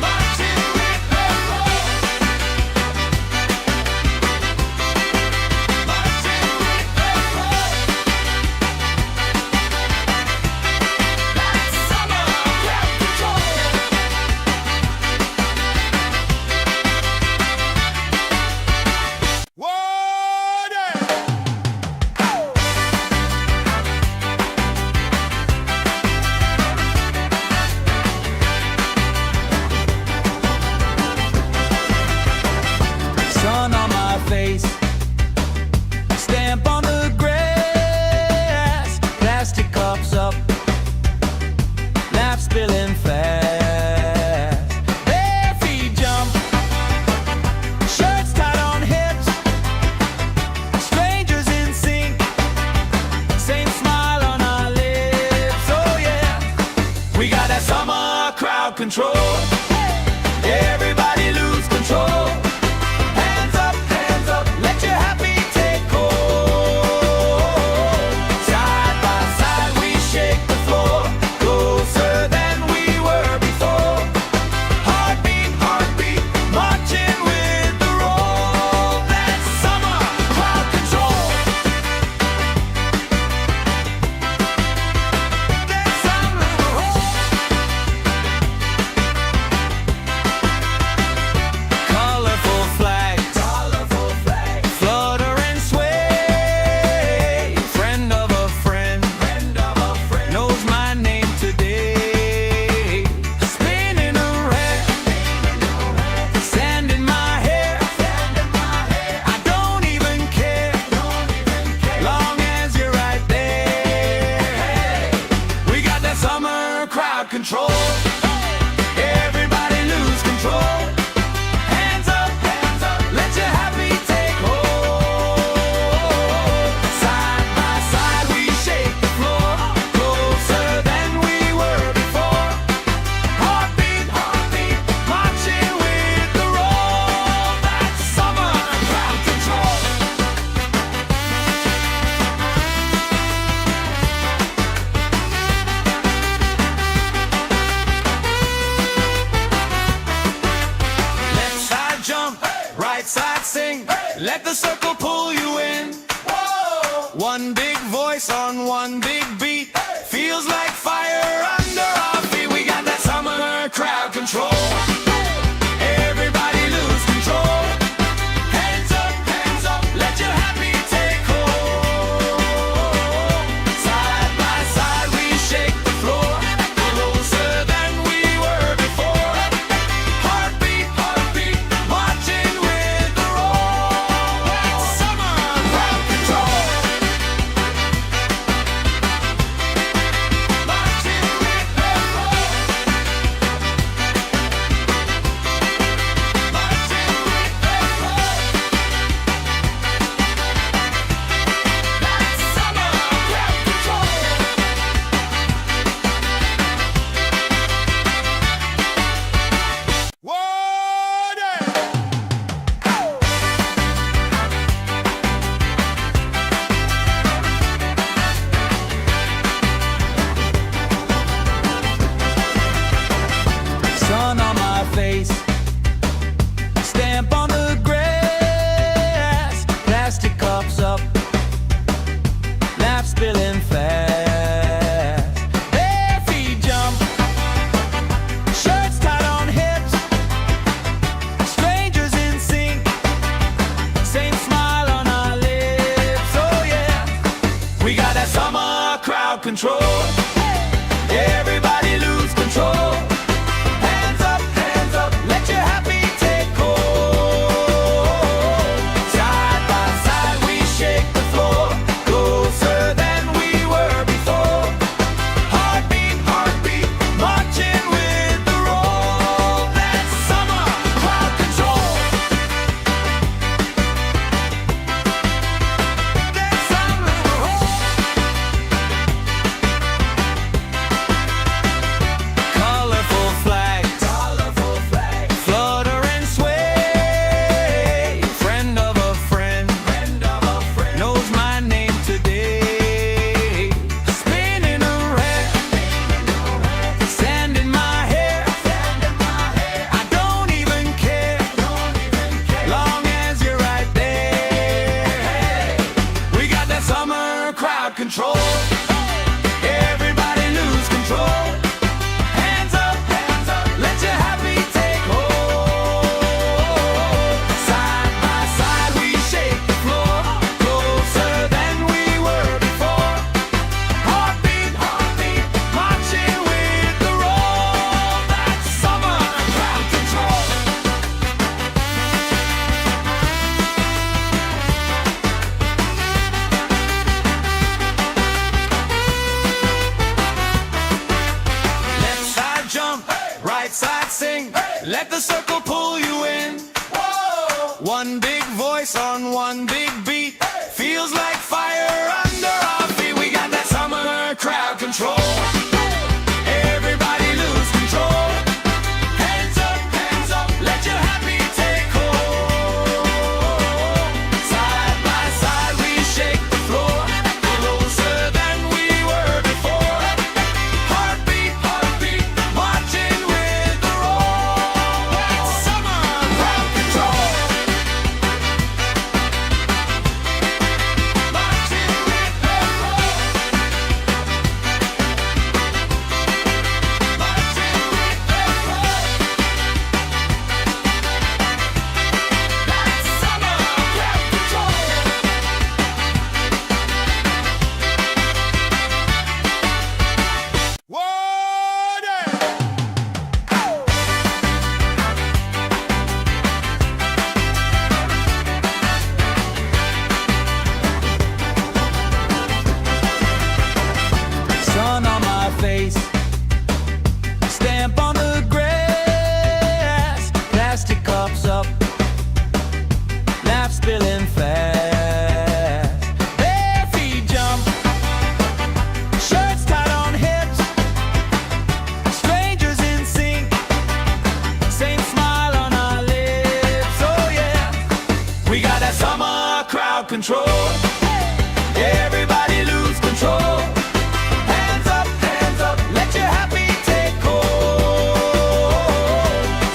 Marching with the roll. control. Everybody lose control. Hands up, let your happy take hold. Side by side we shake the floor, closer than we were before. Heartbeat, heartbeat, marching with the roll. That's summer crowd control. That's summer. Colorful flags, flutter and sway. Friend of a friend, knows my name today. Spinning around, sand in my hair. I don't even care, long as you're right there. We got that summer crowd control. Everybody lose control. Hands up, let your happy take hold. Side by side we shake the floor, closer than we were before. Heartbeat, heartbeat, marching with the roll. That's summer crowd control. Left side jump, right side sing. Let the circle pull you in. One big voice on one big beat. Feels like fire under our feet. We got that summer crowd control. Everybody lose control. Hands up, let your happy take hold. Side by side we shake the floor, closer than we were before. Heartbeat, heartbeat, marching with the roll. That's summer crowd control. Marching with the roll. Marching with the roll. That's summer crowd control. Sun on my face, stamp on the grass, plastic cups up, laugh spilling fast. Bare feet jump, shirts tied on hips, strangers in sync, same smile on our lips. Oh yeah, we got that summer crowd control. Everybody lose control. Hands up, let your happy take hold. Side by side we shake the floor, closer than we were before. Heartbeat, heartbeat, marching with the roll. That's summer crowd control. That's summer. Colorful flags, flutter and sway. Friend of a friend, knows my name today. Spinning around, sand in my hair. I don't even care, long as you're right there. We got that summer crowd control. Everybody lose control. Hands up, let your happy take hold. Side by side we shake the floor, closer than we were before. Heartbeat, heartbeat, marching with the roll. That's summer crowd control. Left side jump, right side sing. Let the circle pull you in. One big voice on one big beat. Feels like fire under our feet. We got that summer crowd control. Everybody lose control. spilling fast. Bare feet jump, shirts tied on hips, strangers in sync, same smile on our lips. Oh yeah, we got that summer crowd control. Everybody lose control. Hands up, let your happy take hold.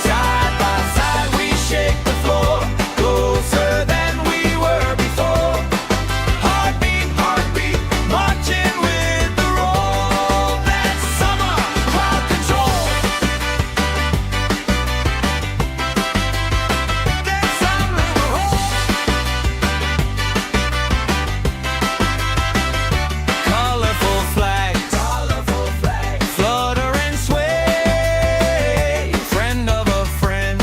Side by side we shake the floor, closer than we were before. Heartbeat, marching with the roll. That's summer crowd control. That's summer colorful flags, flutter and sway. Friend of a friend,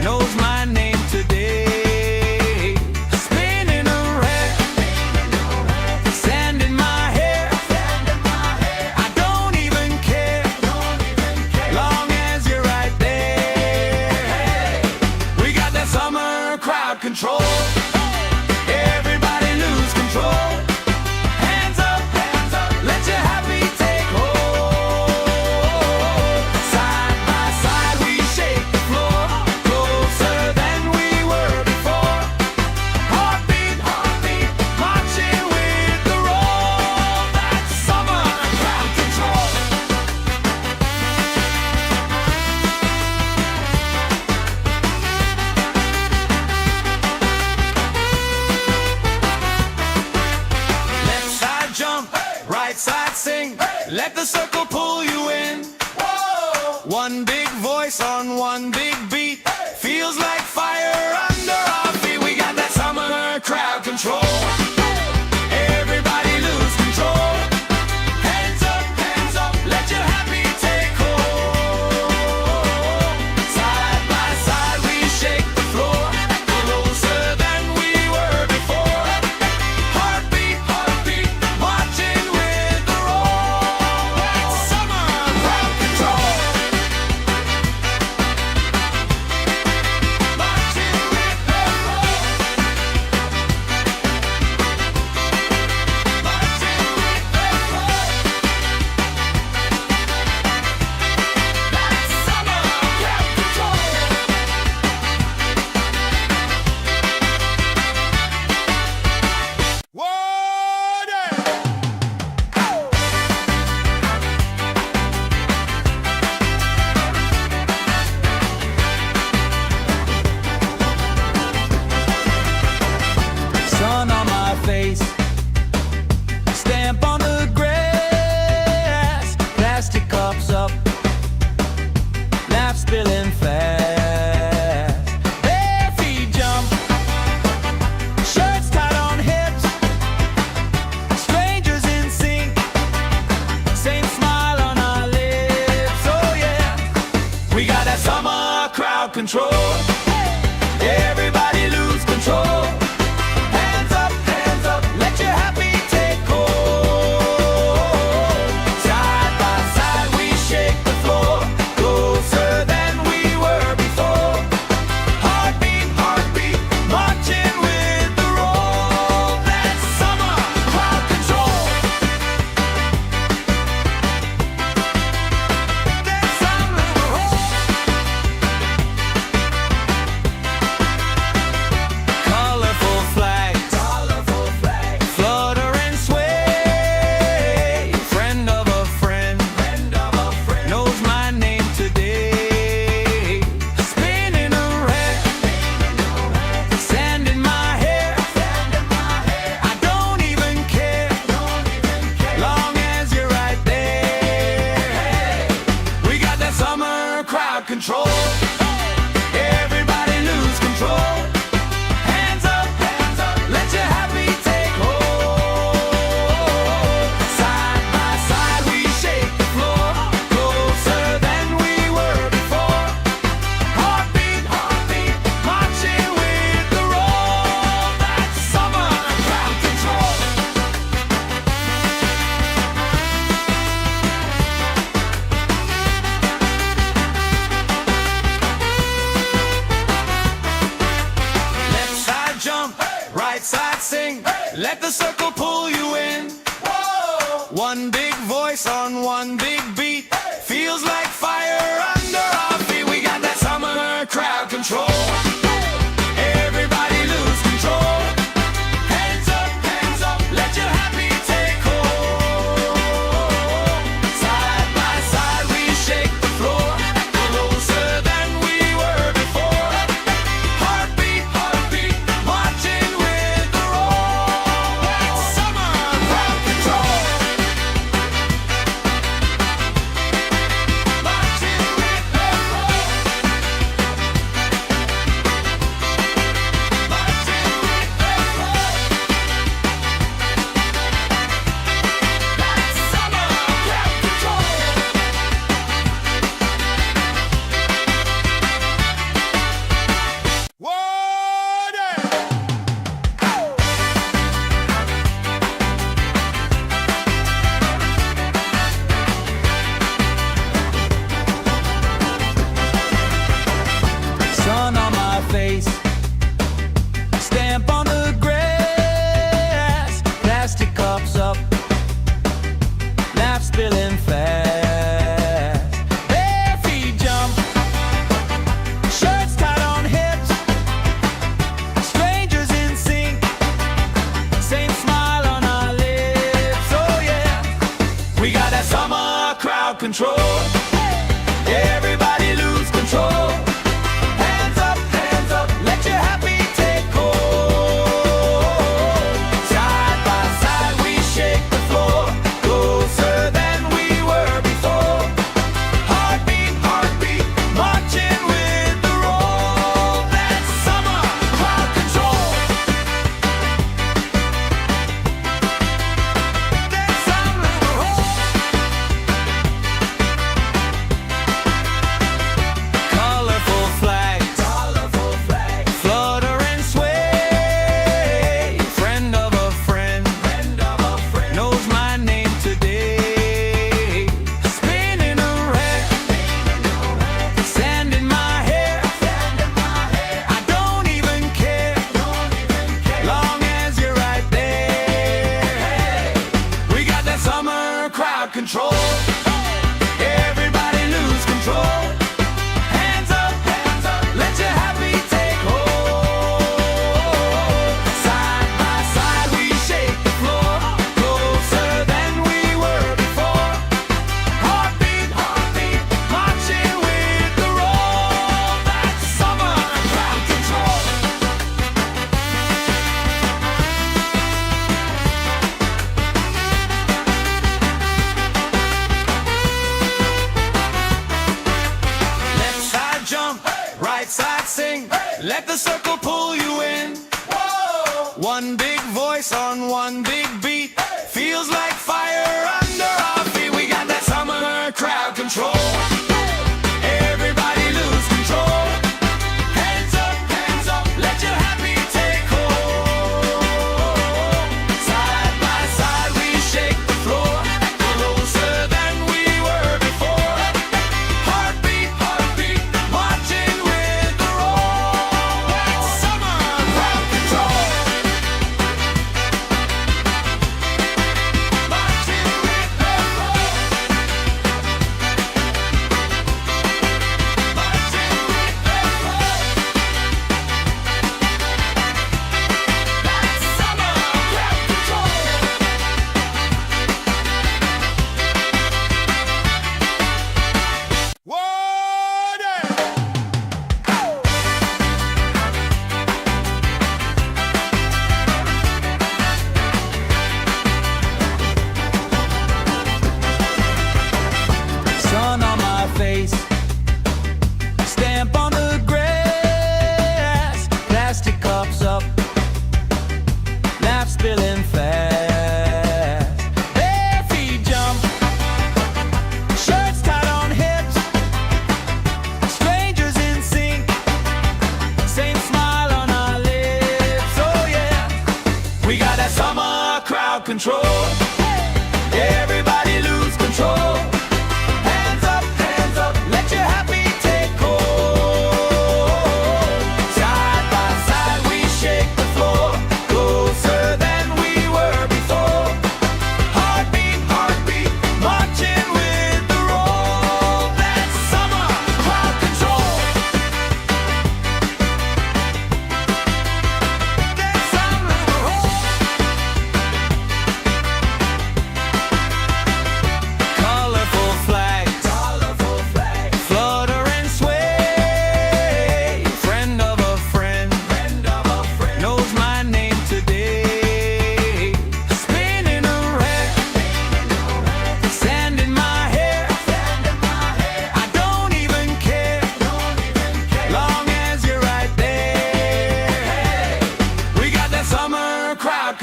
knows my name today. Spinning around, sand in my hair. I don't even care, long as you're right there. We got that summer crowd control. Everybody lose control. Hands up, let your happy take hold. Side by side we shake the floor, closer than we were before. Heartbeat, marching with the roll. That's summer crowd control. Left side jump, right side sing. Let the circle pull you in. One big voice on one big beat. Feels like fire under our feet. We got that summer crowd control. Everybody lose control. Hands up, let your happy take hold. Side by side we shake the floor, closer than we were before. Heartbeat, marching with the roll. That's summer crowd control. side sing. Let the circle pull you in. One big voice on one big beat. Feels like fire under our feet. We got that summer crowd control. Everybody lose control. Hands up, let your happy take hold. Side by side we shake the floor, closer than we were before. Heartbeat, marching with the roll. That's summer crowd control. Marching with the roll. Marching with the roll. That's summer crowd control. Sun on my face, stamp on the grass, plastic cups up, laugh spilling fast. Bare feet jump, shirts tied on hips, strangers in sync, same smile on our lips. Oh yeah, we got that summer crowd control. Everybody lose control. Hands up, let your happy take hold. Side by side we shake the floor, closer than we were before. Heartbeat, marching with the roll. That's summer crowd control. That's summer roll. Colorful flags, flutter and sway. Friend of a friend, knows my name today. Spinning around, sand in my hair. I don't even care, long as you're right there. We got that summer crowd control. Everybody lose control. Hands up, let your happy take hold. Side by side we shake the floor, closer than we were before. Heartbeat, marching with the roll. That's summer crowd control. Left side jump, right side sing. Let the circle pull you in. One big voice on one big beat. Feels like fire under our feet. We got that summer crowd control. Everybody lose control. Hands up, let your happy take hold. Side by side we shake the floor, closer than we were before. Heartbeat, marching with the roll. That's summer crowd control. Marching with the roll. Marching with the roll. That's summer crowd control. Sun on my face, stamp on the grass, plastic cups up, laugh spilling fast. Bare feet jump, shirts tied on hips, strangers in sync, same smile on our lips. Oh yeah, we got that summer crowd control. Everybody lose control. Hands up, let your happy take hold. Side by side we shake the floor,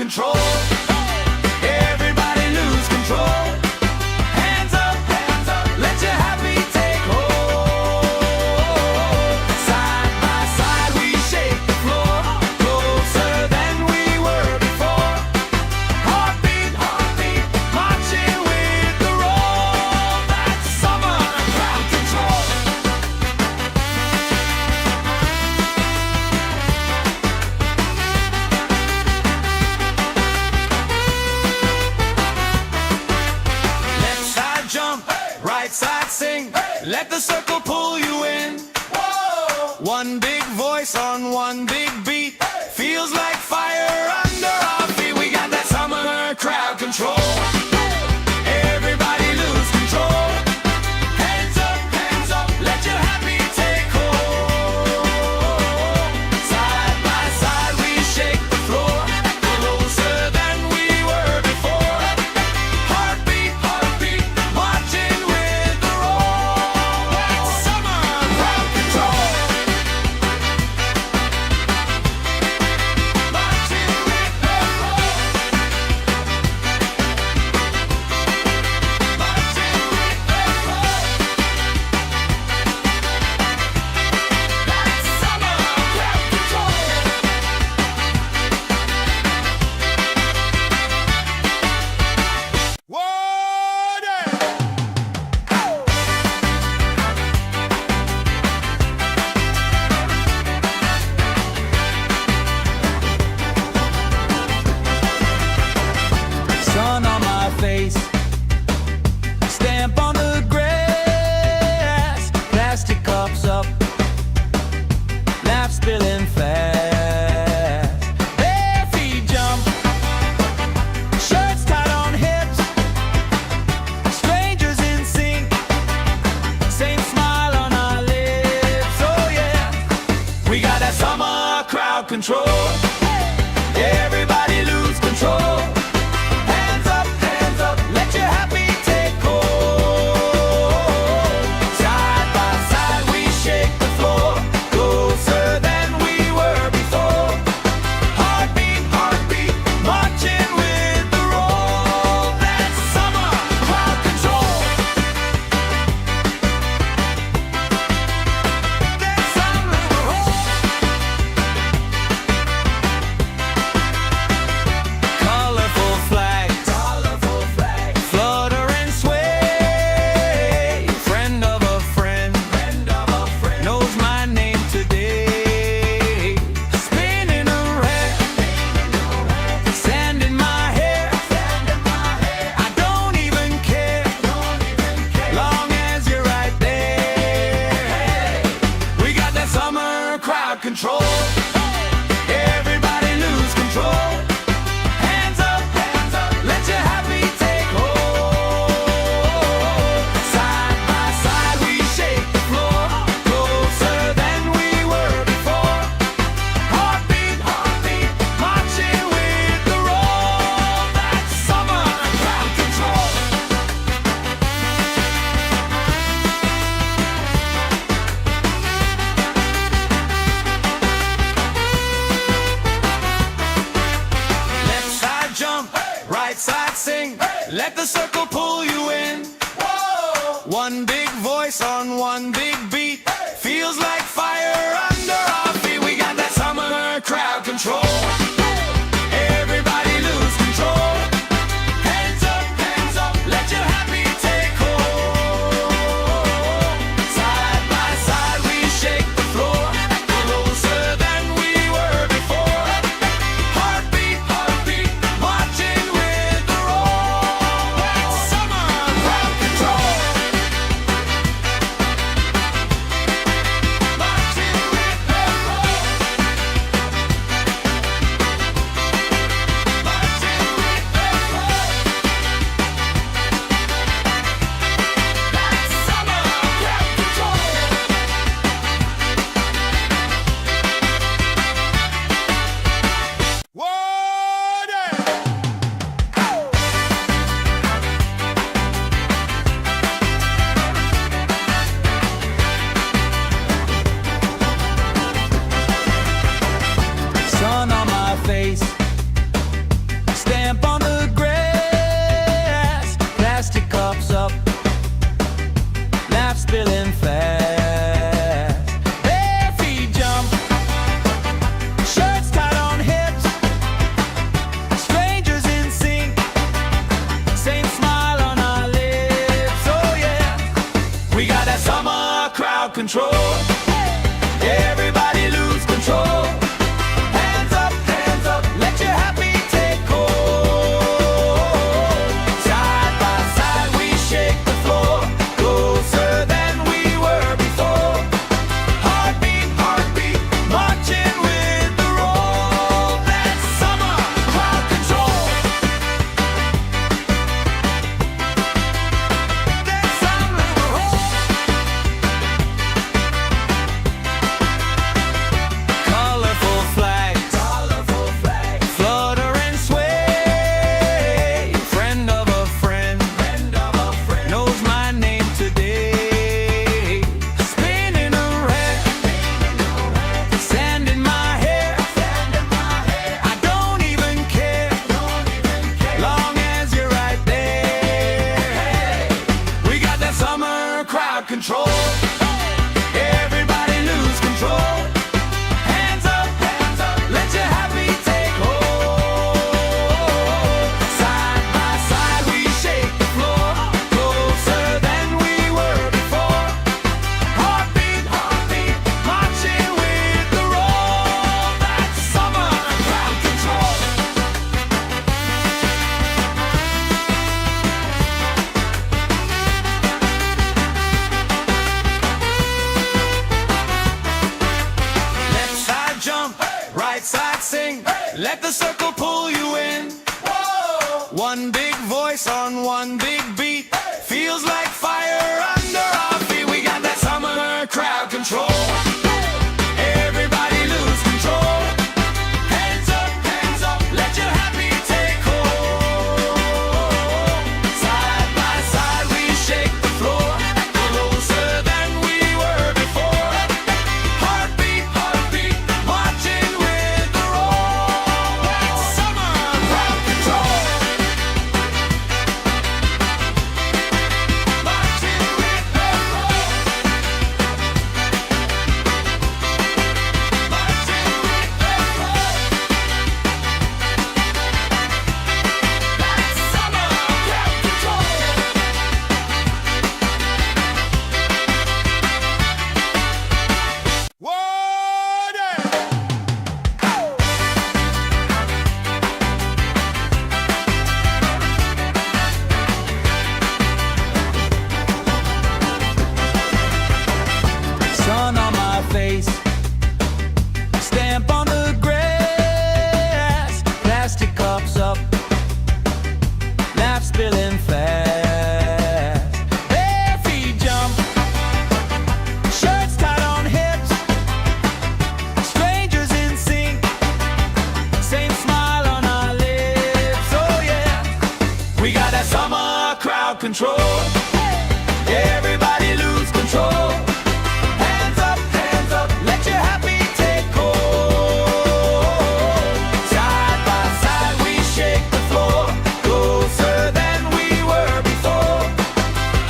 control. Everybody lose control. Hands up, let your happy take hold. Side by side we shake the floor, closer than we were before. Heartbeat, marching with the roll. That's summer crowd control. Left side jump, right side sing. Let the circle pull you in. One big voice on one big beat. Feels like fire under our feet. We got that summer crowd control. Everybody lose control. Hands up, let your happy take hold. Side by side we shake the floor, closer than we were before. Heartbeat, marching with the roll. That's summer crowd control. Marching with the roll. Marching with the roll. That's summer crowd control. Sun on my face, stamp on the grass, plastic cups up, laugh spilling fast. Bare feet jump, shirts tied on hips, strangers in sync, same smile on our lips. Oh yeah, we got that summer crowd control. Everybody lose control. Hands up, let your happy take hold. Side by side we shake the floor, closer than we were before. Heartbeat, marching with the roll. That's summer crowd control. That's summer control. Colorful flags, flutter and sway. Friend of a friend, knows my name today. Spinning around, sand in my hair. I don't even care, long as you're right there. We got that summer crowd control. Everybody lose control. Hands up, let your happy take hold. Side by side we shake the floor, closer than we were before. Heartbeat, marching with the roll. That's summer crowd control. Left side jump, right side sing. Let the circle pull you in. One big voice on one big beat. Feels like fire under our feet. We got that summer crowd control. Everybody lose control. Hands up, let your happy take hold. Side by side we shake the floor, closer than we were before. Heartbeat, marching with the roll. That's summer crowd control. Marching with the roll. side sing, let the circle pull you in. One big voice on one big beat, feels like fire under our feet. We got that summer crowd control. Everybody lose control. Hands up, let your happy take hold. Side by side we shake the floor, closer than we were before. Heartbeat, marching with the roll. That's summer crowd control. Marching with the roll. Marching with the roll. That's summer crowd control. Sun on my face, stamp on the grass, plastic cups up, laugh spilling fast. Bare feet jump, shirts tied on hips, strangers in sync, same smile on our lips. Oh yeah, we got that summer crowd control. Everybody lose control. Hands up, let your happy take hold. Side by side we shake the floor, closer than we were before.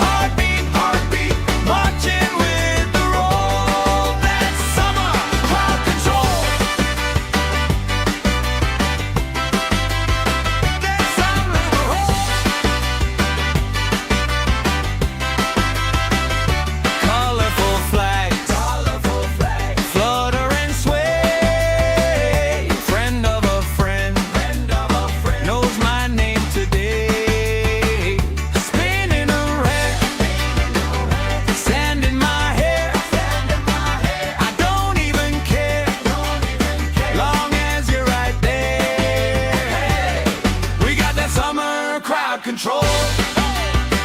Heartbeat, marching with the roll. That's summer crowd control. That's summer crowd. Colorful flags, flutter and sway. Friend of a friend, knows my name today. Spinning around, sand in my hair. I don't even care, long as you're right there. We got that summer crowd control.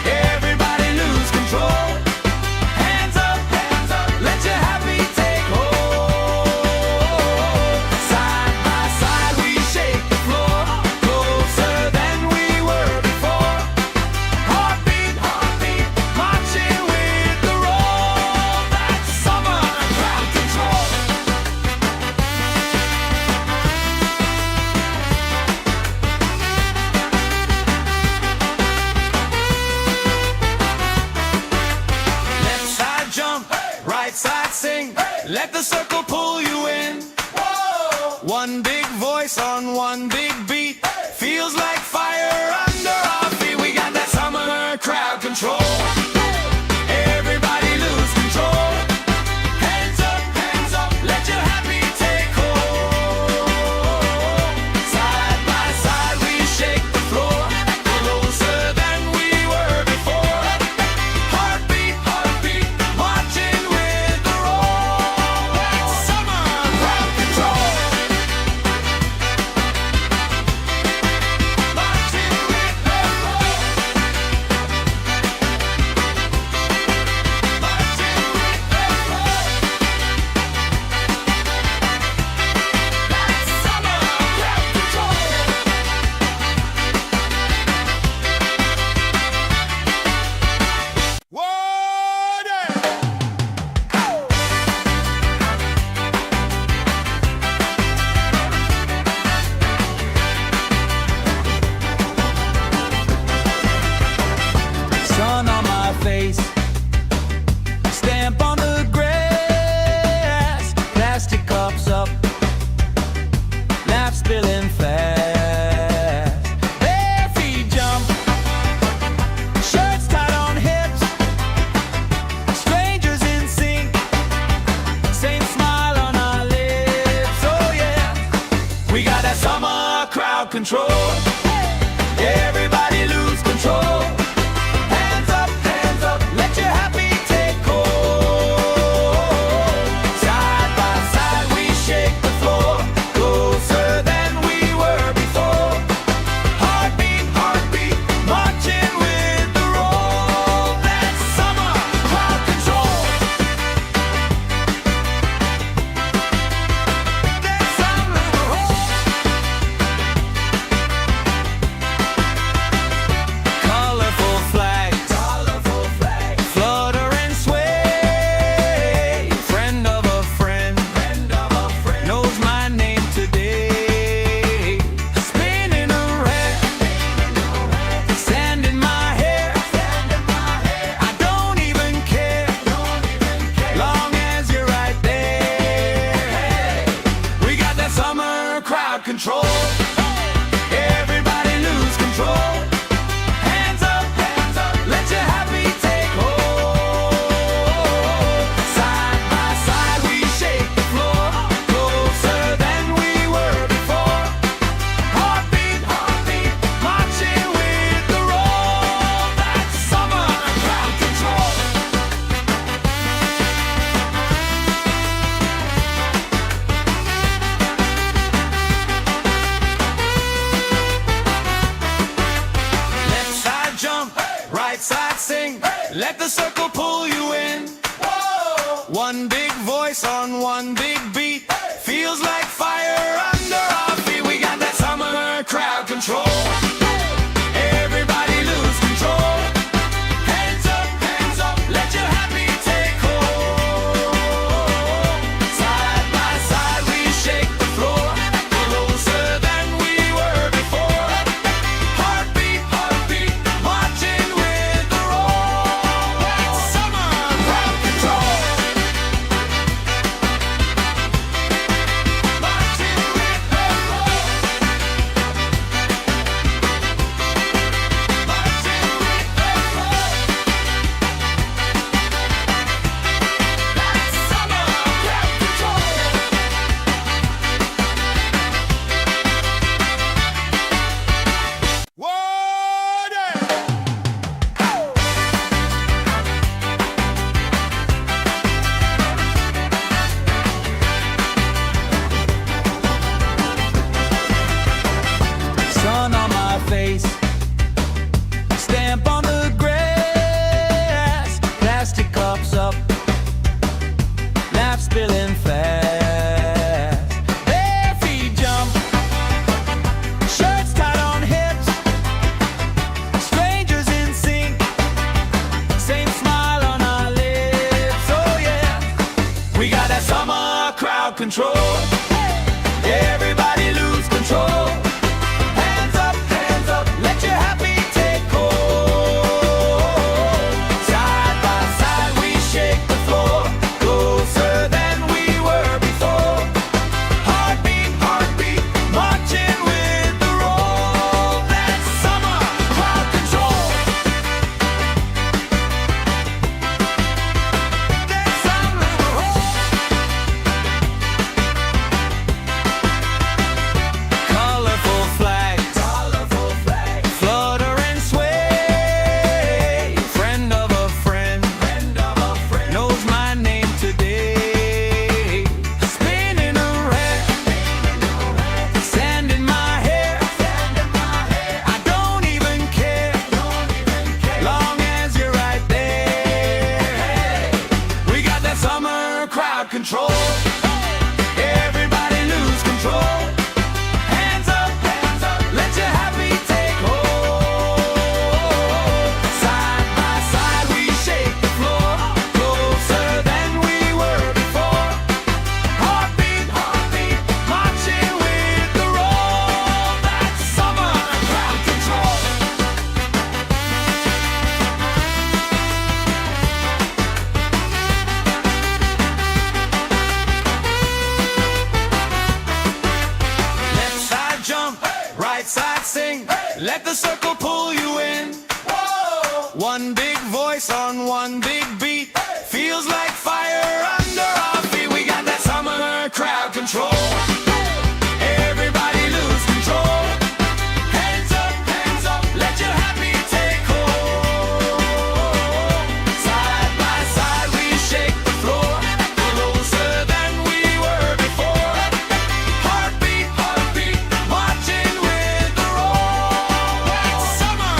Everybody lose control. Hands up, let your happy take hold. Side by side we shake the floor, closer than we were before. Heartbeat, marching with the roll. That's summer crowd control. Left side jump, right side sing, let the circle pull you in. One big voice on one big beat, feels like fire under our feet. We got that summer crowd control. Everybody lose control. Hands up, let your happy take hold. Side by side we shake the floor, closer than we were before. Heartbeat, marching with the roll. That's summer crowd control. Marching with the roll. Marching with the roll. That's summer crowd control. Sun on my face, stamp on the grass, plastic cups up, laugh spilling fast. Bare feet jump, shirts tied on hips, strangers in sync, same smile on our lips. Oh yeah, we got that summer crowd control. Everybody lose control. Hands up, let your happy take hold. Side by side we shake the floor, closer crowd control. Everybody lose control. Hands up, let your happy take hold. Side by side we shake the floor, closer than we were before. Heartbeat, marching with the roll. That's summer crowd control. Left side jump, right side sing. Let the circle pull you in. One big voice on one big beat. Feels like fire under our feet. We got that summer crowd control. Everybody lose control. Hands up, let your happy take hold. Side by side we shake the floor, closer than we were before. Heartbeat, marching with the roll. That's summer crowd control. Marching with the roll. Marching with the roll. That's summer crowd control. Sun on my face, stamp on the grass, plastic cups up, laugh spilling fast. Bare feet jump, shirts tied on hips, strangers in sync, same smile on our lips. Oh yeah, we got that summer crowd control. Everybody lose control. Hands up, let your happy take hold. Side by side we shake the floor, closer than we were before. Heartbeat, marching with the roll. That's summer crowd control. That's summer colorful flags, flutter and sway. Friend of a friend, knows my name today. Spinning around, sand in my hair. I don't even care, long as you're right there. We got that summer crowd control. Everybody lose control. Hands up, let your happy take hold. Side by side we shake the floor, closer than we were before. Heartbeat, marching with the roll. That's summer crowd control. Left side jump, right side sing. Let the circle pull you in. One big voice on one big beat. Feels like fire under our feet. We got that summer crowd control. Everybody lose control. Hands up, let your happy take hold. Side by side we shake the floor, closer than we were before. Heartbeat, marching with the roll. That's summer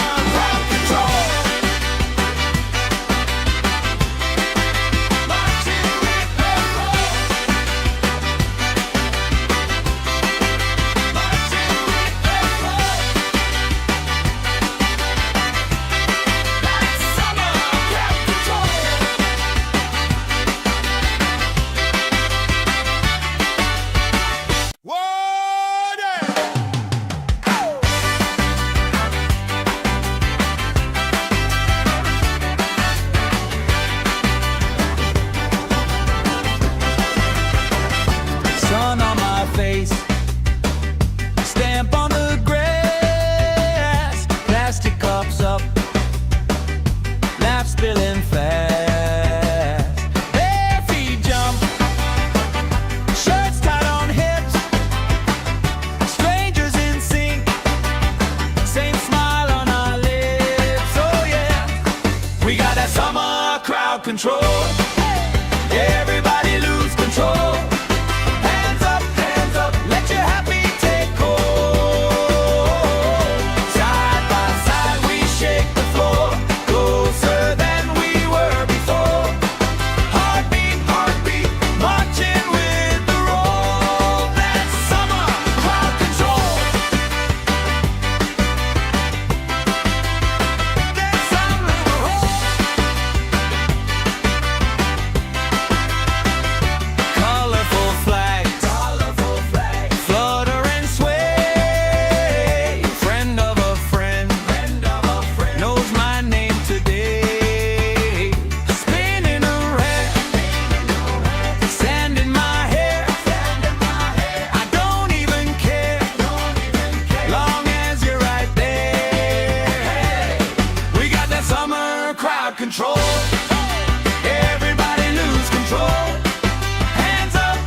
control. Everybody lose control. Hands up, let your happy take hold. Side by side we shake the floor, closer than we were before. Heartbeat, heartbeat, marching with the roll. That's summer crowd control. That's summer. Colorful flags, flutter and sway. Friend of a friend, knows my name today. Spinning around, sand in my hair. I don't even care, long as you're right there. We got that summer crowd control. Everybody lose control. Hands up,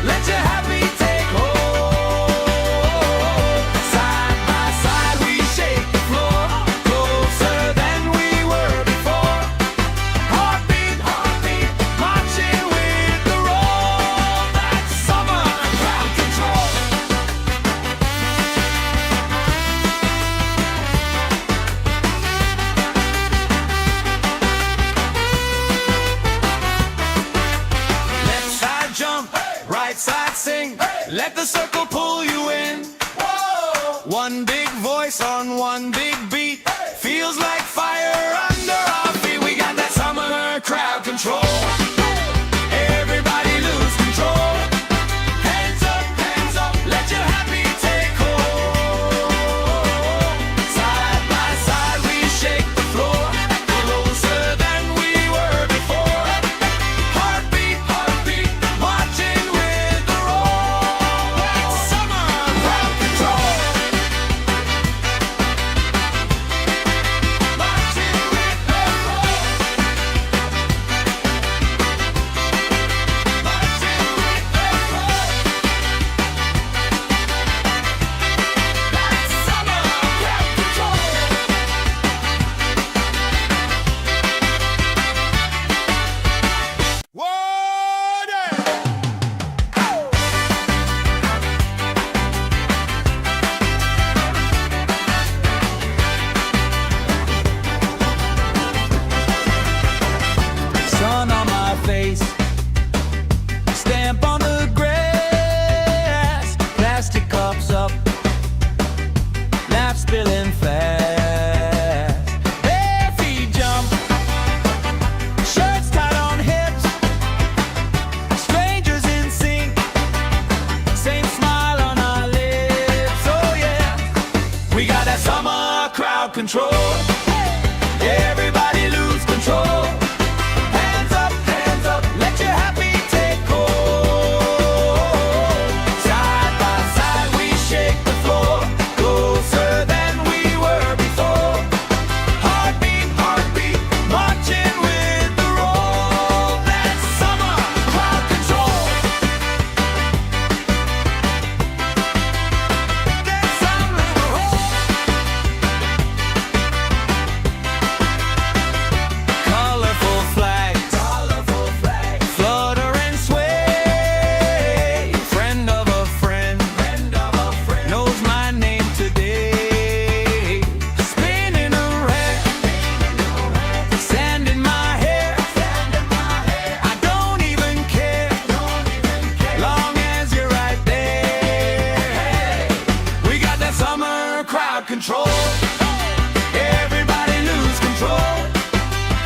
let your happy take hold. Side by side we shake the floor, closer than we were before. Heartbeat, heartbeat, marching with the roll. That's summer crowd control. Left side jump, right side sing. Let the circle pull you in. One big voice on one big beat. Feels like fire under our feet. We got that summer crowd control. Everybody lose control. Hands up, let your happy take hold. Side by side we shake the floor, closer than we were before. Heartbeat, heartbeat, marching with the roll. That's summer crowd control. Marching with the roll. Marching with the roll. That's summer crowd control. Sun on my face, stamp on the grass, plastic cups up, laugh spilling fast. Bare feet jump, shirts tied on hips, strangers in sync, same smile on our lips. Oh yeah, we got that summer crowd control. Everybody lose control. Hands up, let your happy take hold. Side by side we shake the floor, closer than we were before. Heartbeat, heartbeat, marching with the roll. That's summer crowd control. That's summer. Colorful flags, flutter and sway. Friend of a friend, knows my name today. Spinning around, sand in my hair. I don't even care, long as you're right there. We got that summer crowd control. Everybody lose control.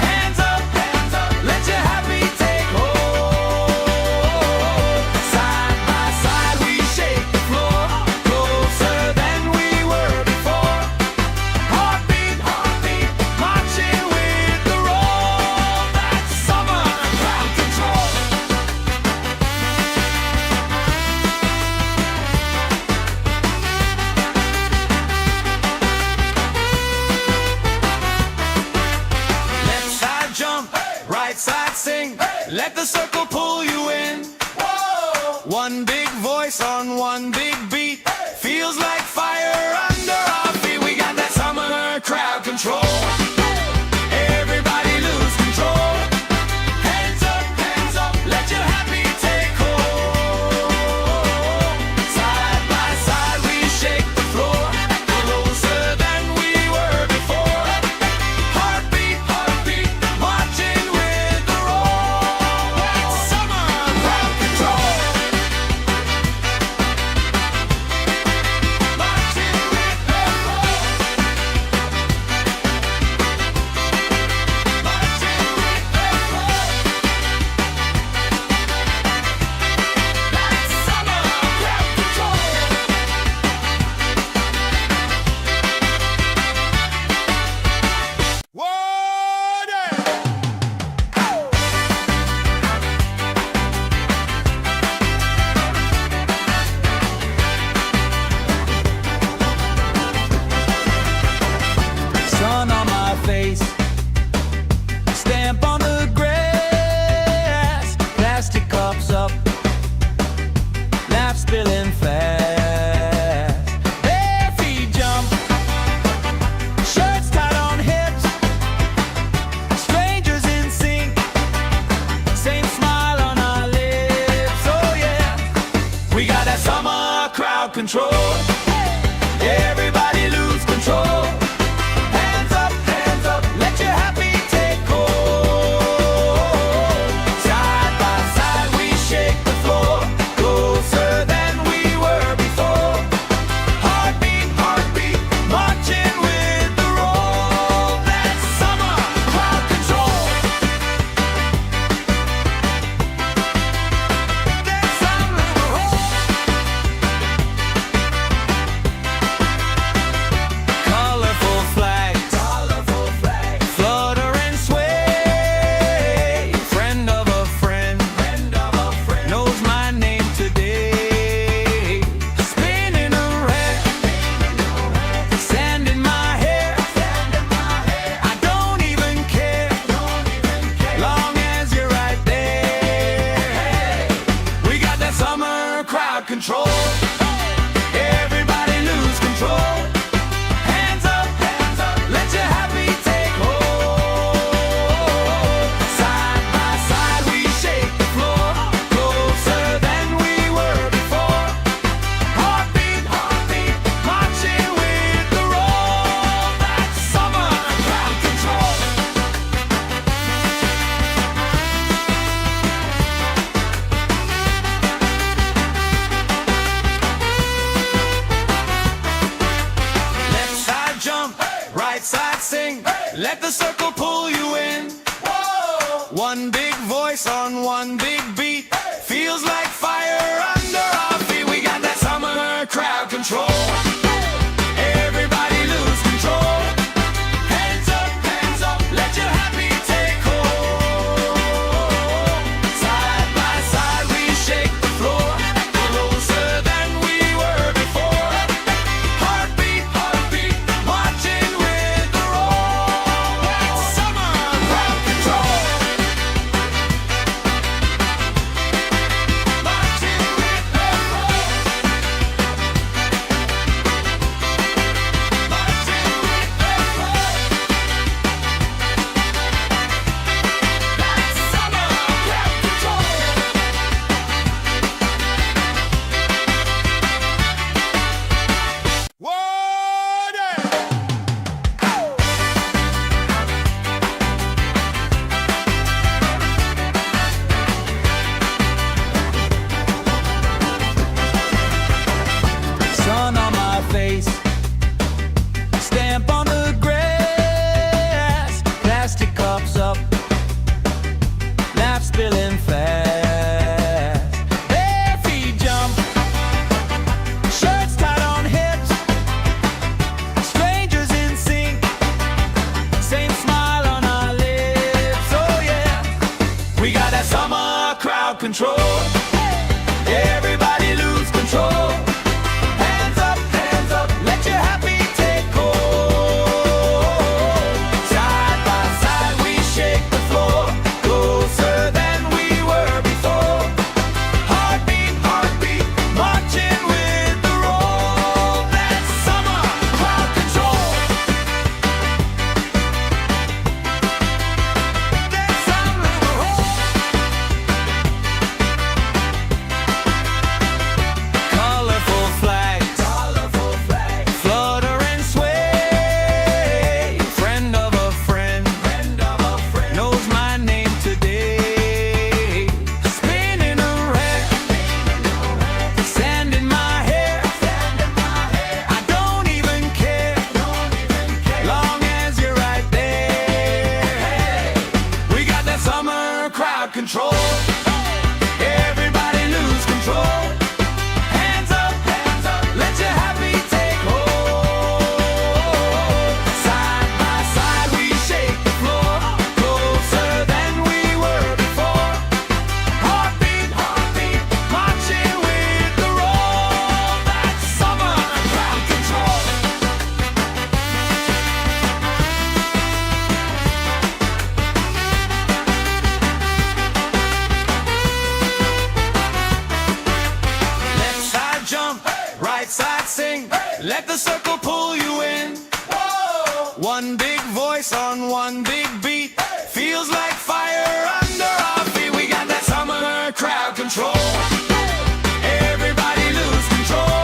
Hands up, let your happy take hold. Side by side we shake the floor, closer than we were before. Heartbeat, heartbeat, marching with the roll. That's summer crowd control. Left side jump, right side sing. Let the circle pull you in. One big voice on one big beat. Feels like fire under our feet. We got that summer crowd control. Everybody lose control. control. Everybody lose control. Hands up, let your happy take hold. Side by side we shake the floor, closer than we were before. Heartbeat, heartbeat, marching with the roll. That's summer crowd control. That's summer roll. Colorful flags, flutter and sway. Friend of a friend, knows my name today. Spinning around, sand in my hair. I don't even care, long as you're right there. We got that summer crowd control. Everybody lose control. Hands up, let your happy take hold. Side by side we shake the floor, closer than we were before. Heartbeat, heartbeat, marching with the roll. That's summer crowd control. Left side jump, right side sing. Let the circle pull you in. One big voice on one big beat. Feels like fire under our feet. We got that summer crowd control. Everybody lose control. Hands up, let your happy take hold. Side by side we shake the floor, closer than we were before. Heartbeat, heartbeat, marching with the roll. That's summer crowd control. Marching with the roll. Marching with the roll. That's summer crowd control. Sun on my face, stamp on the grass, plastic cups up, laugh spilling fast. Bare feet jump, shirts tied on hips, strangers in sync, same smile on our lips. Oh yeah, we got that summer crowd control. Everybody lose control. Hands up, let your happy take hold. Side by side we shake the floor, closer than we were before. Heartbeat, heartbeat, marching with the roll. That's summer crowd control. That's summer roll. Colorful flags, flutter and sway. Friend of a friend, knows my name today. Spinning around, sand in my hair. I don't even care, long as you're right there. We got that summer crowd control. Everybody lose control. Hands up, let your happy take hold. Side by side we shake the floor, closer than we were before. Heartbeat, heartbeat, marching with the roll. That's summer crowd control. Left side jump, right side sing. Let the circle pull you in. One big voice on one big beat. Feels like fire under our feet. We got that summer crowd control. Everybody lose control.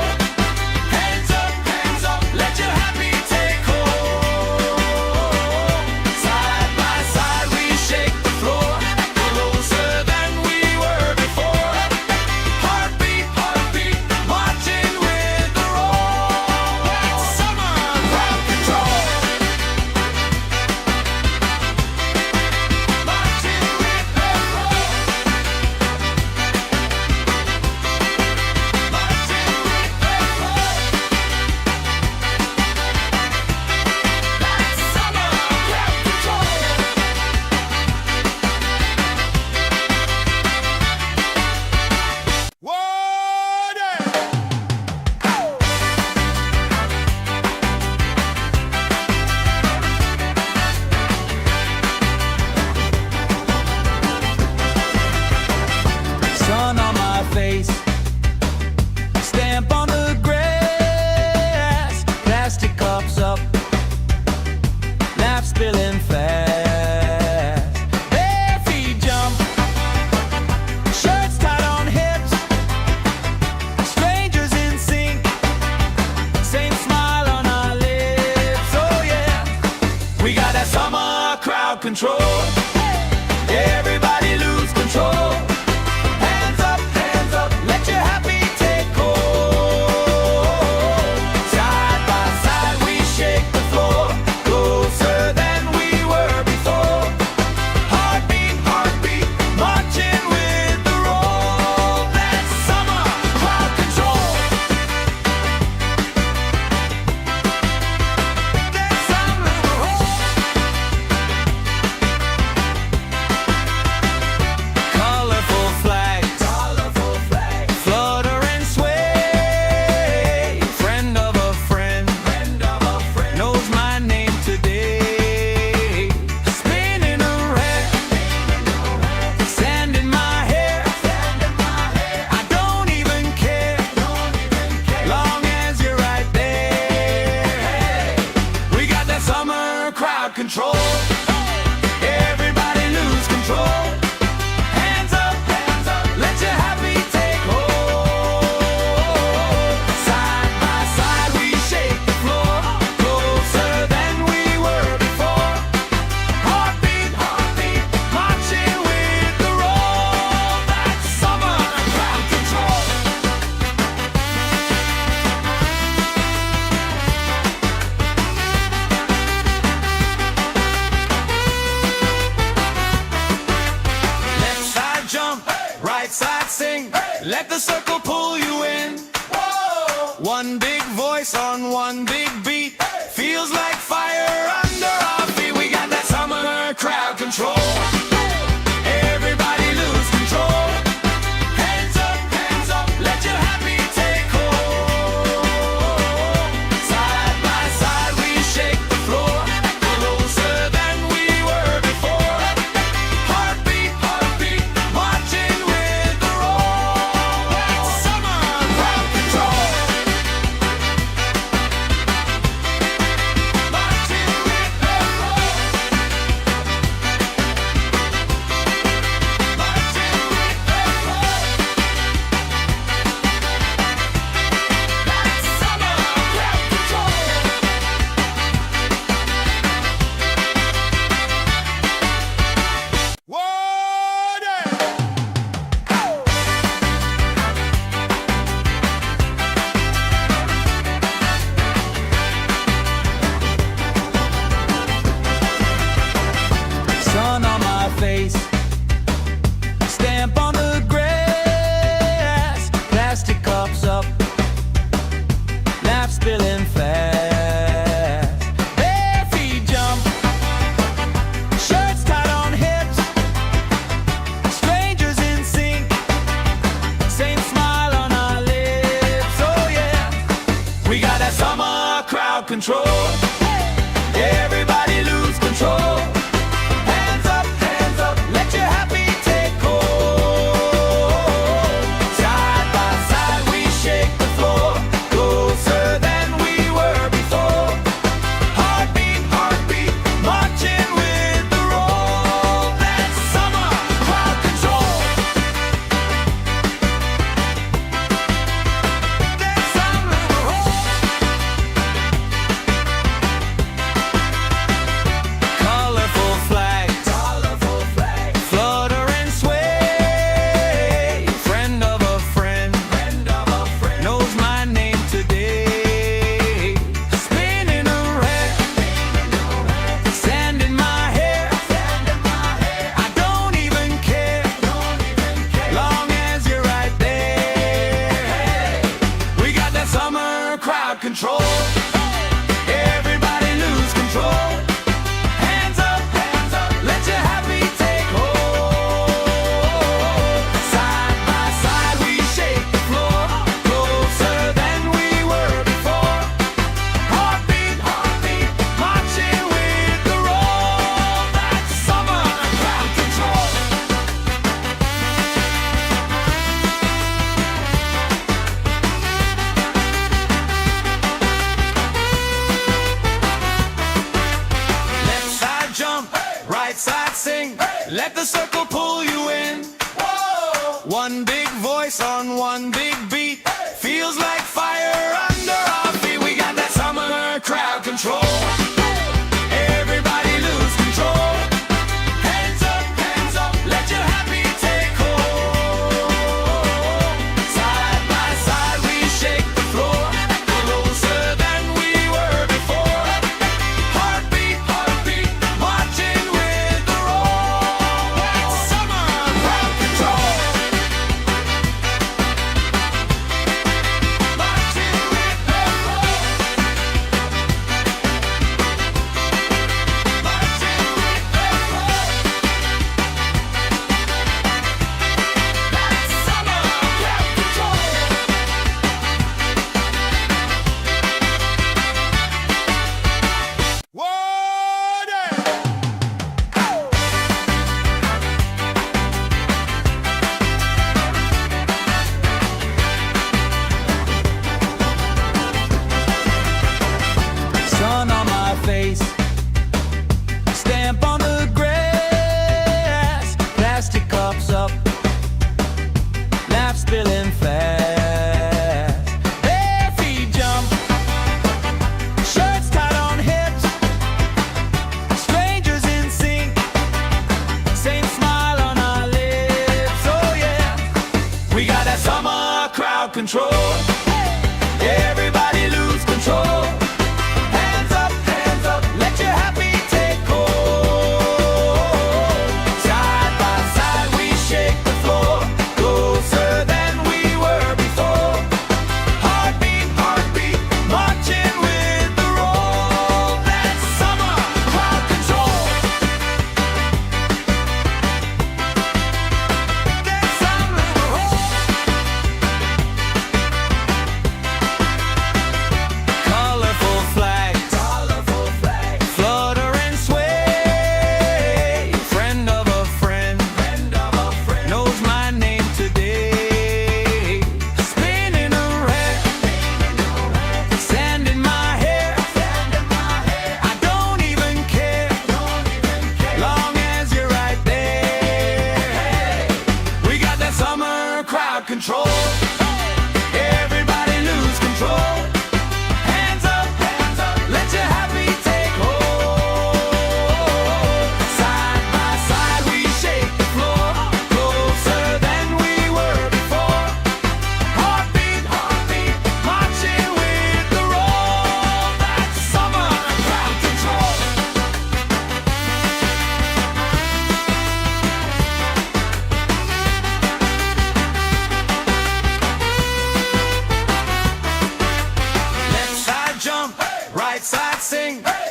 control. Everybody lose control. Hands up, let your happy take hold. Side by side we shake the floor, closer than we were before. Heartbeat, heartbeat, marching with the roll. That's summer crowd control. That's summer colorful flags, flutter and sway. Friend of a friend, knows my name today. Spinning around, sand in my hair. I don't even care, long as you're right there. We got that summer crowd control. Everybody lose control. Hands up, let your happy take hold. Side by side we shake the floor, closer than we were before. Heartbeat, heartbeat, marching with the roll. That's summer crowd control. Left side jump, right side sing. Let the circle pull you in. One big voice on one big beat. Feels like fire under our feet. We got that summer crowd control. Everybody lose control. Hands up, let your happy take hold. Side by side we shake the floor, closer than we were before. Heartbeat, heartbeat, marching with the roll. That's summer crowd control. Marching with the roll. Marching with the roll. That's summer crowd control. Sun on my face, stamp on the grass, plastic cups up, laugh spilling fast. Bare feet jump, shirts tied on hips, strangers in sync, same smile on our lips. Oh yeah, we got that summer crowd control. Everybody lose control. Hands up, let your happy take hold. Side by side we shake the floor, closer than we were before. Heartbeat, heartbeat, marching with the roll. That's summer crowd control. That's summer colorful flags, flutter and sway. Friend of a friend, knows my name today. Spinning around, sand in my hair. I don't even care, long as you're right there. We got that summer crowd control. Everybody lose control. Hands up, let your happy take hold. Side by side we shake the floor, closer than we were before. Heartbeat, heartbeat, marching with the roll. That's summer crowd control. Left side jump, right side sing. Let the circle pull you in. One big voice on one big beat. Feels like fire under our feet. We got that summer crowd control. Everybody lose control.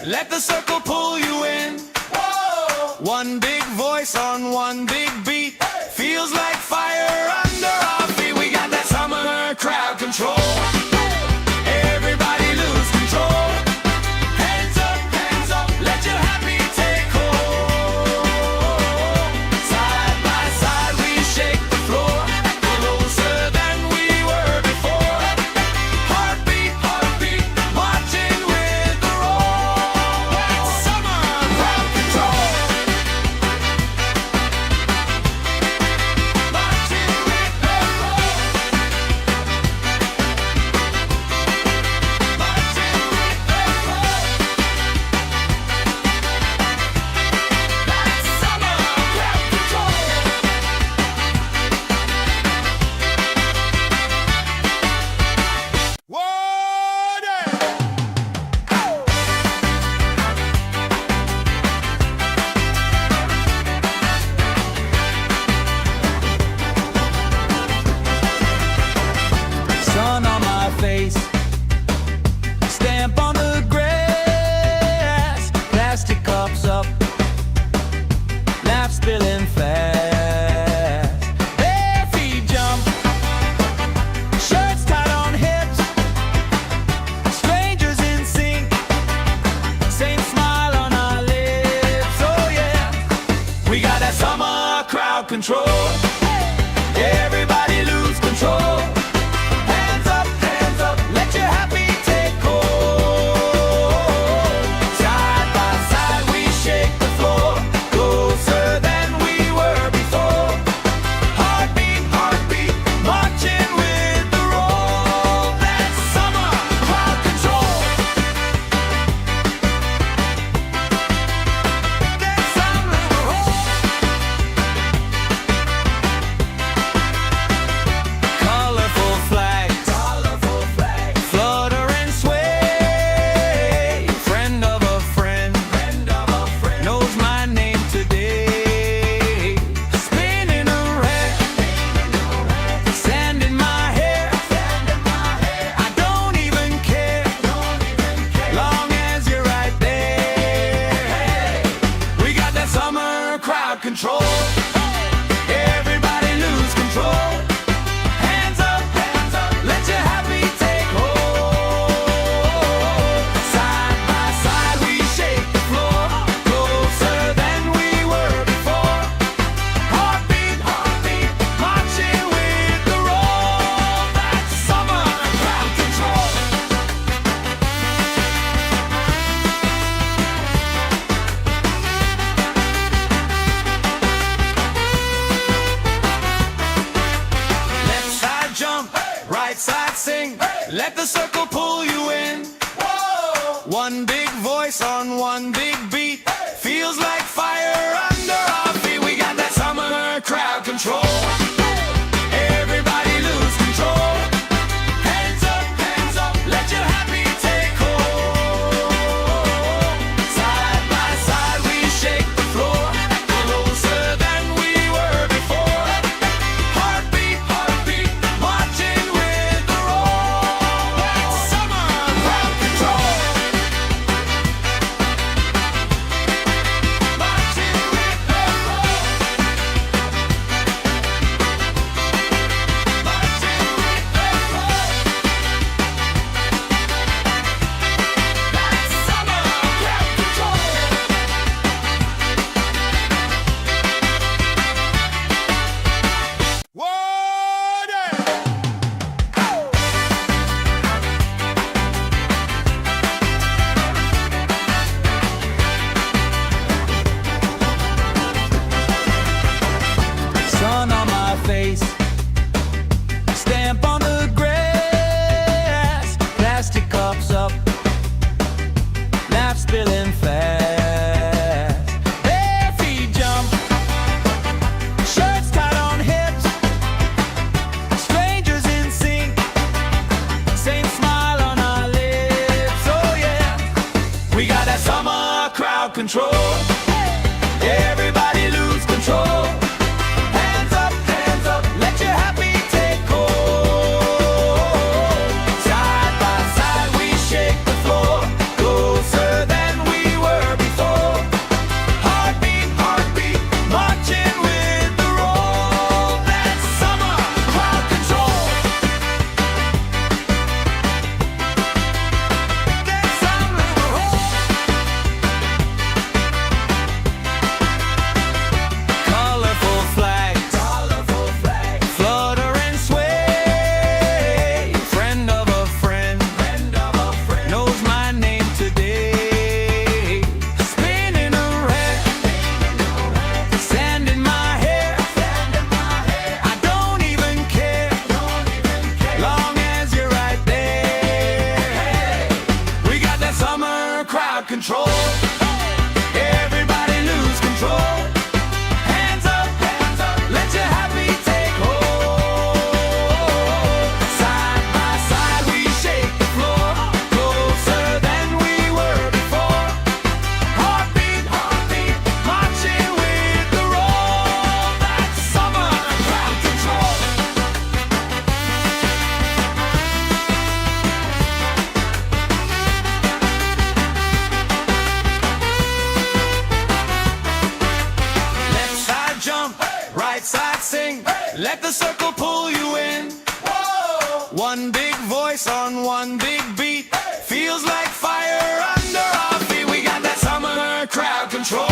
Let the circle pull you in. Whoa. One big voice on one big beat. Feels like fire under our feet. We got that summer crowd control. Everybody lose control. Hands up, let your happy take hold. Side by side we shake the floor, closer than we were before. Heartbeat, heartbeat, marching with the roll. That's summer crowd control. Marching with the roll. Marching with the roll. That's summer crowd control. Sun on my face, stamp on the grass, plastic cups up, laugh spilling fast. Bare feet jump, shirts tied on hips, strangers in sync, same smile on our lips. Oh yeah, we got that summer crowd control. Everybody lose control. Hands up, let your happy take hold. Side by side we shake the floor, closer than we were before. Heartbeat, heartbeat, marching with the roll. That's summer crowd control. That's summer roll. Colorful flags, flutter and sway. Friend of a friend, knows my name today. Spinning around, sand in my hair. I don't even care, long as you're right there. We got that summer crowd control. Everybody lose control. Hands up, let your happy take hold. Side by side we shake the floor, closer than we were before. Heartbeat, heartbeat, marching with the roll. That's summer crowd control. Left side jump, right side sing. Let the circle pull you in. One big voice on one big beat. Feels like fire under our feet. We got that summer crowd control. Everybody lose control. Hands up, let your happy take hold. Side by side we shake the floor, closer than we were before. Heartbeat, heartbeat, marching with the roll. That's summer crowd control. Marching with the roll. Marching with the roll. That's summer crowd control. Sun on my face, stamp on the grass, plastic cups up, laugh spilling fast. Bare feet jump, shirts tied on hips, strangers in sync, same smile on our lips. Oh yeah, we got that summer crowd control. Everybody lose control. Hands up, let your happy take hold. Side by side we shake the floor, closer than we crowd control. Everybody lose control. Hands up, let your happy take hold. Side by side we shake the floor, closer than we were before. Heartbeat, marching with the roll. That's summer crowd control. Left side jump, right side sing. Let the circle pull you in. One big voice on one big beat. Feels like fire under our feet. We got that summer crowd control.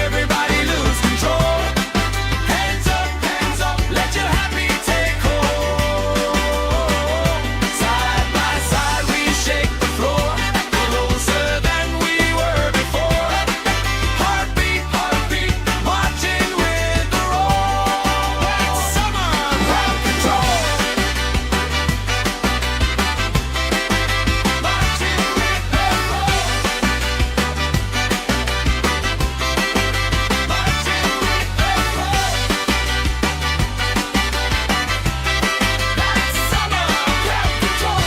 Everybody lose control. Hands up, let your happy take hold. Side by side we shake the floor, closer than we were before. Heartbeat, marching with the roll. That's summer crowd control. Marching with the roll. Marching with the roll. That's summer crowd control.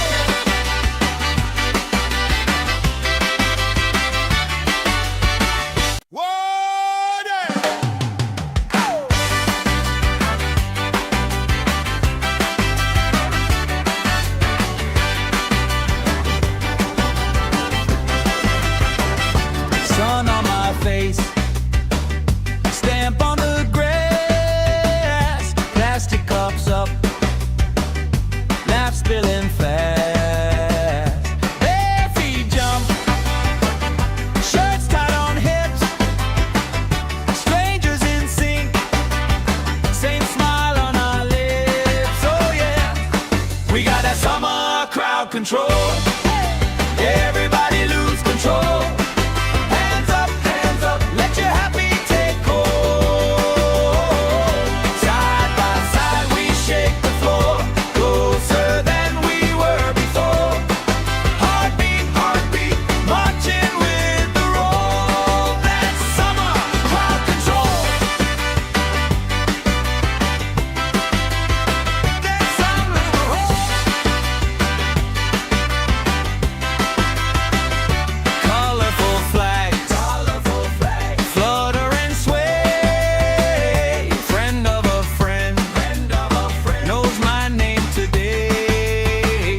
Sun on my face, stamp on the grass, plastic cups up, laugh spilling fast. Bare feet jump, shirts tied on hips, strangers in sync, same smile on our lips. Oh yeah, we got that summer crowd control. Everybody lose control. Hands up, let your happy take hold. Side by side we shake the floor, closer than we were before. Heartbeat, marching with the roll. That's summer crowd control. That's summer crowd. Colorful flags, flutter and sway. Friend of a friend, knows my name today.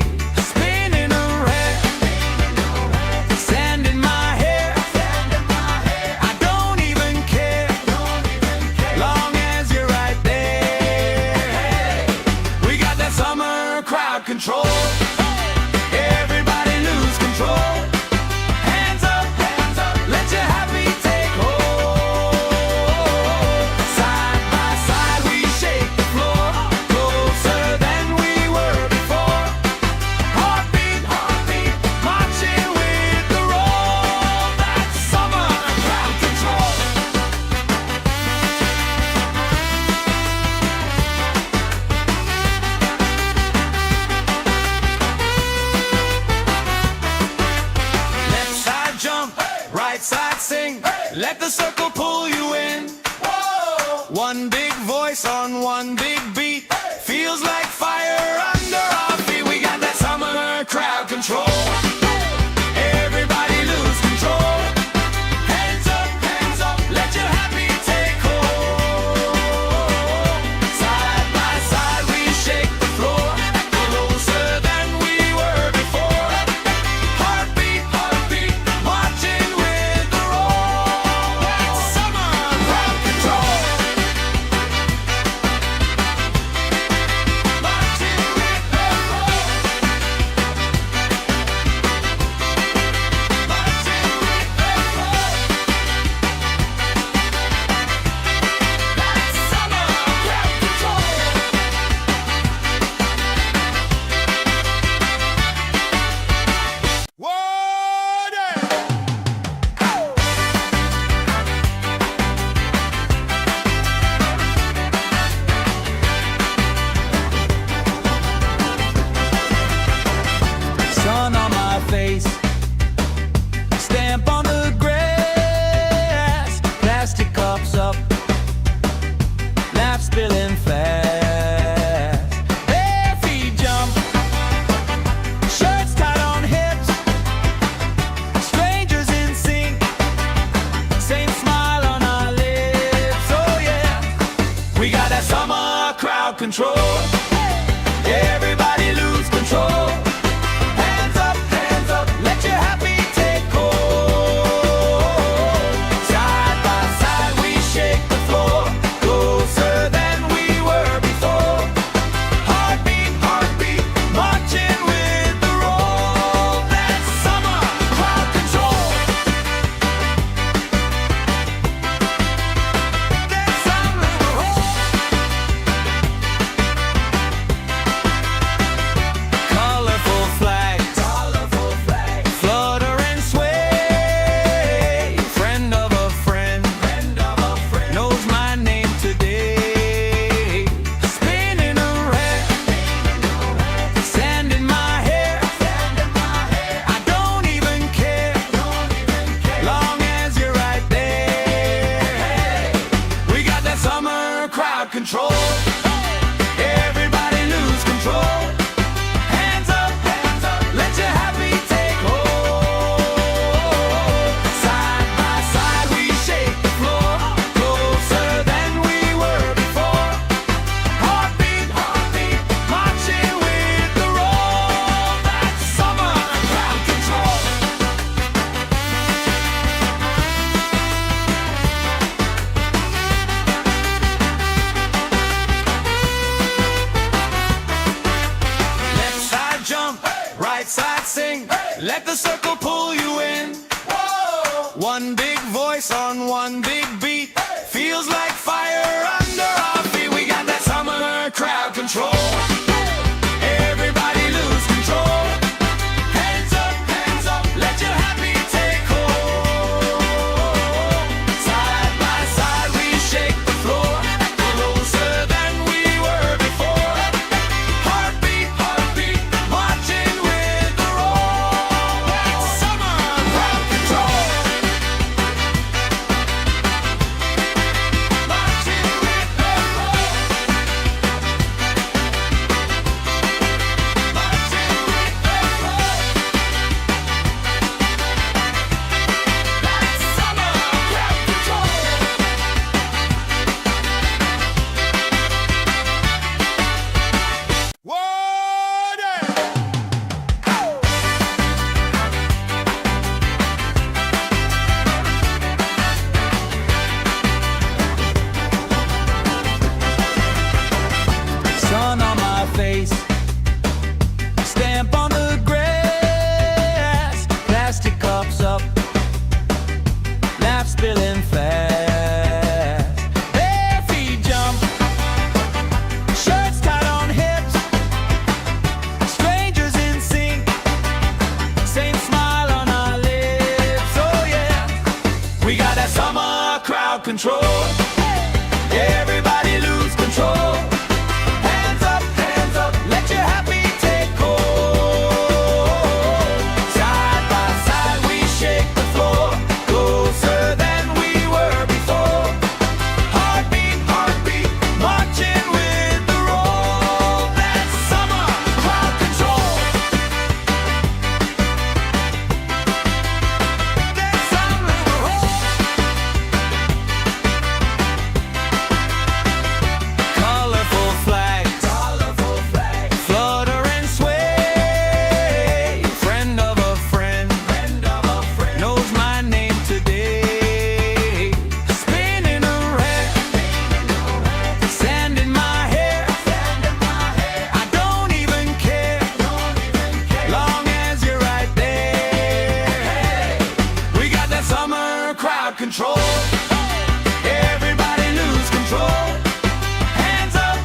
Spinning around, sand in my hair. I don't even care, long as you're right there. We got that summer crowd control. Everybody lose control. Hands up, let your happy take hold. Side by side we shake the floor, closer than we were before. Heartbeat, marching with the roll. That's summer crowd control. Left side jump, right side sing. Let the circle pull you in. One big voice on one big beat. Feels like fire under our feet. We got that summer crowd control. Everybody lose control. Hands up, let your happy take hold. Side by side we shake the floor, closer than we were before. Heartbeat, marching with the roll. That's summer crowd control. Marching with the roll. control. Everybody lose control. Hands up, let your happy take hold. Side by side we shake the floor, closer than we were before. Heartbeat, heartbeat, marching with the roll. That's summer crowd control. That's summer. Colorful flags, flutter and sway. Friend of a friend, knows my name today. Spinning around, sand in my hair. I don't even care, long as you're right there. We got that summer crowd control. Everybody lose control. Hands up, let your happy take hold. Side by side we shake the floor, closer than we were before. Heartbeat, heartbeat, marching with the roll. That's summer crowd control. Left side jump, right side sing. Let the circle pull you in. One big voice on one big beat. Feels like fire under our feet. We got that summer crowd control. Everybody lose control. Hands up, let your happy take hold. Side by side we shake the floor, closer than we were before. Heartbeat, heartbeat, marching with the roll. That's summer crowd control. Marching with the roll. Marching with the roll. That's summer crowd control. Water! Sun on my face, stamp on the grass, plastic cups up, laugh spilling fast. Bare feet jump, shirts tied on hips, strangers in sync, same smile on our lips. Oh yeah, we got that summer crowd control. Everybody lose control. Hands up, let your happy take hold. Side by side we shake the floor, closer than we were before. Heartbeat, heartbeat, marching with the roll. That's summer crowd control. That's summer. Colorful flags, flutter and sway. Friend of a friend, knows my name today. Spinning around, sand in my hair. I don't even care, long as you're right there. We got that summer crowd control. Everybody lose control. Hands up,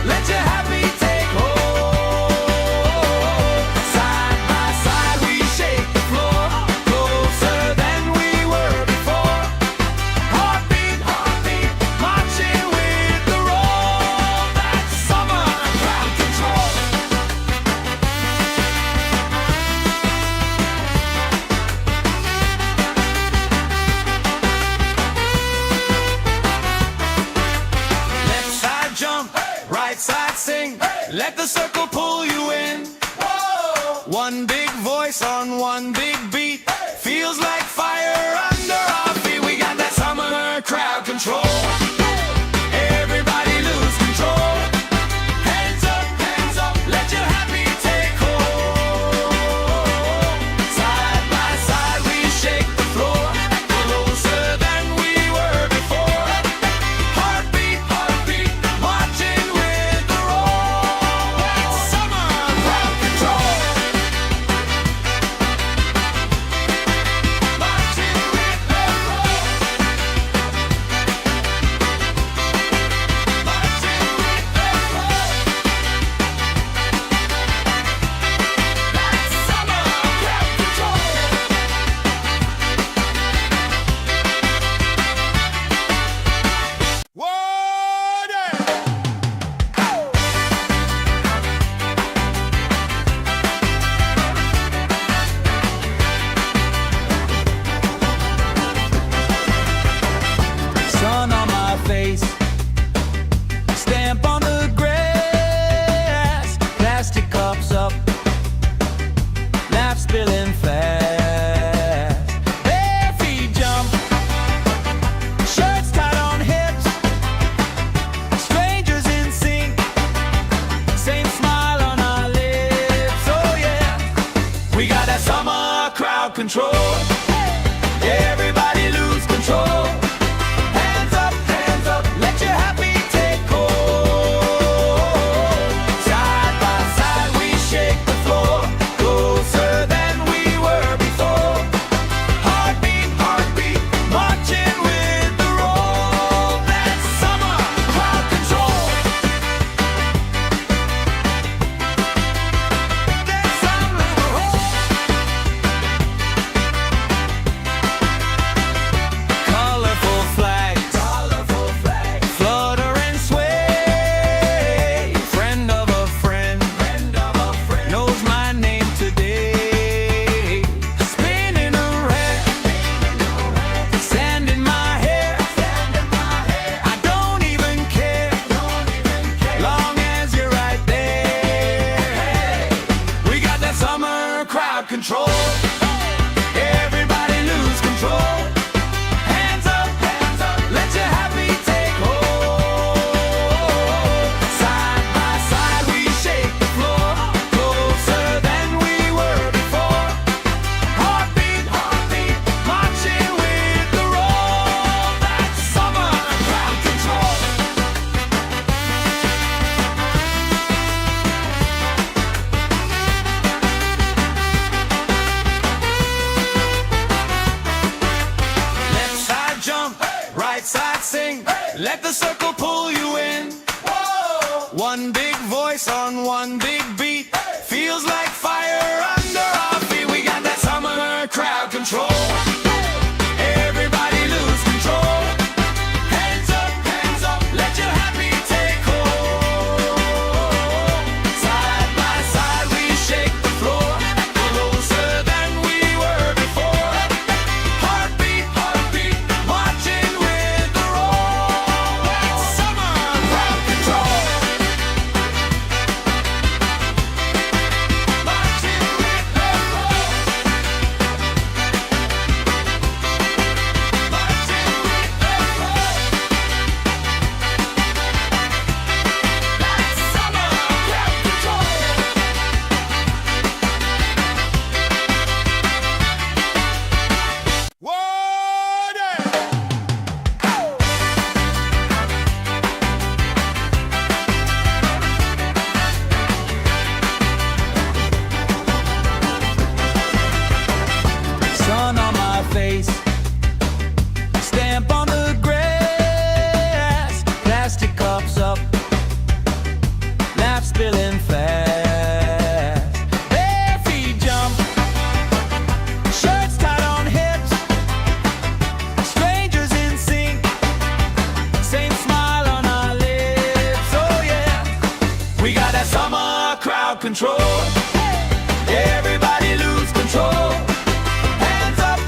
let your happy take hold. Side by side we shake the floor, closer than we were before. Heartbeat, heartbeat, marching with the roll. That's summer crowd control. Left side jump, right side sing. Let the circle pull you in. One big voice on one big beat. Feels like fire under our feet. We got that summer crowd control. Everybody lose control. We got that summer crowd control. Everybody lose control. Hands up, let your happy take hold. Side by side we shake the floor, closer than we were before. Heartbeat, heartbeat, marching with the roll. That's summer crowd control. That's summer crowd. Colorful flags, flutter and sway. Friend of a friend, knows my name today. Spinning around, sand in my hair. I don't even care, long as you're right there. We got that summer crowd control. Everybody lose control. Hands up, let your happy take hold. Side by side we shake the floor, closer than we were before. Heartbeat, heartbeat, marching with the roll. That's summer crowd control. Left side jump, right side sing. Let the circle pull you in. One big voice on one big beat. Feels like fire under our feet. We got that summer crowd control. Everybody lose control. Hands up, let your happy take hold. Side by side we shake the floor, closer than we were before. Heartbeat, heartbeat, marching with the roll. That's summer crowd control. Marching with the roll. Marching with the roll. That's summer crowd control. Sun on my face, stamp on the grass, plastic cups up, laugh spilling fast. Bare feet jump, shirts tied on hips, strangers in sync, same smile on our lips. Oh yeah, we got that summer crowd control. Everybody lose control. Hands up,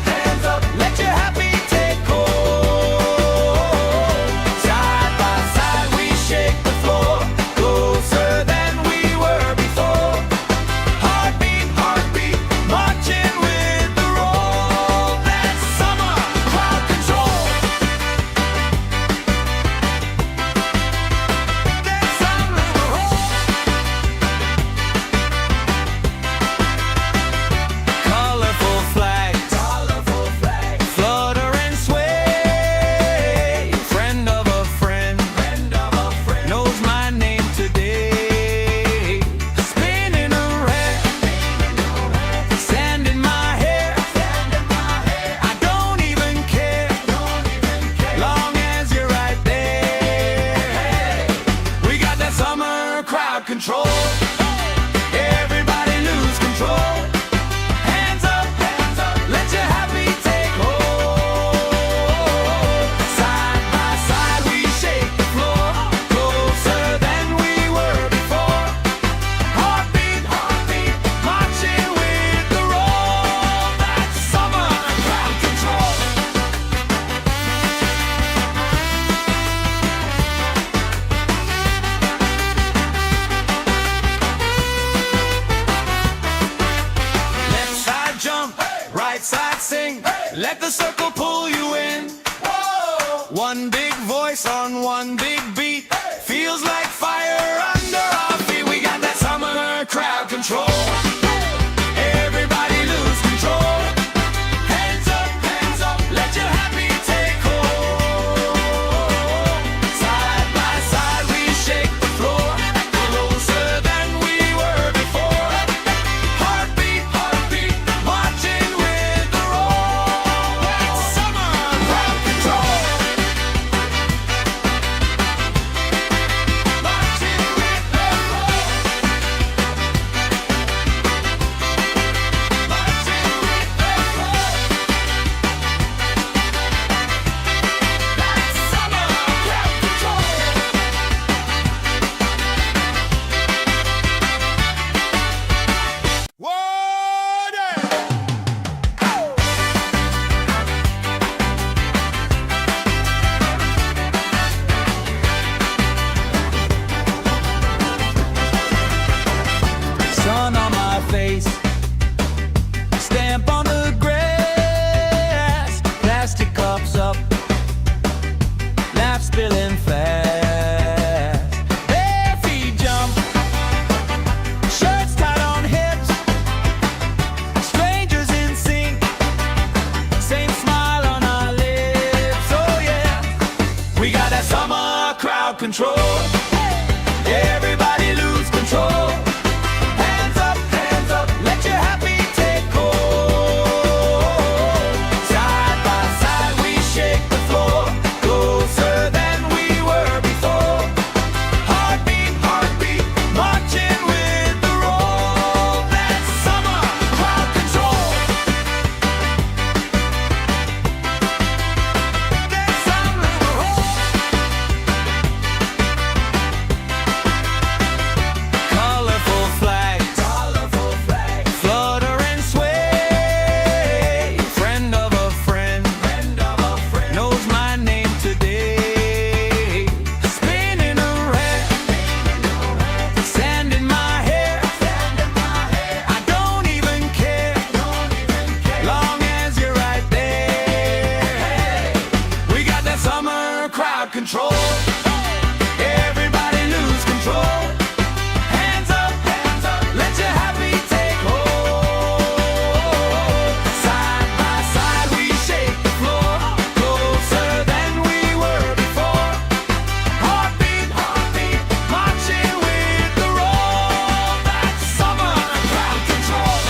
let your happy take hold. Side by side we shake the floor, closer than we were before. Heartbeat, heartbeat, marching with the roll. That's summer crowd control. That's summer crowd. Colorful flags, flutter and sway. Friend of a friend, knows my name today. Spinning around, sand in my hair. I don't even care, long as you're right there. We got that summer crowd control. Everybody lose control. Hands up, let your happy take hold. Side by side we shake the floor, closer than we were before. Heartbeat, heartbeat, marching with the roll. That's summer crowd control. Left side jump, right side sing. Let the circle pull you in. One big voice on one big beat. Feels like fire under our feet. We got that summer crowd control. Everybody control. Everybody lose control. Hands up, let your happy take hold. Side by side we shake the floor, closer than we were before. Heartbeat, heartbeat, marching with the roll. That's summer crowd control. That's summer roll. Colorful flags, flutter and sway. Friend of a friend, knows my name today. Spinning around, sand in my hair. I don't even care, long as you're right there. We got that summer crowd control. Everybody lose control. Hands up, let your happy take hold. Side by side we shake the floor, closer than we were before. Heartbeat, heartbeat, marching with the roll. That's summer crowd control.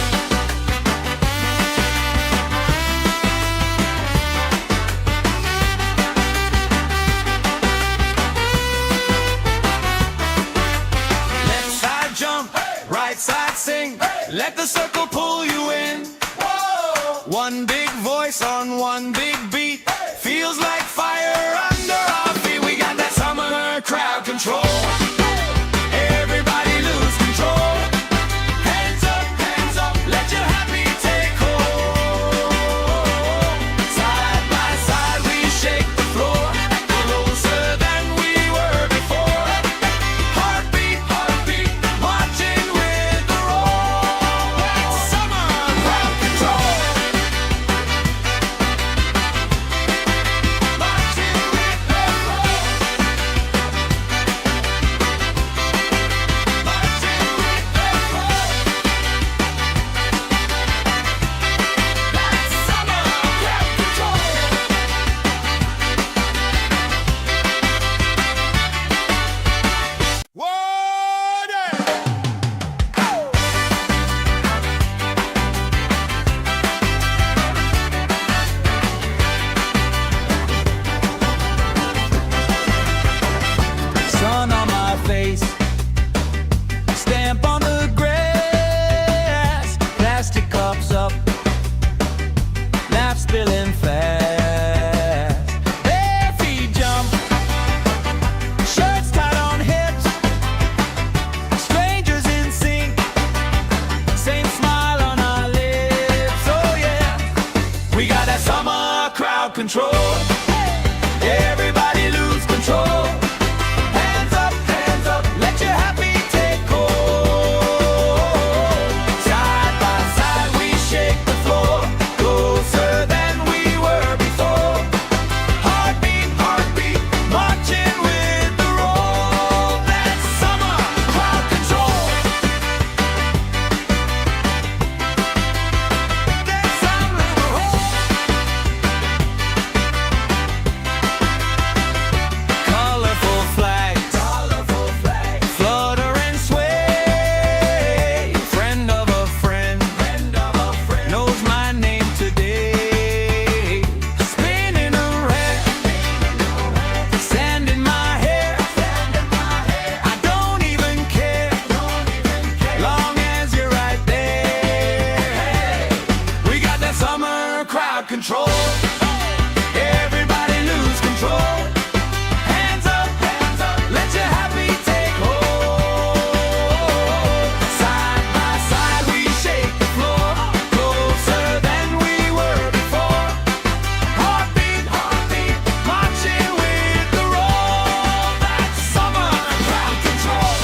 Left side jump, right side sing. Let the circle pull you in. One big voice on one big beat. Feels like fire under our feet. We got that summer crowd control. Everybody lose control. Hands up, let your happy take hold. Side by side we shake the floor, closer than we were before. Heartbeat, heartbeat, marching with the roll. That's summer crowd control. Marching with the roll. Marching with the roll. That's summer crowd control. Sun on my face, stamp on the grass, plastic cups up, laugh spilling fast. Bare feet jump, shirts tied on hips, strangers in sync, same smile on our lips. Oh yeah, we got that summer crowd control. Everybody lose control. Hands up, let your happy take hold. Side by side we shake the floor, closer than we were before. Heartbeat, heartbeat, marching with the roll. That's summer crowd control. That's summer roll. Colorful flags, flutter and sway. Friend of a friend, knows my name today. Spinning around, sand in my hair. I don't even care, long as you're right there. We got that summer crowd control. Everybody lose control. Hands up, let your happy take hold. Side by side we shake the floor, closer than we were before. Heartbeat, heartbeat, marching with the roll. That's summer crowd control.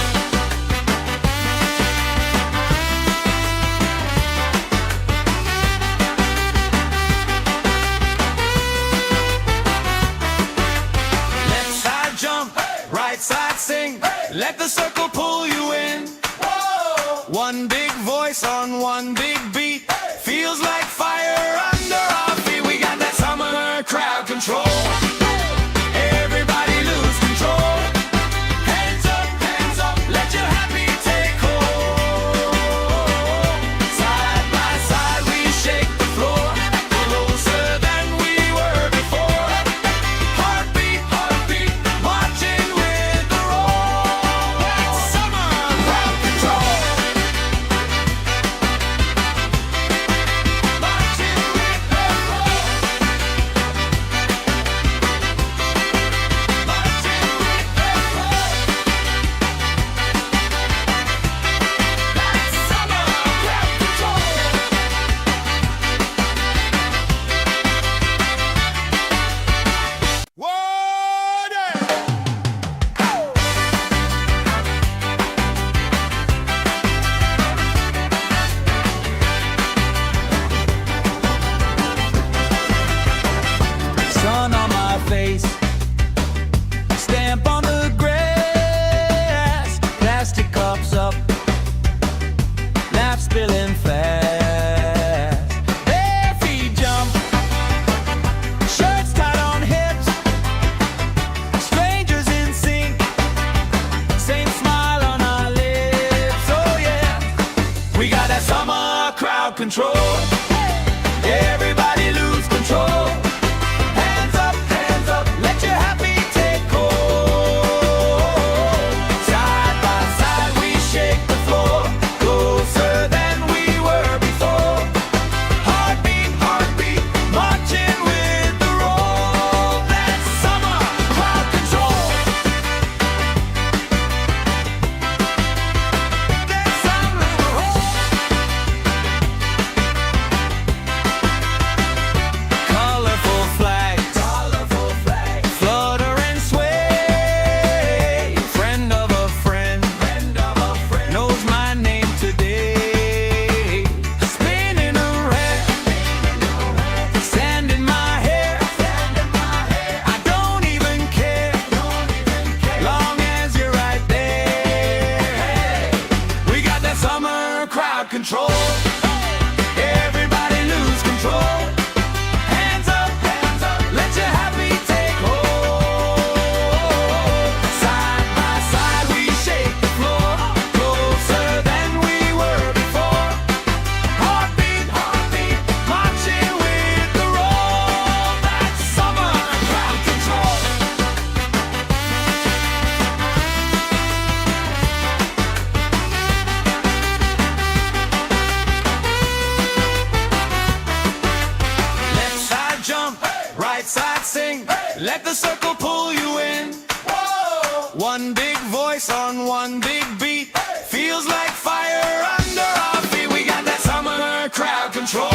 Let the circle pull you in. Whoa. One big voice on one big beat. Feels like fire under our feet. We got that summer crowd control.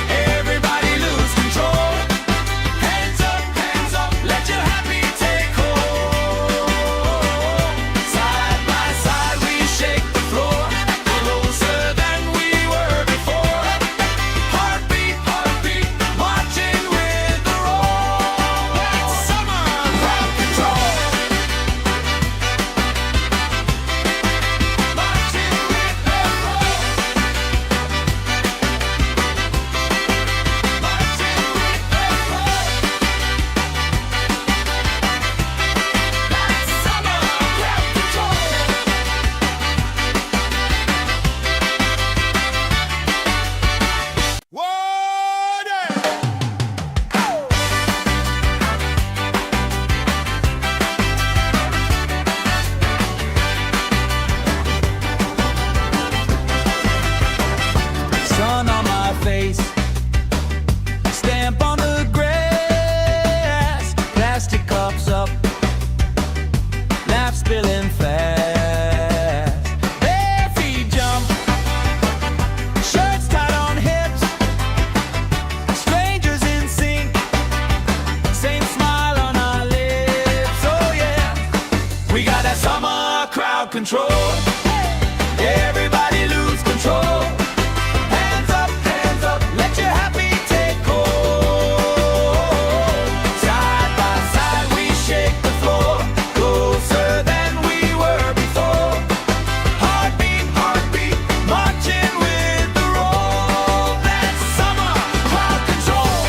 Everybody lose control. Hands up, let your happy take hold. Side by side we shake the floor, closer than we were before. Heartbeat, marching with the roll. That's summer crowd control. Marching with the roll. Marching with the roll. That's summer crowd control. Sun on my face, stamp on the grass, plastic cups up, laugh spilling fast. Bare feet jump, shirts tied on hips, strangers in sync, same smile on our lips. Oh yeah, we got that summer crowd control. Everybody lose control. Hands up, let your happy take hold. Side by side we shake the floor, closer than we were before. Heartbeat, marching with the roll. That's summer crowd control.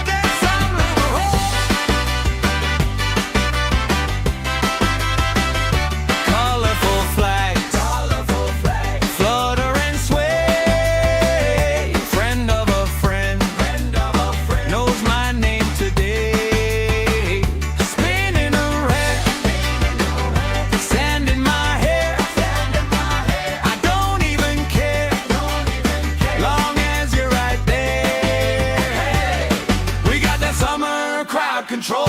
That's summer crowd. Colorful flags, flutter and sway. Friend of a friend, knows my name today. Spinning around, sand in my hair. I don't even care, long as you're right there. We got that summer crowd control.